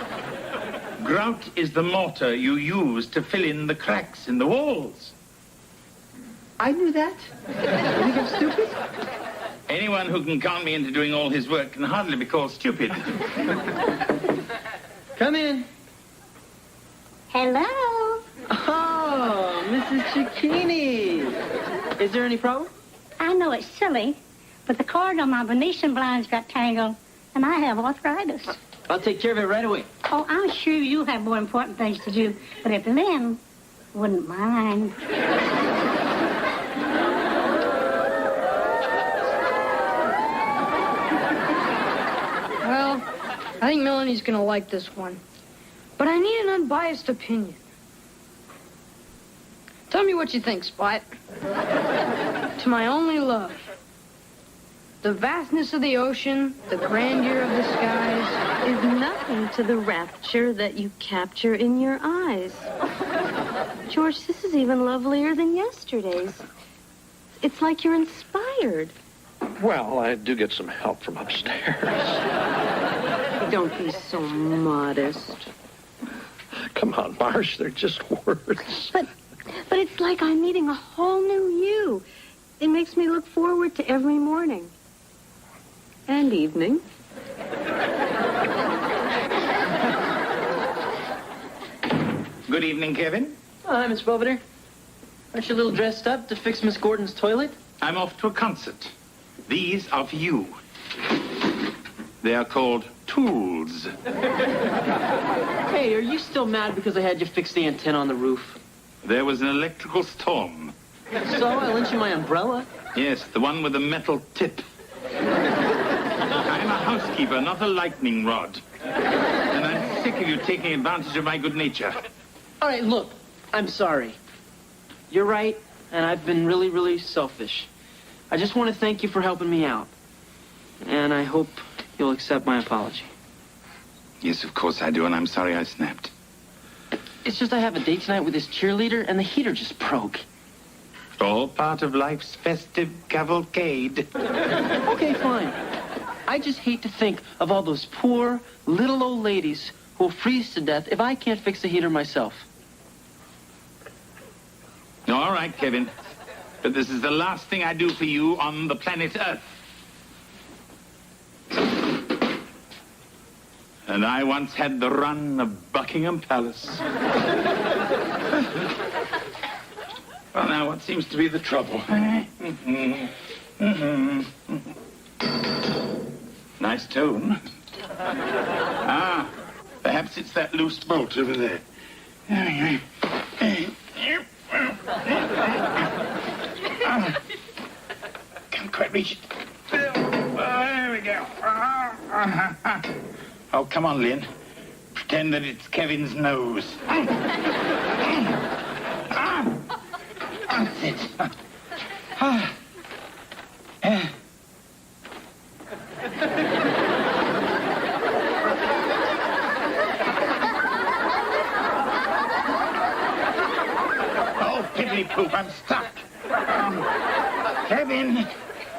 grout is the mortar you use to fill in the cracks in the walls. I knew that. You think I'm stupid? Anyone who can con me into doing all his work can hardly be called stupid. Come in. Hello. Oh, Mrs. Cicchini. Is there any problem? I know it's silly, but the cord on my Venetian blinds got tangled, and I have arthritis. I'll take care of it right away. Oh, I'm sure you have more important things to do, but if Lynn wouldn't mind. Well, I think Melanie's gonna like this one. But I need an unbiased opinion. Tell me what you think, Spot. To my only love. The vastness of the ocean, the grandeur of the skies, Is nothing to the rapture that you capture in your eyes. George, this is even lovelier than yesterday's. It's like you're inspired. Well, I do get some help from upstairs. Don't be so modest. Come on, Marsh, they're just words. But it's like I'm meeting a whole new you. It makes me look forward to every morning. And evening. Good evening, Kevin. Oh, hi, Miss Belvedere. Aren't you a little dressed up to fix Miss Gordon's toilet? I'm off to a concert. These are for you. They are called tools. Hey, are you still mad because I had you fix the antenna on the roof? There was an electrical storm. So I lent you my umbrella. Yes, the one with the metal tip. I'm a housekeeper, not a lightning rod. And I'm sick of you taking advantage of my good nature. All right, look, I'm sorry. You're right, and I've been really, really selfish. I just want to thank you for helping me out. And I hope you'll accept my apology. Yes, of course I do, and I'm sorry I snapped. It's just I have a date tonight with this cheerleader, and the heater just broke. All part of life's festive cavalcade. Okay, fine. I just hate to think of all those poor, little old ladies who'll freeze to death if I can't fix the heater myself. All right, Kevin. But this is the last thing I do for you on the planet Earth. And I once had the run of Buckingham Palace. Well, now, what seems to be the trouble? Nice tone. Ah, perhaps it's that loose bolt over there. Can't quite reach it. There we go. Oh, come on, Lynn. Pretend that it's Kevin's nose. That's it. Oh, piddly poop, I'm stuck. Kevin.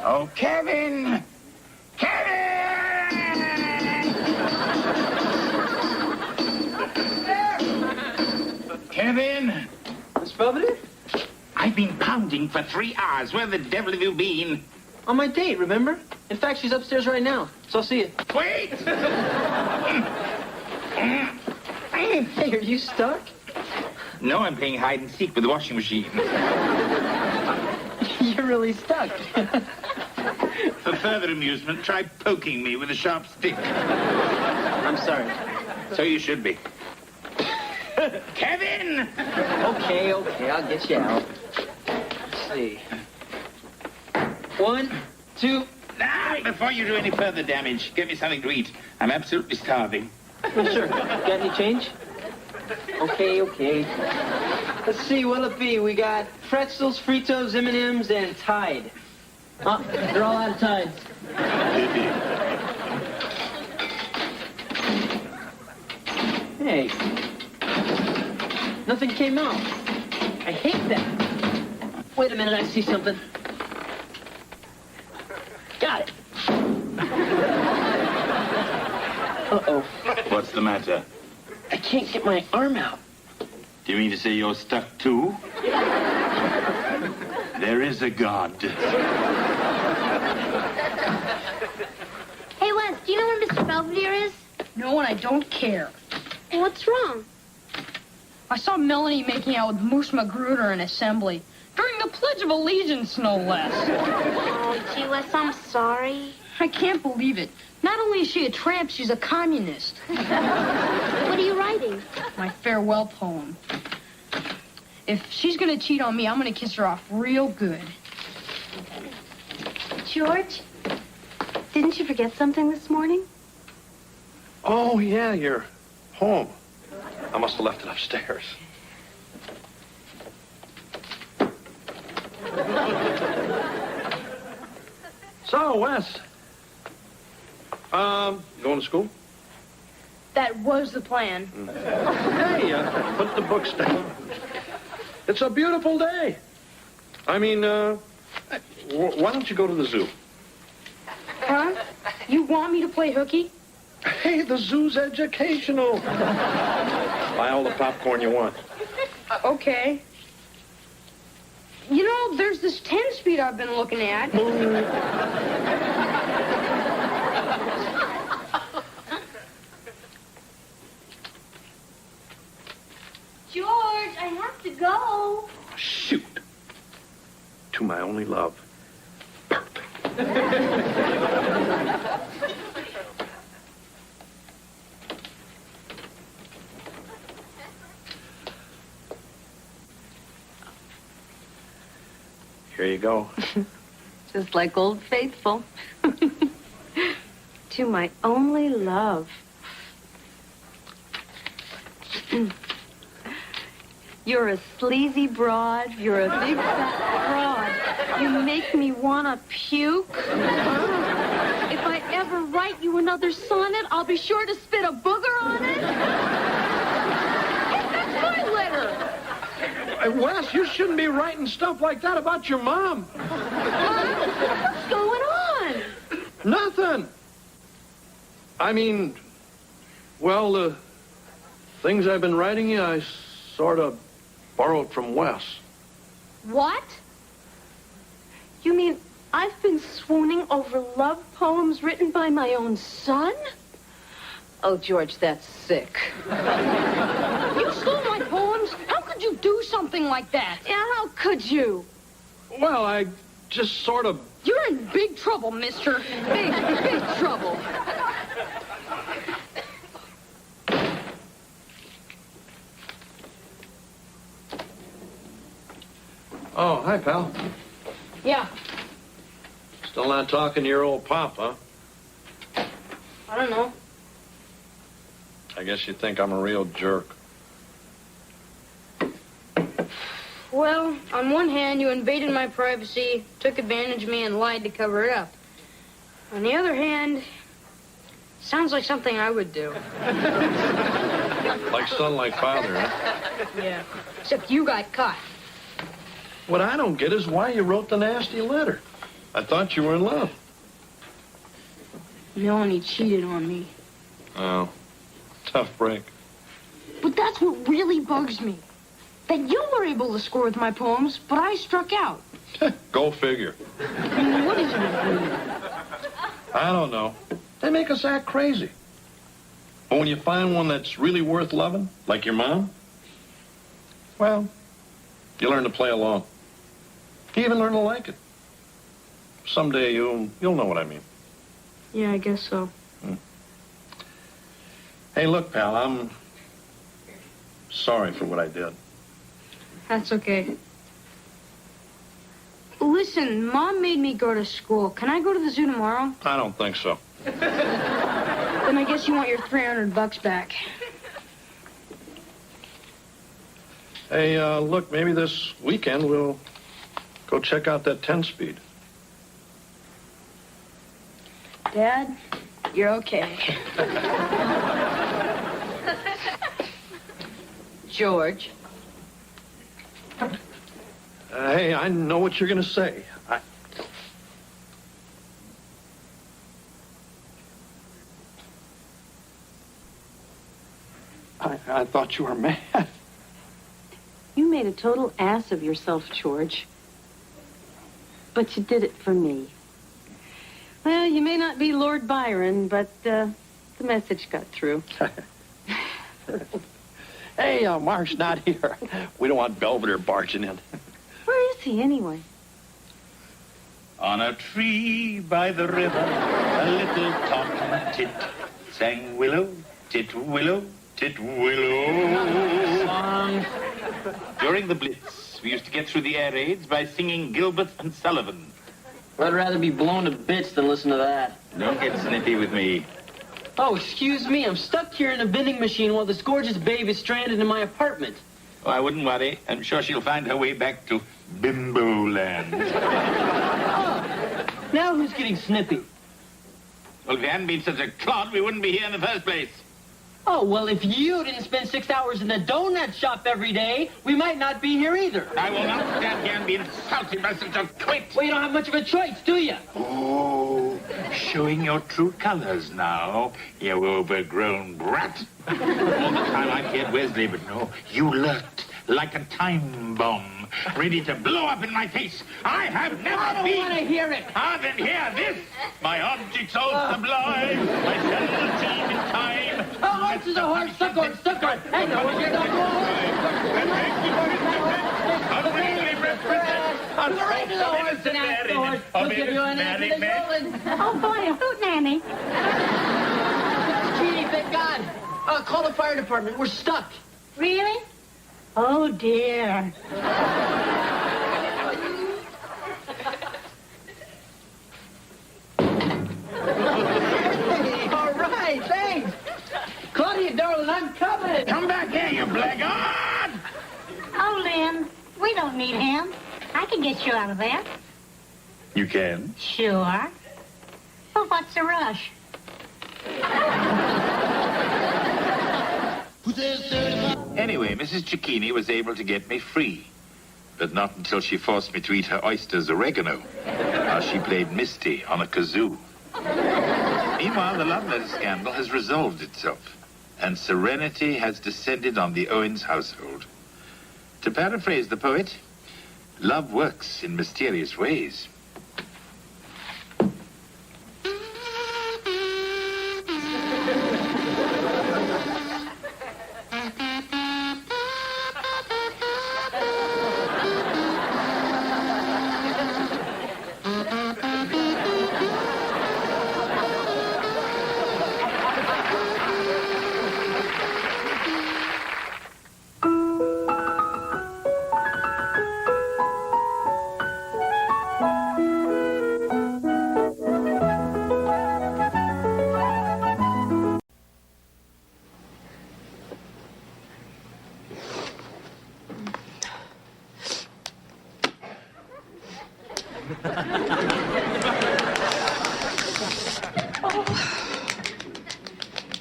Oh, Kevin. Kevin! Miss Belvedere? I've been pounding for 3 hours. Where the devil have you been? On my date, remember? In fact, she's upstairs right now. So I'll see you. Wait! Hey, are you stuck? No, I'm playing hide and seek with the washing machine. You're really stuck. For further amusement, try poking me with a sharp stick. I'm sorry. So you should be. Kevin! Okay, I'll get you out. Let's see. 1, 2... Now, before you do any further damage, get me something to eat. I'm absolutely starving. Well, sure. Got any change? Okay. Let's see, what'll it be? We got pretzels, Fritos, M&Ms, and Tide. They're all out of Tide. Hey. Nothing came out. I hate that. Wait a minute, I see something. Got it. Uh-oh. What's the matter? I can't get my arm out. Do you mean to say you're stuck too? There is a God. Hey, Wes, do you know where Mr. Belvedere is? No, and I don't care. What's wrong? I saw Melanie making out with Moose Magruder in assembly. During the Pledge of Allegiance, no less. Oh, gee, Wes, I'm sorry. I can't believe it. Not only is she a tramp, she's a communist. What are you writing? My farewell poem. If she's gonna cheat on me, I'm gonna kiss her off real good. George, didn't you forget something this morning? Oh, yeah, you're home. I must have left it upstairs. So, Wes. Going to school? That was the plan. Hey, put the books down. It's a beautiful day. I mean, why don't you go to the zoo? Huh? You want me to play hooky? Hey, the zoo's educational. Buy all the popcorn you want. Okay. You know, there's this 10-speed I've been looking at. George, I have to go. Shoot. To my only love. Perfect. Here you go. Just like Old Faithful. To my only love. You're a sleazy broad. You're a big fat fraud. You make me want to puke. If I ever write you another sonnet, I'll be sure to spit a booger on it. That's my letter. Hey, Wes, you shouldn't be writing stuff like that about your mom. What's going on? Nothing. I mean, well, the things I've been writing you, I sort of borrowed from Wes. What? You mean I've been swooning over love poems written by my own son? Oh, George, that's sick. You stole my poems? How could you do something like that? Yeah, how could you? Well, I just sort of... You're You're in big trouble, mister. Big trouble. Oh, hi, pal. Yeah, Still not talking to your old pop, huh? I don't know. I guess you think I'm a real jerk. Well, on one hand, you invaded my privacy, took advantage of me, and lied to cover it up. On the other hand, sounds like something I would do. Like son, like father, huh? Yeah. Except you got caught. What I don't get is why you wrote the nasty letter. I thought you were in love. Melanie cheated on me. Oh, tough break. But that's what really bugs me. That you were able to score with my poems, but I struck out. Go figure. I mean, what is it for you? I don't know. They make us act crazy. But when you find one that's really worth loving, like your mom, well, you learn to play along. You even learn to like it. Someday you'll know what I mean. Yeah, I guess so. Hey, look, pal, I'm sorry for what I did. That's okay. Listen, Mom made me go to school. Can I go to the zoo tomorrow? I don't think so. Then I guess you want your $300 back. Hey, look, maybe this weekend we'll go check out that 10-speed. Dad, you're okay. George. Hey, I know what you're going to say. I thought you were mad. You made a total ass of yourself, George. But you did it for me. Well, you may not be Lord Byron, but the message got through. Hey, Mark's not here. We don't want Belvedere barging in. Where is he, anyway? On a tree by the river, a little tom-tit sang willow, tit, willow, tit, willow. Song. During the Blitz, we used to get through the air raids by singing Gilbert and Sullivan. I'd rather be blown to bits than listen to that. Don't get snippy with me. Oh, excuse me. I'm stuck here in a vending machine while this gorgeous babe is stranded in my apartment. Oh, I wouldn't worry. I'm sure she'll find her way back to Bimbo Land. Now who's getting snippy? Well, if you hadn't been such a clod, we wouldn't be here in the first place. Oh, well, if you didn't spend 6 hours in the donut shop every day, we might not be here either. I will not stand here and be insulted by such a twit. Well, you don't have much of a choice, do you? Oh, showing your true colors now, you overgrown brat. All the time I feared Wesley, but no, you lurked like a time bomb, ready to blow up in my face. I have never I don't want to hear it. Ah, then hear this. My objects all sublime, my cellular team in time. Oh, horse is a horse, suck on. Hey, no, we're going to go I'm right to the horse and ask the horse. We'll give you an answer that's rolling. Oh, boy, a hoot nanny. Genie, thank God. Call the fire department. We're stuck. Really? Oh, dear. All right, thanks. Claudia, darling, I'm coming. Come back here, you blackguard! Oh, Lynn, we don't need him. I can get you out of there. You can? Sure. Well, what's the rush? Anyway, Mrs. Cicchini was able to get me free. But not until she forced me to eat her oysters oregano, while she played Misty on a kazoo. Meanwhile, the love letter scandal has resolved itself, and serenity has descended on the Owens household. To paraphrase the poet, love works in mysterious ways.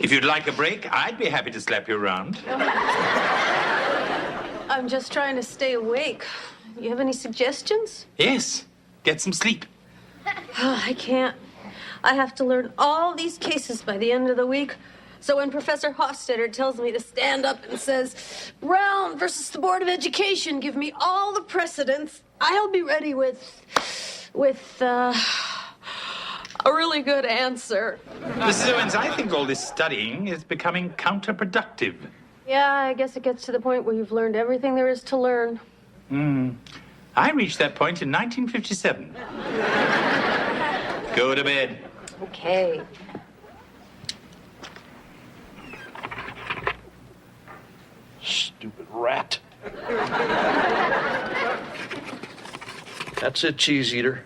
If you'd like a break, I'd be happy to slap you around. I'm just trying to stay awake. You have any suggestions? Yes, get some sleep. I can't. I have to learn all these cases by the end of the week. So when Professor Hofstadter tells me to stand up and says, Brown versus the Board of Education, give me all the precedents, I'll be ready with a really good answer. Mrs. Owens, I think all this studying is becoming counterproductive. Yeah, I guess it gets to the point where you've learned everything there is to learn. I reached that point in 1957. Go to bed. Okay. Stupid rat. That's it, cheese eater.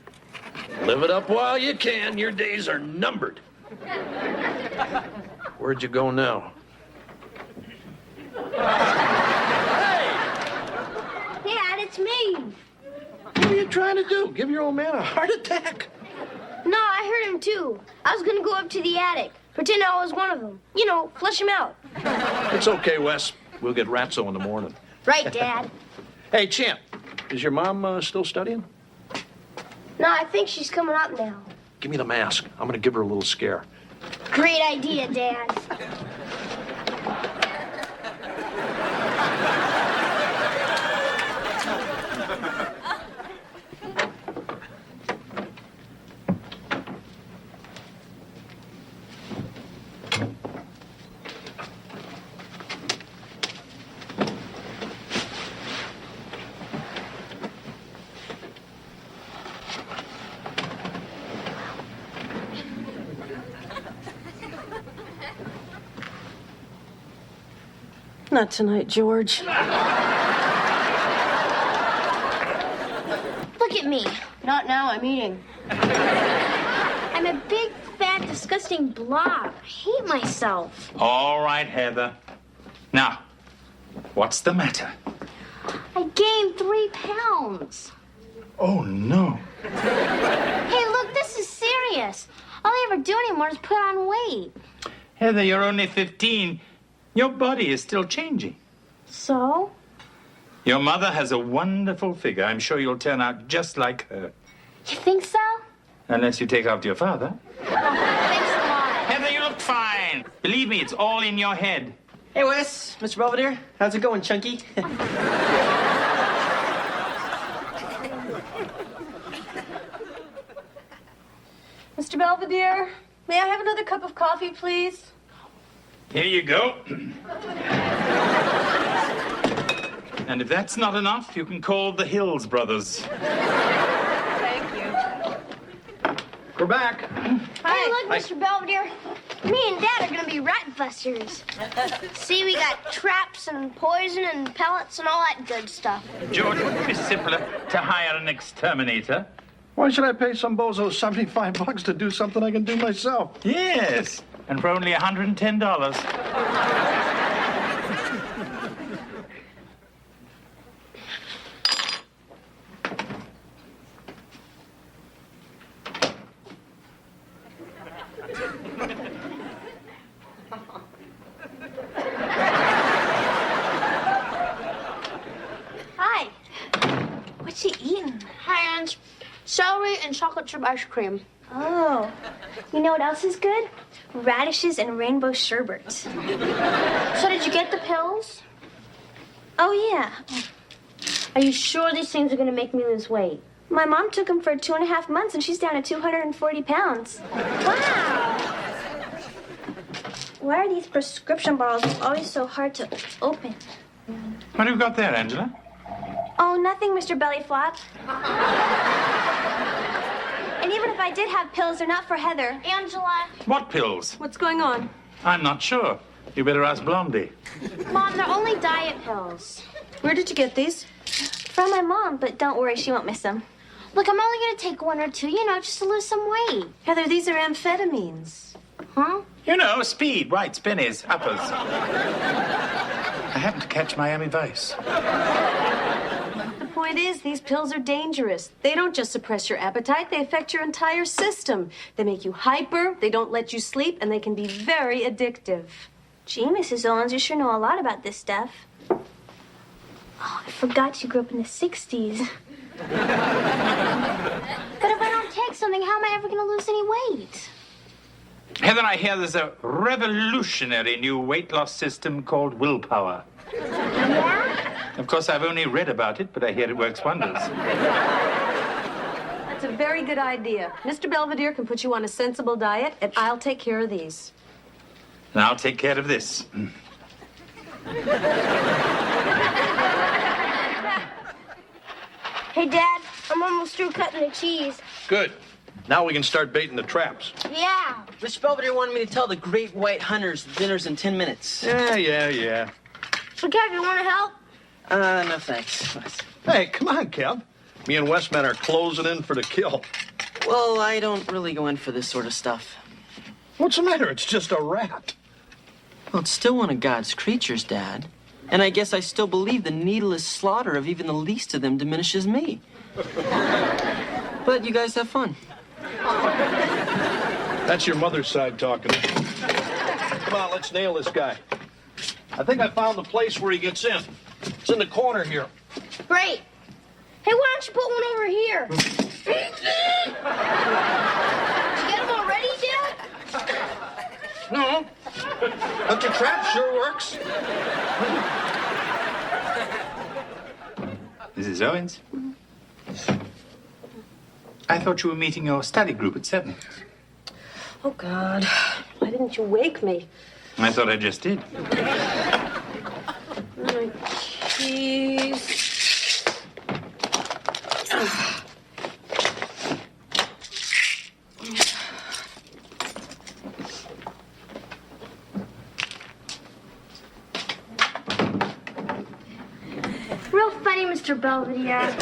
Live it up while you can. Your days are numbered. Where'd you go now? Dad, it's me. What are you trying to do? Give your old man a heart attack? No, I heard him too. I was gonna go up to the attic, pretend I was one of them. You know, flush him out. It's okay, Wes. We'll get Ratso in the morning. Right, Dad. Hey, Champ, is your mom still studying? No, I think she's coming up now. Give me the mask. I'm going to give her a little scare. Great idea, Dad. Not tonight, George. Look at me. Not now, I'm eating. I'm a big, fat, disgusting blob. I hate myself. All right, Heather. Now, what's the matter? I gained 3 pounds. Oh, no. Hey, look, this is serious. All I ever do anymore is put on weight. Heather, you're only 15. Your body is still changing. So? Your mother has a wonderful figure. I'm sure you'll turn out just like her. You think so? Unless you take after your father. Thanks a lot. Heather, you look fine. Believe me, it's all in your head. Hey, Wes, Mr. Belvedere. How's it going, Chunky? Mr. Belvedere, may I have another cup of coffee, please? Here you go. And if that's not enough, you can call the Hills Brothers. Thank you. We're back. Hey, look, Mr. Belvedere. Me and Dad are gonna be rat busters. See, we got traps and poison and pellets and all that good stuff. George, wouldn't it be simpler to hire an exterminator? Why should I pay some bozo $75 to do something I can do myself? Yes, and for only $110. Hi. What's he eating? Hi, Ange. Celery and chocolate chip ice cream. Oh. You know what else is good? Radishes and rainbow sherbet. So did you get the pills? Oh, yeah. Are you sure these things are going to make me lose weight? My mom took them for 2.5 months, and she's down to 240 pounds. Wow! Why are these prescription bottles always so hard to open? What have you got there, Angela? Oh, nothing, Mr. Bellyflop. And even if I did have pills, they're not for Heather. Angela. What pills? What's going on? I'm not sure. You better ask Blondie. Mom, they're only diet pills. Where did you get these? From my mom, but don't worry, she won't miss them. Look, I'm only going to take 1 or 2, just to lose some weight. Heather, these are amphetamines. Huh? You know, speed, right, spinnies, uppers. I happened to catch Miami Vice. The point it is, these pills are dangerous. They don't just suppress your appetite, they affect your entire system. They make you hyper, they don't let you sleep, and they can be very addictive. Gee, Mrs. Owens, you sure know a lot about this stuff. Oh, I forgot you grew up in the 60s. But if I don't take something, how am I ever going to lose any weight? Heather, I hear there's a revolutionary new weight loss system called willpower. Yeah? Of course, I've only read about it, but I hear it works wonders. That's a very good idea. Mr. Belvedere can put you on a sensible diet, and I'll take care of these. And I'll take care of this. Hey, Dad, I'm almost through cutting the cheese. Good. Now we can start baiting the traps. Yeah. Mr. Belvedere wanted me to tell the great white hunters the dinner's in 10 minutes. Yeah. So, Kev, you want to help? No thanks. Hey, come on, Kev. Me and Westman are closing in for the kill. Well, I don't really go in for this sort of stuff. What's the matter? It's just a rat. Well, it's still one of God's creatures, Dad. And I guess I still believe the needless slaughter of even the least of them diminishes me. But you guys have fun. That's your mother's side talking. Come on, let's nail this guy. I think I found the place where he gets in. It's in the corner here. Great. Hey, why don't you put one over here? Did you get them all ready, Dad? No. But the trap sure works. Mrs. Owens? I thought you were meeting your study group at 7. Oh, God. Why didn't you wake me? I thought I just did. My keys. Real funny, Mr. Belvedere.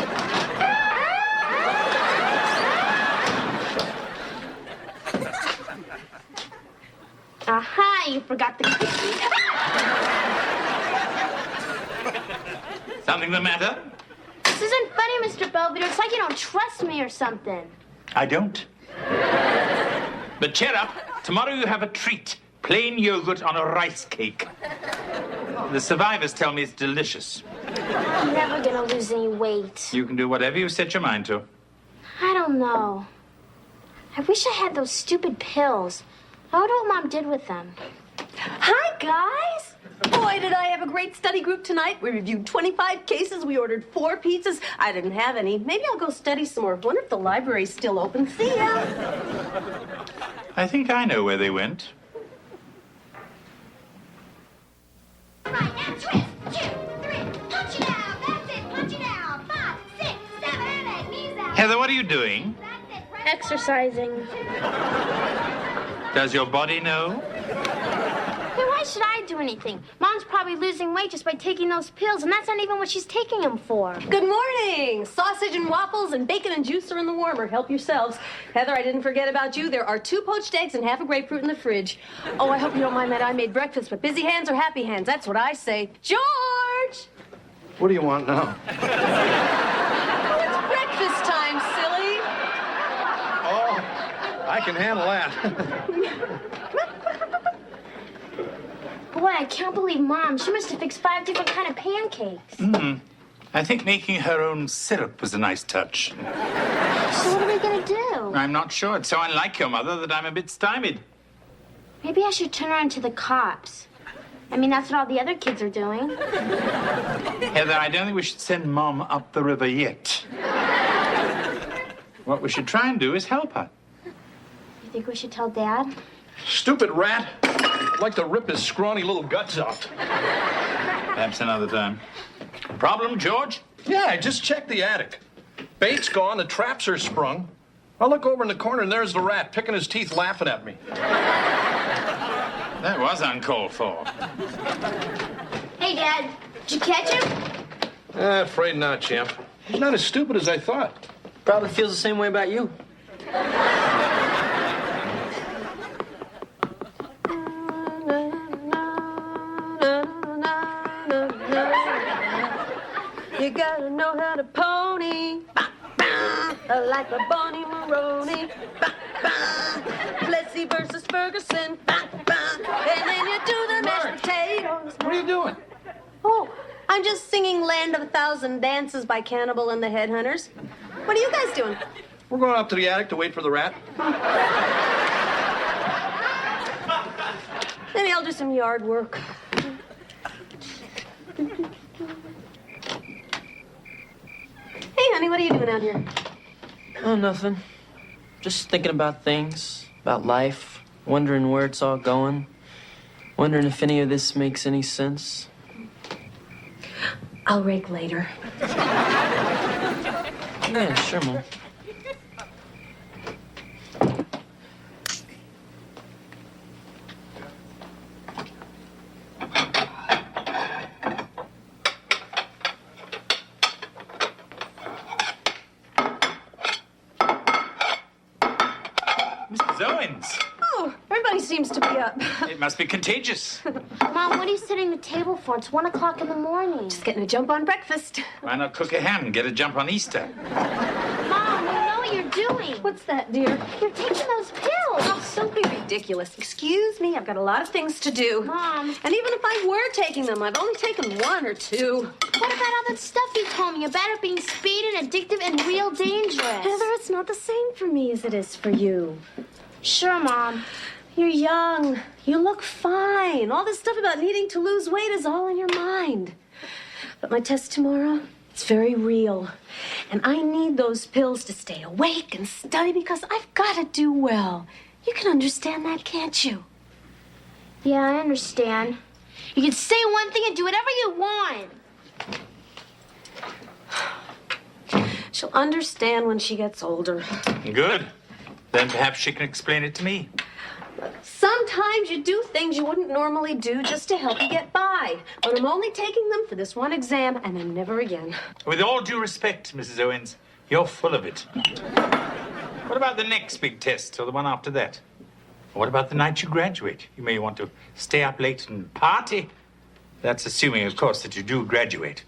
Aha, you forgot the cookie. Something the matter? This isn't funny, Mr. Belvedere. It's like you don't trust me or something. I don't. But cheer up. Tomorrow you have a treat. Plain yogurt on a rice cake. The survivors tell me it's delicious. I'm never gonna lose any weight. You can do whatever you set your mind to. I don't know. I wish I had those stupid pills. I wonder what Mom did with them. Hi, guys. Boy, did I have a great study group tonight. We reviewed 25 cases. We ordered 4 pizzas. I didn't have any. Maybe I'll go study some more. Wonder if the library's still open. See ya. I think I know where they went. All right, now twist. 2, 3. Punch it out. That's it. Punch it out. 5, 6, 7, 8. Knees out. Heather, what are you doing? Exercising. Does your body know? Hey, why should I do anything? Mom's probably losing weight just by taking those pills, and that's not even what she's taking them for. Good morning. Sausage and waffles and bacon and juice are in the warmer. Help yourselves. Heather, I didn't forget about you. There are 2 poached eggs and half a grapefruit in the fridge. Oh, I hope you don't mind that I made breakfast, but busy hands are happy hands. That's what I say. George! What do you want now? Oh, it's breakfast time, silly. Oh, I can handle that. Boy, I can't believe Mom. She must have fixed 5 different kind of pancakes. I think making her own syrup was a nice touch. So what are we gonna do? I'm not sure. It's so unlike your mother that I'm a bit stymied. Maybe I should turn her into the cops. I mean, that's what all the other kids are doing. Heather, I don't think we should send Mom up the river yet. What we should try and do is help her. You think we should tell Dad? Stupid rat. I'd like to rip his scrawny little guts out. Perhaps another time. Problem, George? Yeah, I just checked the attic. Bait's gone, the traps are sprung. I look over in the corner and there's the rat picking his teeth laughing at me. That was uncalled for. Hey, Dad. Did you catch him? Afraid not, champ. He's not as stupid as I thought. Probably feels the same way about you. You gotta know how to pose. like the Bonnie Maroney. Bah, bah. Plessy versus Ferguson. Bah, bah. And then you do the mashed potatoes. What are you doing? Oh, I'm just singing Land of a Thousand Dances by Cannibal and the Headhunters. What are you guys doing? We're going up to the attic to wait for the rat. Maybe I'll do some yard work. Hey, honey, what are you doing out here? Oh, nothing. Just thinking about things, about life, wondering where it's all going, wondering if any of this makes any sense. I'll rake later. Yeah, sure, Mom. Mrs. Owens, Oh, everybody seems to be up. it must be contagious. Mom, what are you setting the table for? It's 1 o'clock in the morning. Just getting a jump on breakfast. Why not cook a ham and get a jump on Easter? Mom, you know what you're doing. What's that, dear? You're taking those pills. Oh, don't be ridiculous. Excuse me, I've got a lot of things to do. Mom. And even if I were taking them, I've only taken 1 or 2. What about all that stuff you told me about it being speedy and addictive and real dangerous? Heather, it's not the same for me as it is for you. Sure, Mom. You're young. You look fine. All this stuff about needing to lose weight is all in your mind. But my test tomorrow, it's very real. And I need those pills to stay awake and study because I've got to do well. You can understand that, can't you? Yeah, I understand. You can say one thing and do whatever you want. She'll understand when she gets older. Good. Then perhaps she can explain it to me. Sometimes you do things you wouldn't normally do just to help you get by. But I'm only taking them for this one exam and then never again. With all due respect, Mrs. Owens, you're full of it. What about the next big test or the one after that? What about the night you graduate? You may want to stay up late and party. That's assuming, of course, that you do graduate.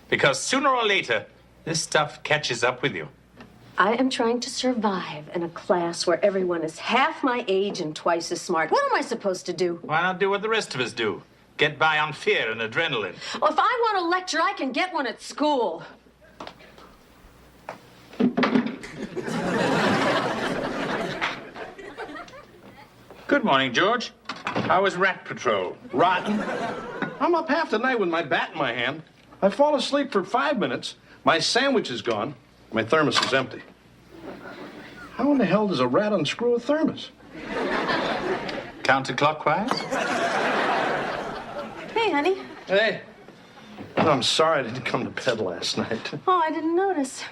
Because sooner or later, this stuff catches up with you. I am trying to survive in a class where everyone is half my age and twice as smart. What am I supposed to do? Why not do what the rest of us do? Get by on fear and adrenaline. Well, if I want a lecture, I can get one at school. Good morning, George. How was Rat Patrol? Rotten. I'm up half the night with my bat in my hand. I fall asleep for 5 minutes. My sandwich is gone. My thermos is empty. How in the hell does a rat unscrew a thermos? Counterclockwise? Hey, honey. Hey. I'm sorry I didn't come to bed last night. Oh, I didn't notice.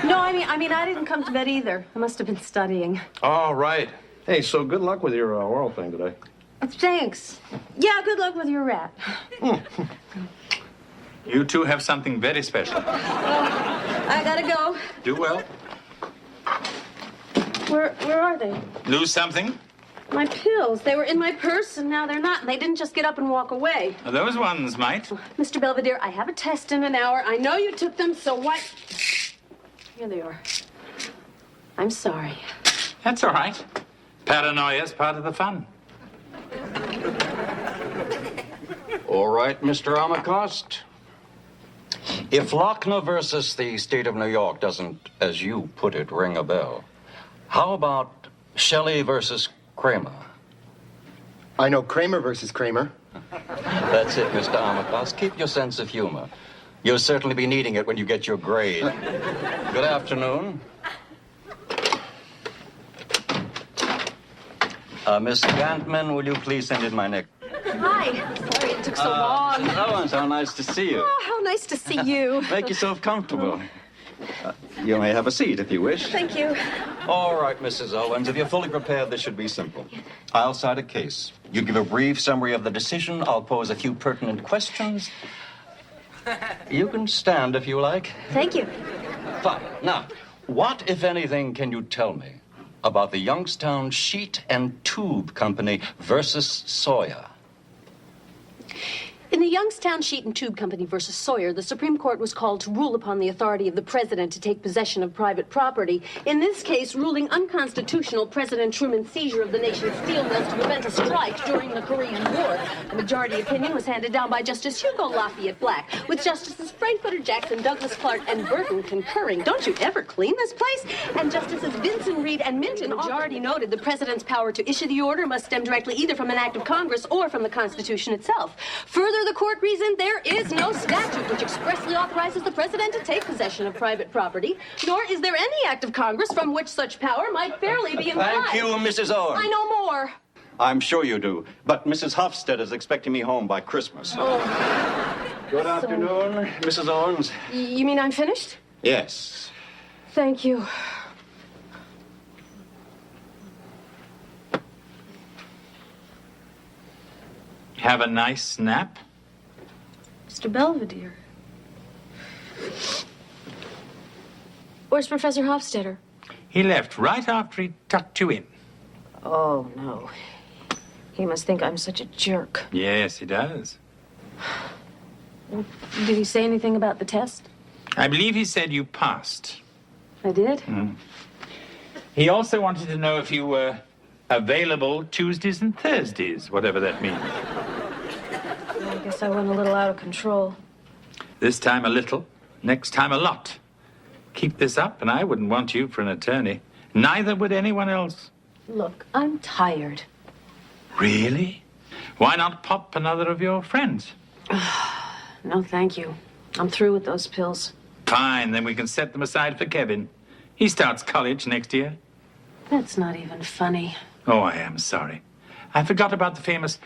No, I mean, I didn't come to bed either. I must have been studying. All right. Hey, so good luck with your oral thing today. Thanks. Yeah, good luck with your rat. You two have something very special. I gotta go. Do well. Where are they? Lose something? My pills. They were in my purse, and now they're not. And they didn't just get up and walk away. Those ones might. Mr. Belvedere, I have a test in an hour. I know you took them, so why... Here they are. I'm sorry. That's all right. Paranoia's part of the fun. All right, Mr. Amakost. If Lochner versus the state of New York doesn't, as you put it, ring a bell, how about Shelley versus Kramer? I know Kramer versus Kramer. That's it, Mr. Amakost. Keep your sense of humor. You'll certainly be needing it when you get your grade. Good afternoon. Miss Gantman, will you please send in my neck? Hi. Sorry it took so long. Owens, how nice to see you. Oh, how nice to see you. Make yourself comfortable. You may have a seat if you wish. Thank you. All right, Mrs. Owens, if you're fully prepared, this should be simple. I'll cite a case. You give a brief summary of the decision. I'll pose a few pertinent questions. You can stand if you like. Thank you. Fine. Now, what, if anything, can you tell me about the Youngstown Sheet and Tube Company versus Sawyer? In the Youngstown Sheet and Tube Company versus Sawyer, the Supreme Court was called to rule upon the authority of the president to take possession of private property. In this case, ruling unconstitutional President Truman's seizure of the nation's steel mills to prevent a strike during the Korean War. The majority opinion was handed down by Justice Hugo Lafayette Black, with Justices Frankfurter Jackson, Douglas Clark, and Burton concurring. Don't you ever clean this place? And Justices Vinson, Reed, and Minton. The majority noted the president's power to issue the order must stem directly either from an act of Congress or from the Constitution itself. Further, the court reasoned there is no statute which expressly authorizes the president to take possession of private property, nor is there any act of Congress from which such power might fairly be implied. Thank you, Mrs. Owen. I know more. I'm sure you do. But Mrs. Hofstede is expecting me home by Christmas. Good afternoon, Mrs. Owens. You mean I'm finished? Yes. Thank you. Have a nice nap? Mr. Belvedere. Where's Professor Hofstadter? He left right after he tucked you in. Oh, no. He must think I'm such a jerk. Yes, he does. Did he say anything about the test? I believe he said you passed. I did? He also wanted to know if you were available Tuesdays and Thursdays, whatever that means. I guess I went a little out of control. This time a little, next time a lot. Keep this up, and I wouldn't want you for an attorney. Neither would anyone else. Look, I'm tired. Really? Why not pop another of your friends? No, thank you. I'm through with those pills. Fine, then we can set them aside for Kevin. He starts college next year. That's not even funny. Oh, I am sorry. I forgot about the famous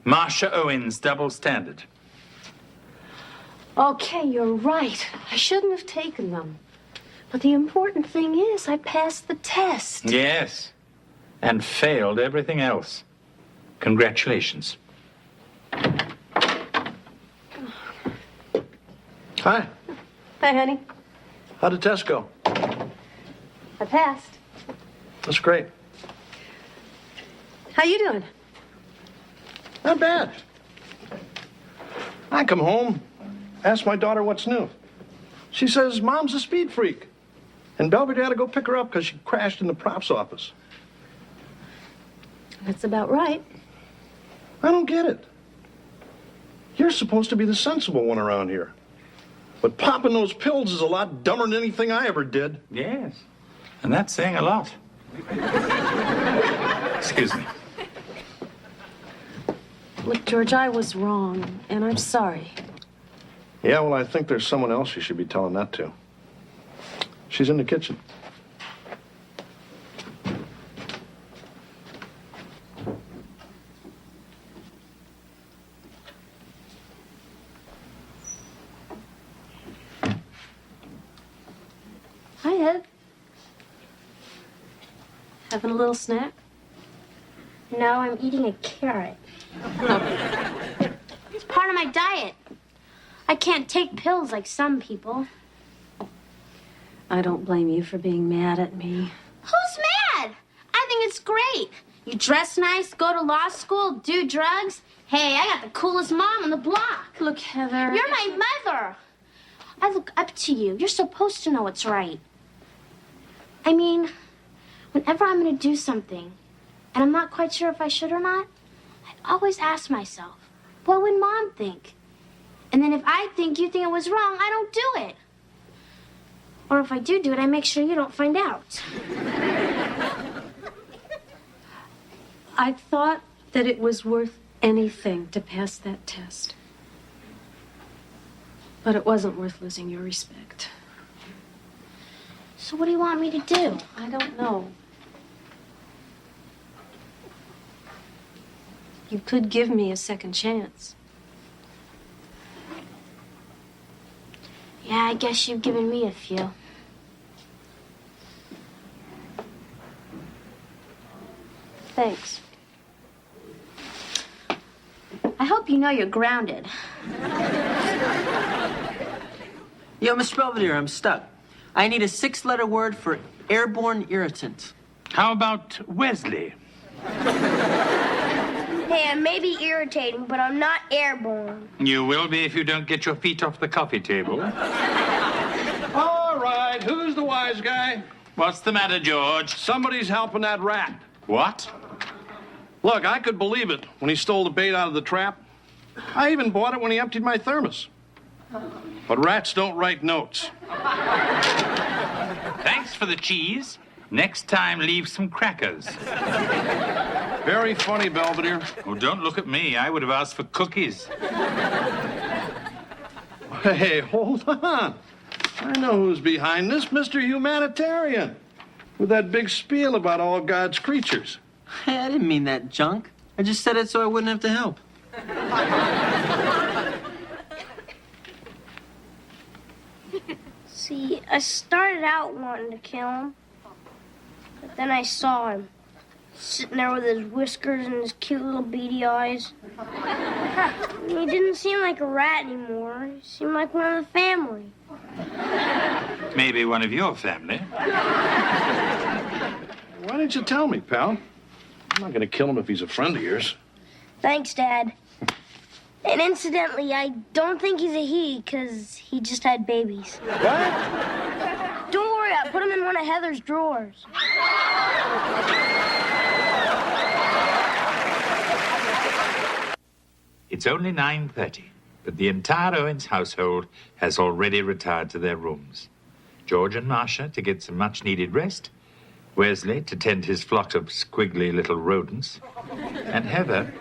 Marsha Owens double standard. Okay, you're right. I shouldn't have taken them. But the important thing is I passed the test. Yes, and failed everything else. Congratulations. Hi. Hi, honey. How'd the test go? I passed. That's great. How you doing? Not bad. I come home, ask my daughter what's new. She says Mom's a speed freak. And Belvedere had to go pick her up because she crashed in the props office. That's about right. I don't get it. You're supposed to be the sensible one around here. But popping those pills is a lot dumber than anything I ever did. Yes, and that's saying a lot. Excuse me. Look, George, I was wrong, and I'm sorry. Yeah, well, I think there's someone else you should be telling that to. She's in the kitchen. Hi, Ed. Having a little snack? No, I'm eating a carrot. It's part of my diet. I can't take pills like some people. I don't blame you for being mad at me. Who's mad? I think it's great. You dress nice, go to law school, do drugs. Hey, I got the coolest mom on the block. Look, Heather. You're my mother. I look up to you. You're supposed to know what's right. I mean, whenever I'm going to do something, and I'm not quite sure if I should or not, I always ask myself, what would Mom think? And then if I think you think it was wrong, I don't do it. Or if I do it, I make sure you don't find out. I thought that it was worth anything to pass that test. But it wasn't worth losing your respect. So what do you want me to do? I don't know. You could give me a second chance. Yeah, I guess you've given me a few. Thanks. I hope you know you're grounded. Yo, Mr. Belvedere, I'm stuck. I need a 6-letter word for airborne irritant. How about Wesley? Hey, I may be irritating, but I'm not airborne. You will be if you don't get your feet off the coffee table. All right, who's the wise guy? What's the matter, George? Somebody's helping that rat. What? Look, I could believe it when he stole the bait out of the trap. I even bought it when he emptied my thermos. But rats don't write notes. Thanks for the cheese. Next time, leave some crackers. Very funny, Belvedere. Oh, don't look at me. I would have asked for cookies. Hey, hold on. I know who's behind this, Mr. Humanitarian. With that big spiel about all God's creatures. Hey, I didn't mean that junk. I just said it so I wouldn't have to help. See, I started out wanting to kill him, but then I saw him sitting there with his whiskers and his cute little beady eyes. He didn't seem like a rat anymore. He seemed like one of the family. Maybe one of your family. Why didn't you tell me, pal? I'm not going to kill him if he's a friend of yours. Thanks, Dad. And incidentally, I don't think he's a he, because he just had babies. What? Don't worry, I put him in one of Heather's drawers. It's only 9:30, but the entire Owens household has already retired to their rooms. George and Marcia to get some much-needed rest, Wesley to tend his flock of squiggly little rodents, and Heather,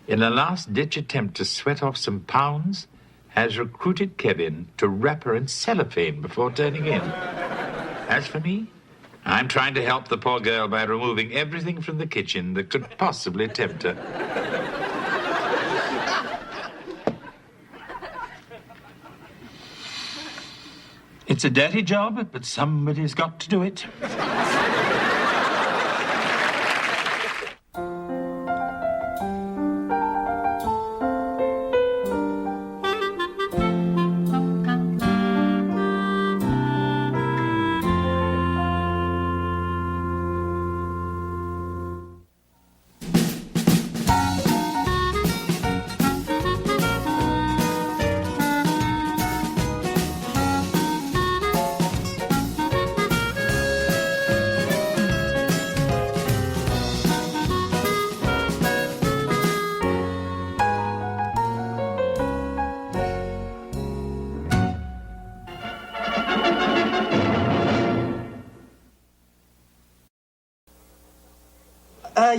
in a last-ditch attempt to sweat off some pounds, has recruited Kevin to wrap her in cellophane before turning in. As for me, I'm trying to help the poor girl by removing everything from the kitchen that could possibly tempt her. It's a dirty job, but somebody's got to do it.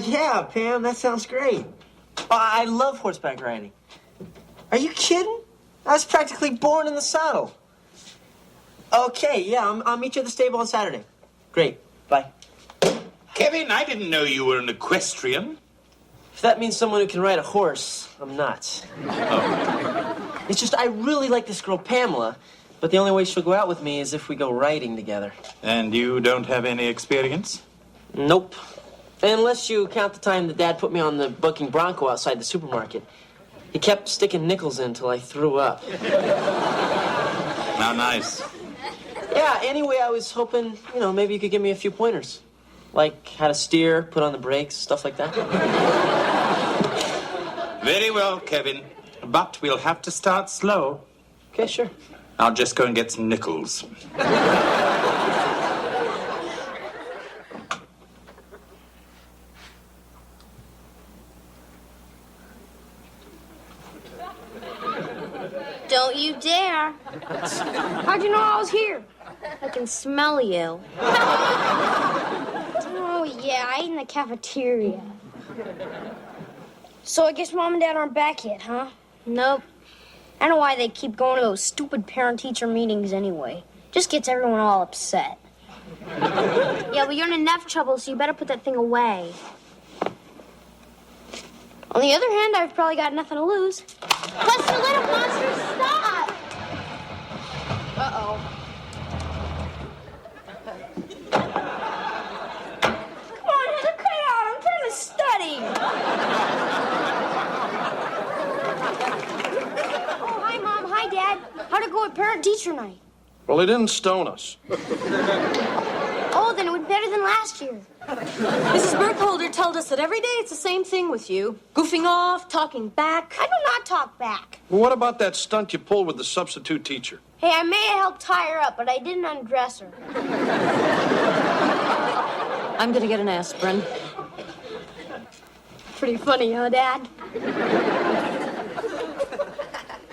Yeah, Pam, that sounds great. I love horseback riding. Are you kidding? I was practically born in the saddle. Okay, yeah, I'll meet you at the stable on Saturday. Great, bye. Kevin, I didn't know you were an equestrian. If that means someone who can ride a horse, I'm not. Oh. It's just I really like this girl, Pamela, but the only way she'll go out with me is if we go riding together. And you don't have any experience? Nope. Unless you count the time that Dad put me on the bucking bronco outside the supermarket. He kept sticking nickels in until I threw up. How nice. Yeah, anyway, I was hoping, maybe you could give me a few pointers. Like how to steer, put on the brakes, stuff like that. Very well, Kevin. But we'll have to start slow. Okay, sure. I'll just go and get some nickels. Don't you dare. How'd you know I was here? I can smell you. Oh, yeah, I ate in the cafeteria. So I guess Mom and Dad aren't back yet, huh? Nope. I don't know why they keep going to those stupid parent-teacher meetings anyway. Just gets everyone all upset. Yeah, well, you're in enough trouble, so you better put that thing away. On the other hand, I've probably got nothing to lose. Plus, you little monster, stop! Uh-oh. Come on, Heather, cut it out. I'm trying to study. Oh, hi, Mom. Hi, Dad. How'd it go at parent-teacher night? Well, they didn't stone us. Oh, then it was better than last year. Mrs. Burkholder told us that every day it's the same thing with you. Goofing off, talking back. I do not talk back. Well, what about that stunt you pulled with the substitute teacher? Hey, I may have helped tie her up, but I didn't undress her. I'm gonna get an aspirin. Pretty funny, huh, Dad?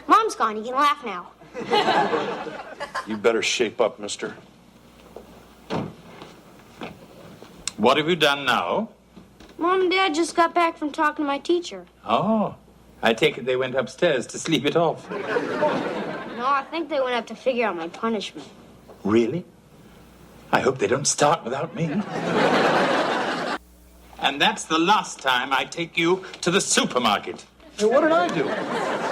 Mom's gone. You can laugh now. You better shape up, mister. What have you done now? Mom and Dad just got back from talking to my teacher. Oh, I take it they went upstairs to sleep it off. No, I think they went up to figure out my punishment. Really? I hope they don't start without me. And that's the last time I take you to the supermarket. Hey, what did I do?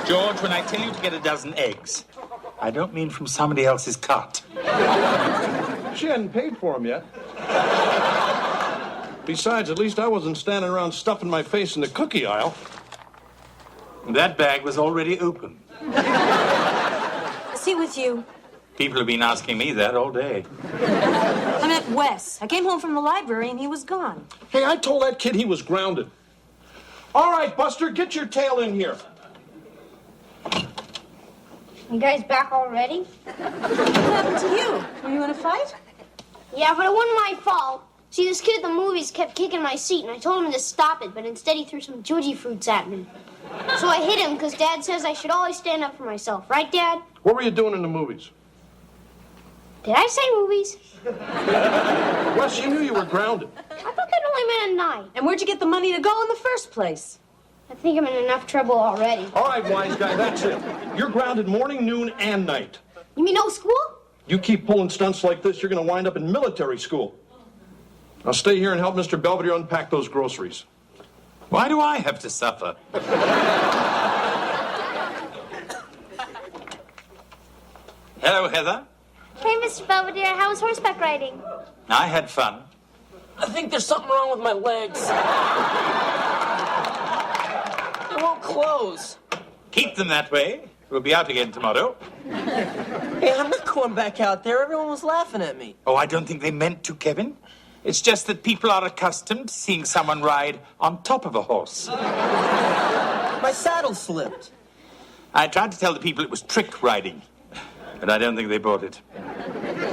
George, when I tell you to get a dozen eggs, I don't mean from somebody else's cart. She hadn't paid for them yet. Besides, at least I wasn't standing around stuffing my face in the cookie aisle. That bag was already open. Is he with you? People have been asking me that all day. I met Wes. I came home from the library and he was gone. Hey, I told that kid he was grounded. All right, Buster, get your tail in here. You guys back already? What happened to you? Were you in a fight? Yeah, but it wasn't my fault. See, this kid at the movies kept kicking my seat, and I told him to stop it, but instead he threw some juji fruits at me. So I hit him because Dad says I should always stand up for myself. Right, Dad? What were you doing in the movies? Did I say movies? Wes, you knew you were grounded. I thought that only meant a night. And where'd you get the money to go in the first place? I think I'm in enough trouble already. All right, wise guy, that's it. You're grounded morning, noon, and night. You mean no school? You keep pulling stunts like this, you're going to wind up in military school. Now stay here and help Mr. Belvedere unpack those groceries. Why do I have to suffer? Hello, Heather. Hey, Mr. Belvedere, how was horseback riding? I had fun. I think there's something wrong with my legs. They won't close. Keep them that way. We'll be out again tomorrow. Hey, I'm not going back out there. Everyone was laughing at me. Oh, I don't think they meant to, Kevin. It's just that people are accustomed to seeing someone ride on top of a horse. My saddle slipped. I tried to tell the people it was trick riding, but I don't think they bought it.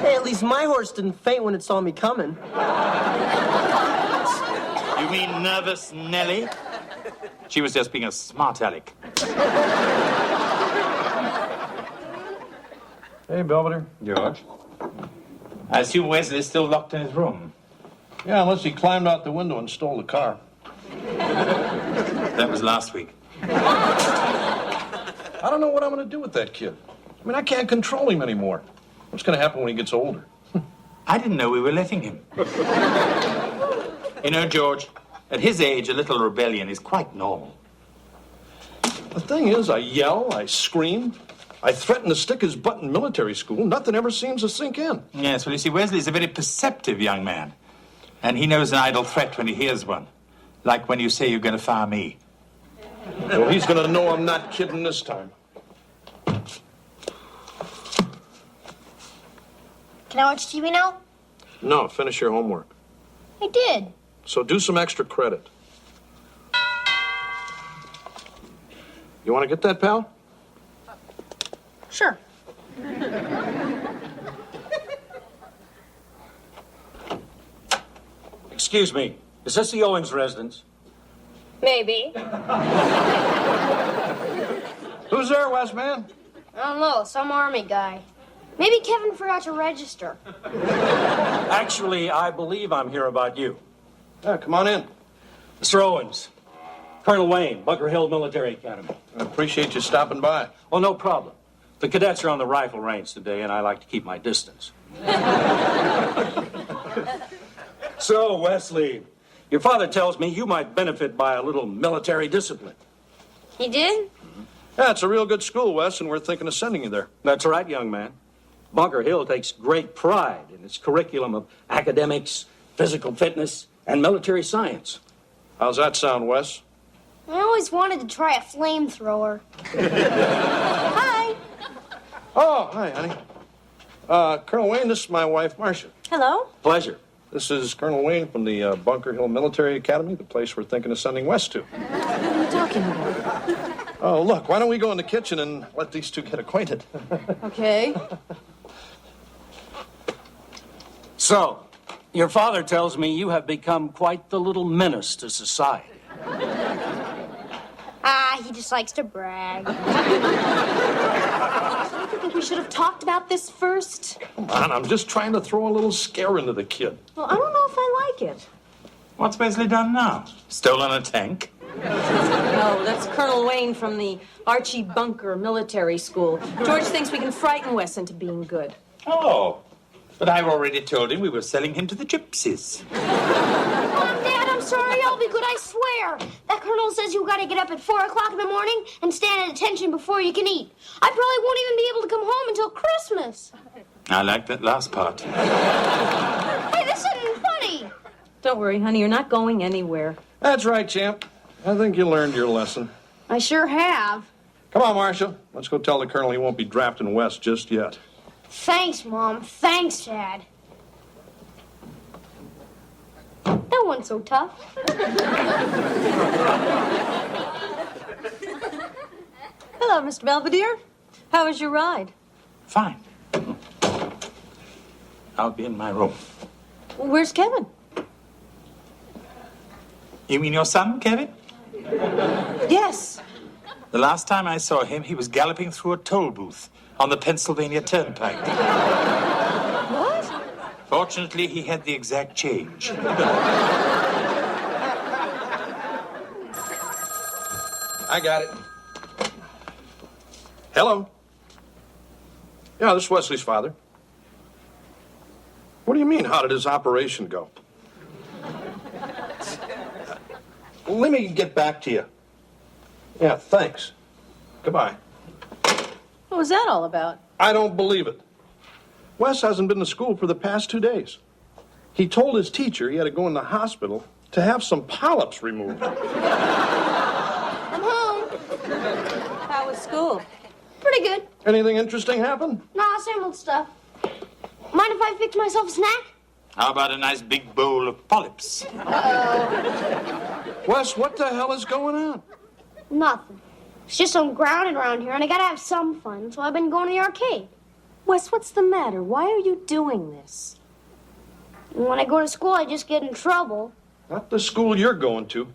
Hey, at least my horse didn't faint when it saw me coming. You mean nervous Nellie? She was just being a smart aleck. Hey, Belvedere. George. I assume Wesley's still locked in his room. Yeah, unless he climbed out the window and stole the car. That was last week. I don't know what I'm going to do with that kid. I mean, I can't control him anymore. What's going to happen when he gets older? I didn't know we were letting him. You know, George, at his age, a little rebellion is quite normal. The thing is, I yell, I scream, I threaten to stick his butt in military school. Nothing ever seems to sink in. Yes, well, you see, Wesley's a very perceptive young man. And he knows an idle threat when he hears one. Like when you say you're going to fire me. Well, he's going to know I'm not kidding this time. Can I watch TV now? No, finish your homework. I did. So do some extra credit. You want to get that, pal? Sure. Excuse me, is this the Owens residence? Maybe. Who's there, West man? I don't know, some army guy. Maybe Kevin forgot to register. Actually, I believe I'm here about you. Yeah, come on in. Mr. Owens, Colonel Wayne, Bunker Hill Military Academy. I appreciate you stopping by. Well, no problem. The cadets are on the rifle range today, and I like to keep my distance. So, Wesley, your father tells me you might benefit by a little military discipline. He did? Yeah, it's a real good school, Wes, and we're thinking of sending you there. That's right, young man. Bunker Hill takes great pride in its curriculum of academics, physical fitness, and military science. How's that sound, Wes? I always wanted to try a flamethrower. Hi. Oh, hi, honey. Colonel Wayne, this is my wife, Marcia. Hello. Pleasure. This is Colonel Wayne from the Bunker Hill Military Academy, the place we're thinking of sending Wes to. What are you talking about? Oh, look, why don't we go in the kitchen and let these two get acquainted? Okay. So, your father tells me you have become quite the little menace to society. He just likes to brag. Don't you think we should have talked about this first? Come on, I'm just trying to throw a little scare into the kid. Well, I don't know if I like it. What's Wesley done now? Stolen a tank? No, that's Colonel Wayne from the Archie Bunker Military School. George thinks we can frighten Wes into being good. Oh, but I've already told him we were selling him to the gypsies. Mom, Dad, I'm sorry. I'll be good, I swear. That colonel says you gotta get up at 4 o'clock in the morning and stand at attention before you can eat. I probably won't even be able to come home until Christmas. I like that last part. Hey, this isn't funny. Don't worry, honey, you're not going anywhere. That's right, champ. I think you learned your lesson. I sure have. Come on, Marcia. Let's go tell the colonel he won't be drafting Wes just yet. Thanks, Mom. Thanks, Dad. That wasn't so tough. Hello, Mr. Belvedere. How was your ride? Fine. I'll be in my room. Where's Kevin? You mean your son, Kevin? Yes. The last time I saw him, he was galloping through a toll booth on the Pennsylvania Turnpike. What? Fortunately, he had the exact change. I got it. Hello. Yeah, this is Wesley's father. What do you mean, how did his operation go? Let me get back to you. Yeah, thanks. Goodbye. What was that all about? I don't believe it. Wes hasn't been to school for the past 2 days. He told his teacher he had to go in the hospital to have some polyps removed. I'm home. How was school? Pretty good. Anything interesting happen? Nah, same old stuff. Mind if I fix myself a snack? How about a nice big bowl of polyps? Wes, what the hell is going on? Nothing. It's just I'm grounded around here, and I gotta have some fun, so I've been going to the arcade. Wes, what's the matter? Why are you doing this? And when I go to school, I just get in trouble. Not the school you're going to.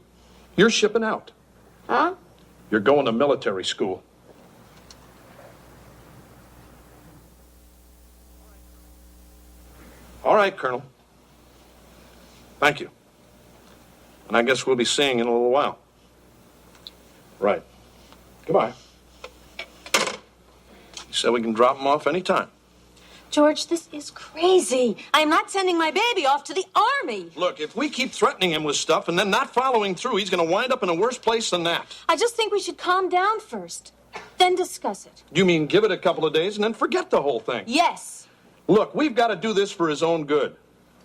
You're shipping out. Huh? You're going to military school. All right, Colonel. Thank you. And I guess we'll be seeing you in a little while. Right. Goodbye. He said we can drop him off anytime. George, this is crazy. I am not sending my baby off to the army. Look, if we keep threatening him with stuff and then not following through, he's going to wind up in a worse place than that. I just think we should calm down first, then discuss it. You mean give it a couple of days and then forget the whole thing? Yes. Look, we've got to do this for his own good.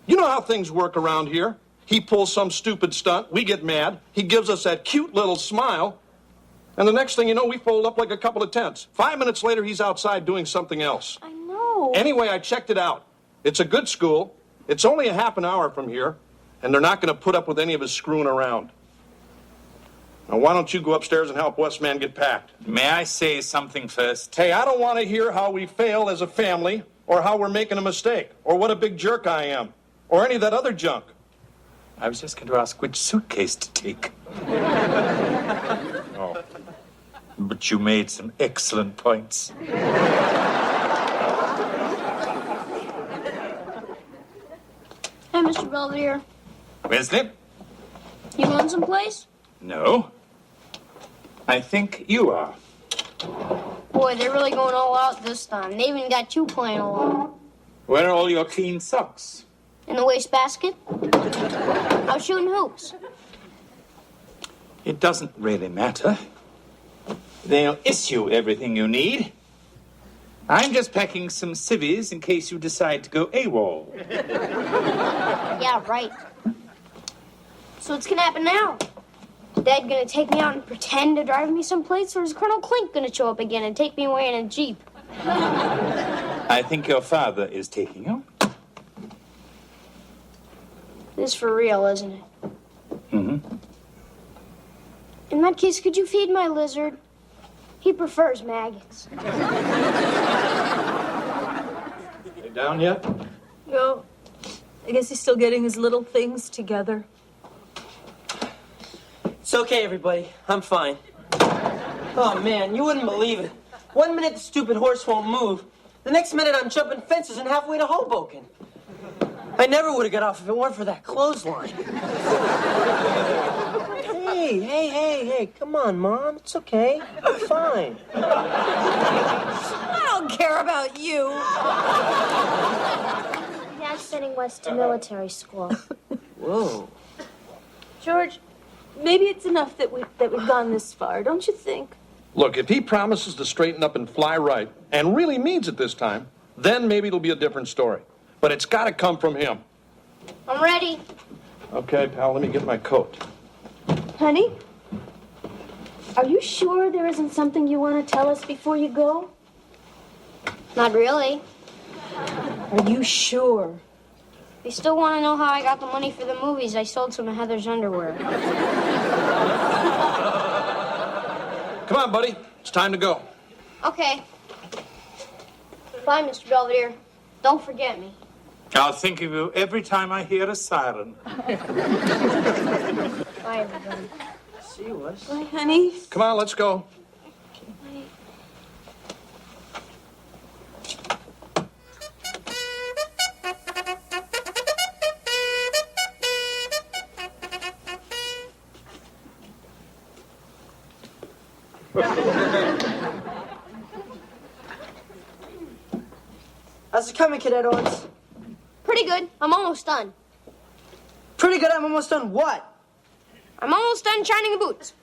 You know how things work around here. He pulls some stupid stunt, we get mad, he gives us that cute little smile, and the next thing you know, we fold up like a couple of tents. 5 minutes later, he's outside doing something else. I know. Anyway, I checked it out. It's a good school. It's only a half an hour from here, and they're not going to put up with any of his screwing around. Now, why don't you go upstairs and help Westman get packed? May I say something first? Hey, I don't want to hear how we fail as a family, or how we're making a mistake, or what a big jerk I am, or any of that other junk. I was just going to ask which suitcase to take. Oh. But you made some excellent points. Hey, Mr. Belvedere. Wesley? You going someplace? No. I think you are. Boy, they're really going all out this time. They even got you playing along. Where are all your clean socks? In the wastebasket? I was shooting hoops. It doesn't really matter. They'll issue everything you need. I'm just packing some civvies in case you decide to go AWOL. Yeah, right. So what's gonna happen now? Dad gonna take me out and pretend to drive me someplace, or is Colonel Klink gonna show up again and take me away in a Jeep? I think your father is taking you. This is for real, isn't it? Mm-hmm. In that case, could you feed my lizard? He prefers maggots. You down yet? No. I guess he's still getting his little things together. It's okay, everybody. I'm fine. Oh, man, you wouldn't believe it. 1 minute the stupid horse won't move. The next minute I'm jumping fences and halfway to Hoboken. I never would have got off if it weren't for that clothesline. Hey, come on, Mom. It's okay. I'm fine. I don't care about you. Dad's sending Wes to military school. Whoa. George, maybe it's enough that we've gone this far, don't you think? Look, if he promises to straighten up and fly right, and really means it this time, then maybe it'll be a different story. But it's got to come from him. I'm ready. Okay, pal, let me get my coat. Honey, are you sure there isn't something you want to tell us before you go? Not really. Are you sure? You still want to know how I got the money for the movies? I sold some of Heather's underwear. Come on, buddy. It's time to go. Okay. Bye, Mr. Belvedere. Don't forget me. I'll think of you every time I hear a siren. Bye, everybody. See you, Wes. Bye, honey. Come on, let's go. How's it coming, Cadet Owens? Pretty good. I'm almost done. Pretty good. I'm almost done what? I'm almost done shining the boots.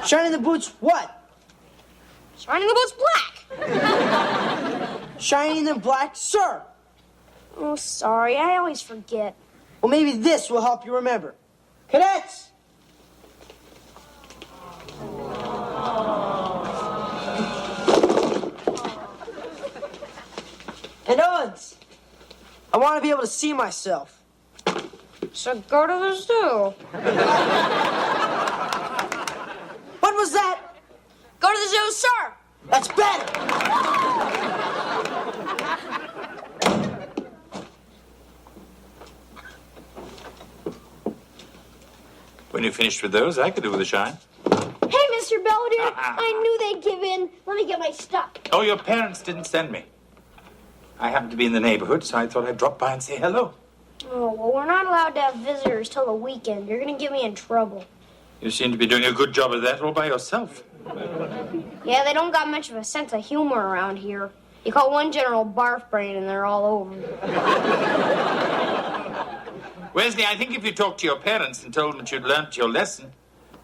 Shining the boots what? Shining the boots black. Shining them black, sir. Oh, sorry. I always forget. Well, maybe this will help you remember. Cadets! And Owens, I want to be able to see myself. So go to the zoo. What was that? Go to the zoo, sir. That's better. When you finished with those, I could do with a shine. Hey, Mr. Belvedere. I knew they'd give in. Let me get my stuff. Oh, your parents didn't send me. I happened to be in the neighborhood, so I thought I'd drop by and say hello. Oh, well, we're not allowed to have visitors till the weekend. You're going to get me in trouble. You seem to be doing a good job of that all by yourself. Yeah, they don't got much of a sense of humor around here. You call one general barf brain and they're all over. Wesley, I think if you talked to your parents and told them that you'd learnt your lesson,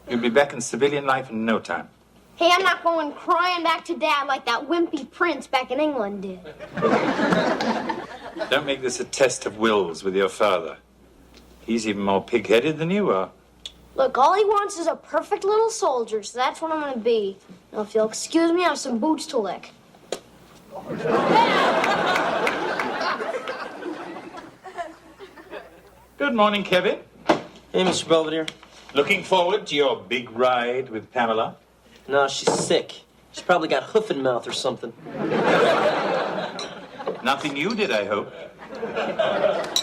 you'd be back in civilian life in no time. Hey, I'm not going crying back to Dad like that wimpy prince back in England did. Don't make this a test of wills with your father. He's even more pig-headed than you are. Look, all he wants is a perfect little soldier, so that's what I'm going to be. Now, if you'll excuse me, I have some boots to lick. Good morning, Kevin. Hey, Mr. Belvedere. Looking forward to your big ride with Pamela? No, she's sick. She's probably got hoof and mouth or something. Nothing you did, I hope.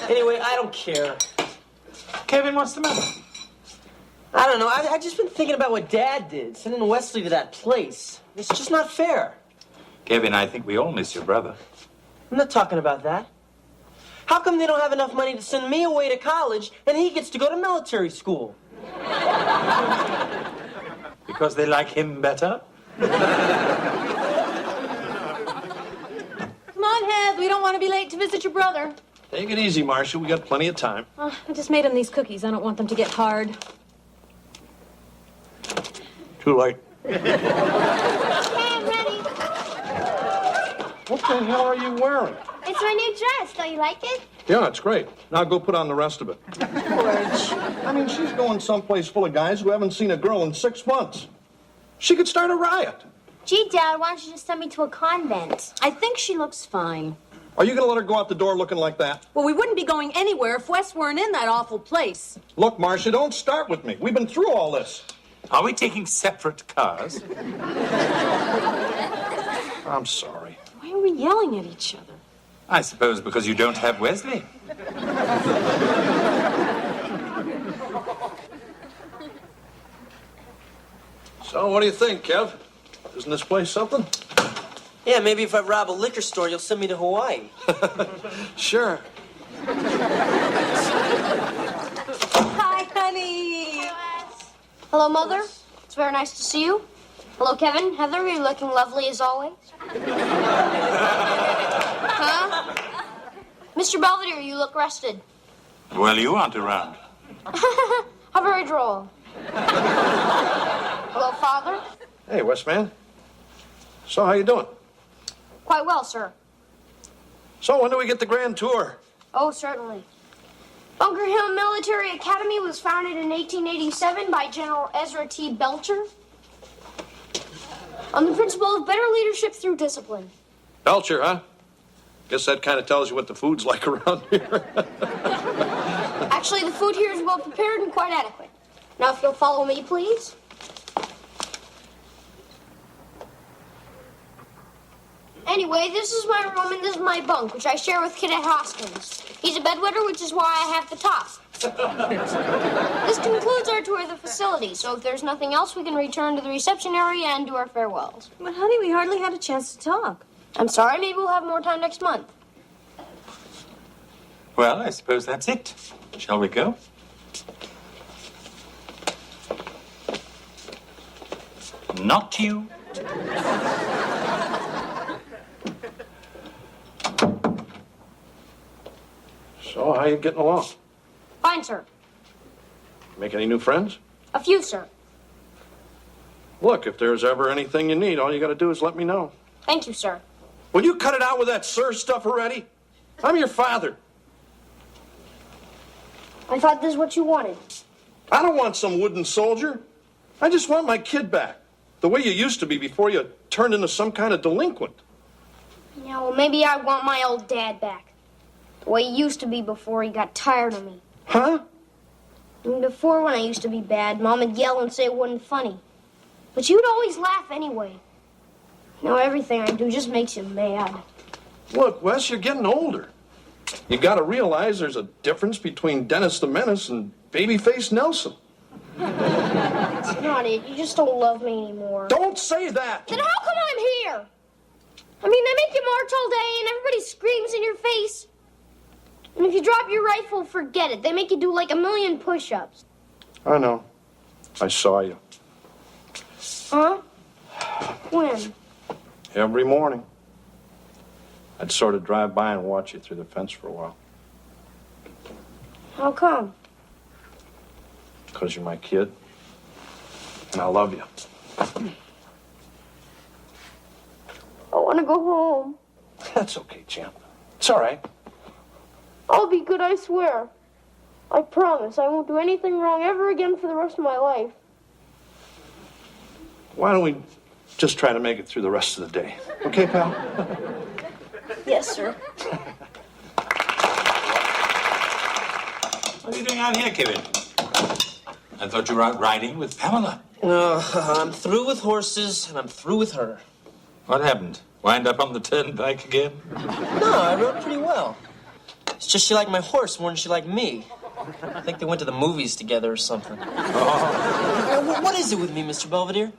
Anyway, I don't care. Kevin, what's the matter? I don't know. I've just been thinking about what Dad did, sending Wesley to that place. It's just not fair. Kevin, I think we all miss your brother. I'm not talking about that. How come they don't have enough money to send me away to college and he gets to go to military school? Because they like him better? Come on, Heath. We don't want to be late to visit your brother. Take it easy, Marcia. We got plenty of time. I just made him these cookies. I don't want them to get hard. Too late. Okay, I'm ready. What the hell are you wearing? It's my new dress. Don't you like it? Yeah, it's great. Now go put on the rest of it. George. I mean, she's going someplace full of guys who haven't seen a girl in 6 months. She could start a riot. Gee, Dad, why don't you just send me to a convent? I think she looks fine. Are you going to let her go out the door looking like that? Well, we wouldn't be going anywhere if Wes weren't in that awful place. Look, Marcia, don't start with me. We've been through all this. Are we taking separate cars? I'm sorry. Why are we yelling at each other? I suppose because you don't have Wesley. So, what do you think, Kev? Isn't this place something? Yeah, maybe if I rob a liquor store, you'll send me to Hawaii. Sure. Hi, honey. Hello, Mother. It's very nice to see you. Hello, Kevin. Heather, you're looking lovely as always. Huh? Mr. Belvedere, you look rested. Well, you aren't around. How very droll. Hello, Father. Hey, Westman. So, how you doing? Quite well, sir. So, when do we get the grand tour? Oh, certainly. Bunker Hill Military Academy was founded in 1887 by General Ezra T. Belcher on the principle of better leadership through discipline. Belcher, huh? Guess that kind of tells you what the food's like around here. Actually, the food here is well prepared and quite adequate. Now, if you'll follow me, please. Anyway, this is my room and this is my bunk, which I share with Cadet Hoskins. He's a bedwetter, which is why I have the top. This concludes our tour of the facility, so if there's nothing else, we can return to the reception area and do our farewells. But, honey, we hardly had a chance to talk. I'm sorry, maybe we'll have more time next month. Well, I suppose that's it. Shall we go? Not you. So, how you getting along? Fine, sir. Make any new friends? A few, sir. Look, if there's ever anything you need, all you got to do is let me know. Thank you, sir. Will you cut it out with that sir stuff already? I'm your father. I thought this is what you wanted. I don't want some wooden soldier. I just want my kid back. The way you used to be before you turned into some kind of delinquent. Yeah, well, maybe I want my old dad back. The way he used to be before he got tired of me. Huh? I mean, before, when I used to be bad, Mom would yell and say it wasn't funny. But you'd always laugh anyway. Now everything I do just makes you mad. Look, Wes, you're getting older. You got to realize there's a difference between Dennis the Menace and Babyface Nelson. It's not it. You just don't love me anymore. Don't say that! Then how come I'm here? I mean, they make you march all day and everybody screams in your face. And if you drop your rifle, forget it. They make you do like 1,000,000 push-ups. I know. I saw you. Huh? When? Every morning. I'd sort of drive by and watch you through the fence for a while. How come? Because you're my kid. And I love you. I want to go home. That's okay, champ. It's all right. I'll be good, I swear. I promise I won't do anything wrong ever again for the rest of my life. Why don't we just try to make it through the rest of the day? Okay, pal? Yes, sir. What are you doing out here, Kevin? I thought you were out riding with Pamela. I'm through with horses, and I'm through with her. What happened? Wind up on the turnpike again? No, I rode pretty well. It's just she liked my horse more than she liked me. I think they went to the movies together or something. What is it with me, Mr. Belvedere?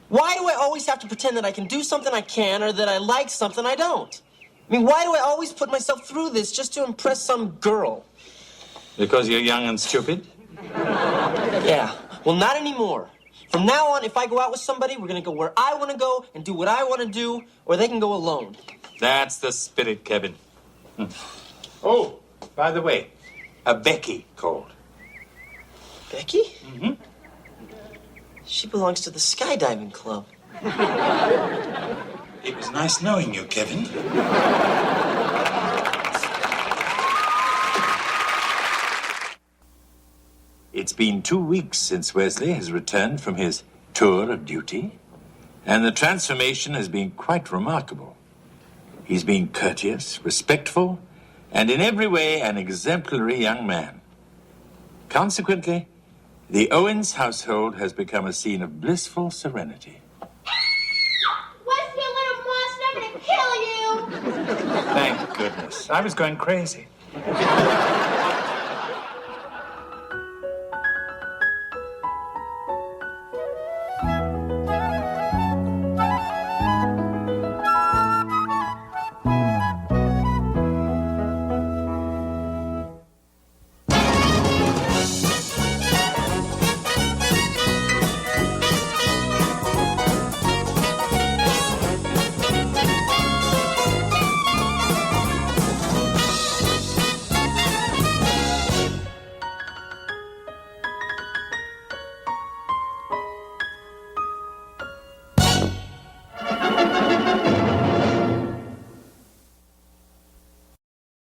Why do I always have to pretend that I can do something I can or that I like something I don't? I mean, why do I always put myself through this just to impress some girl? Because you're young and stupid? Yeah. Well, not anymore. From now on, if I go out with somebody, we're going to go where I want to go and do what I want to do, or they can go alone. That's the spirit, Kevin. Oh, by the way, Becky called. Becky? Mm-hmm. She belongs to the skydiving club. It was nice knowing you, Kevin. It's been 2 weeks since Wesley has returned from his tour of duty, and the transformation has been quite remarkable. He's been courteous, respectful, and in every way an exemplary young man. Consequently, the Owens household has become a scene of blissful serenity. Where's your little monster? I'm gonna kill you! Thank goodness. I was going crazy.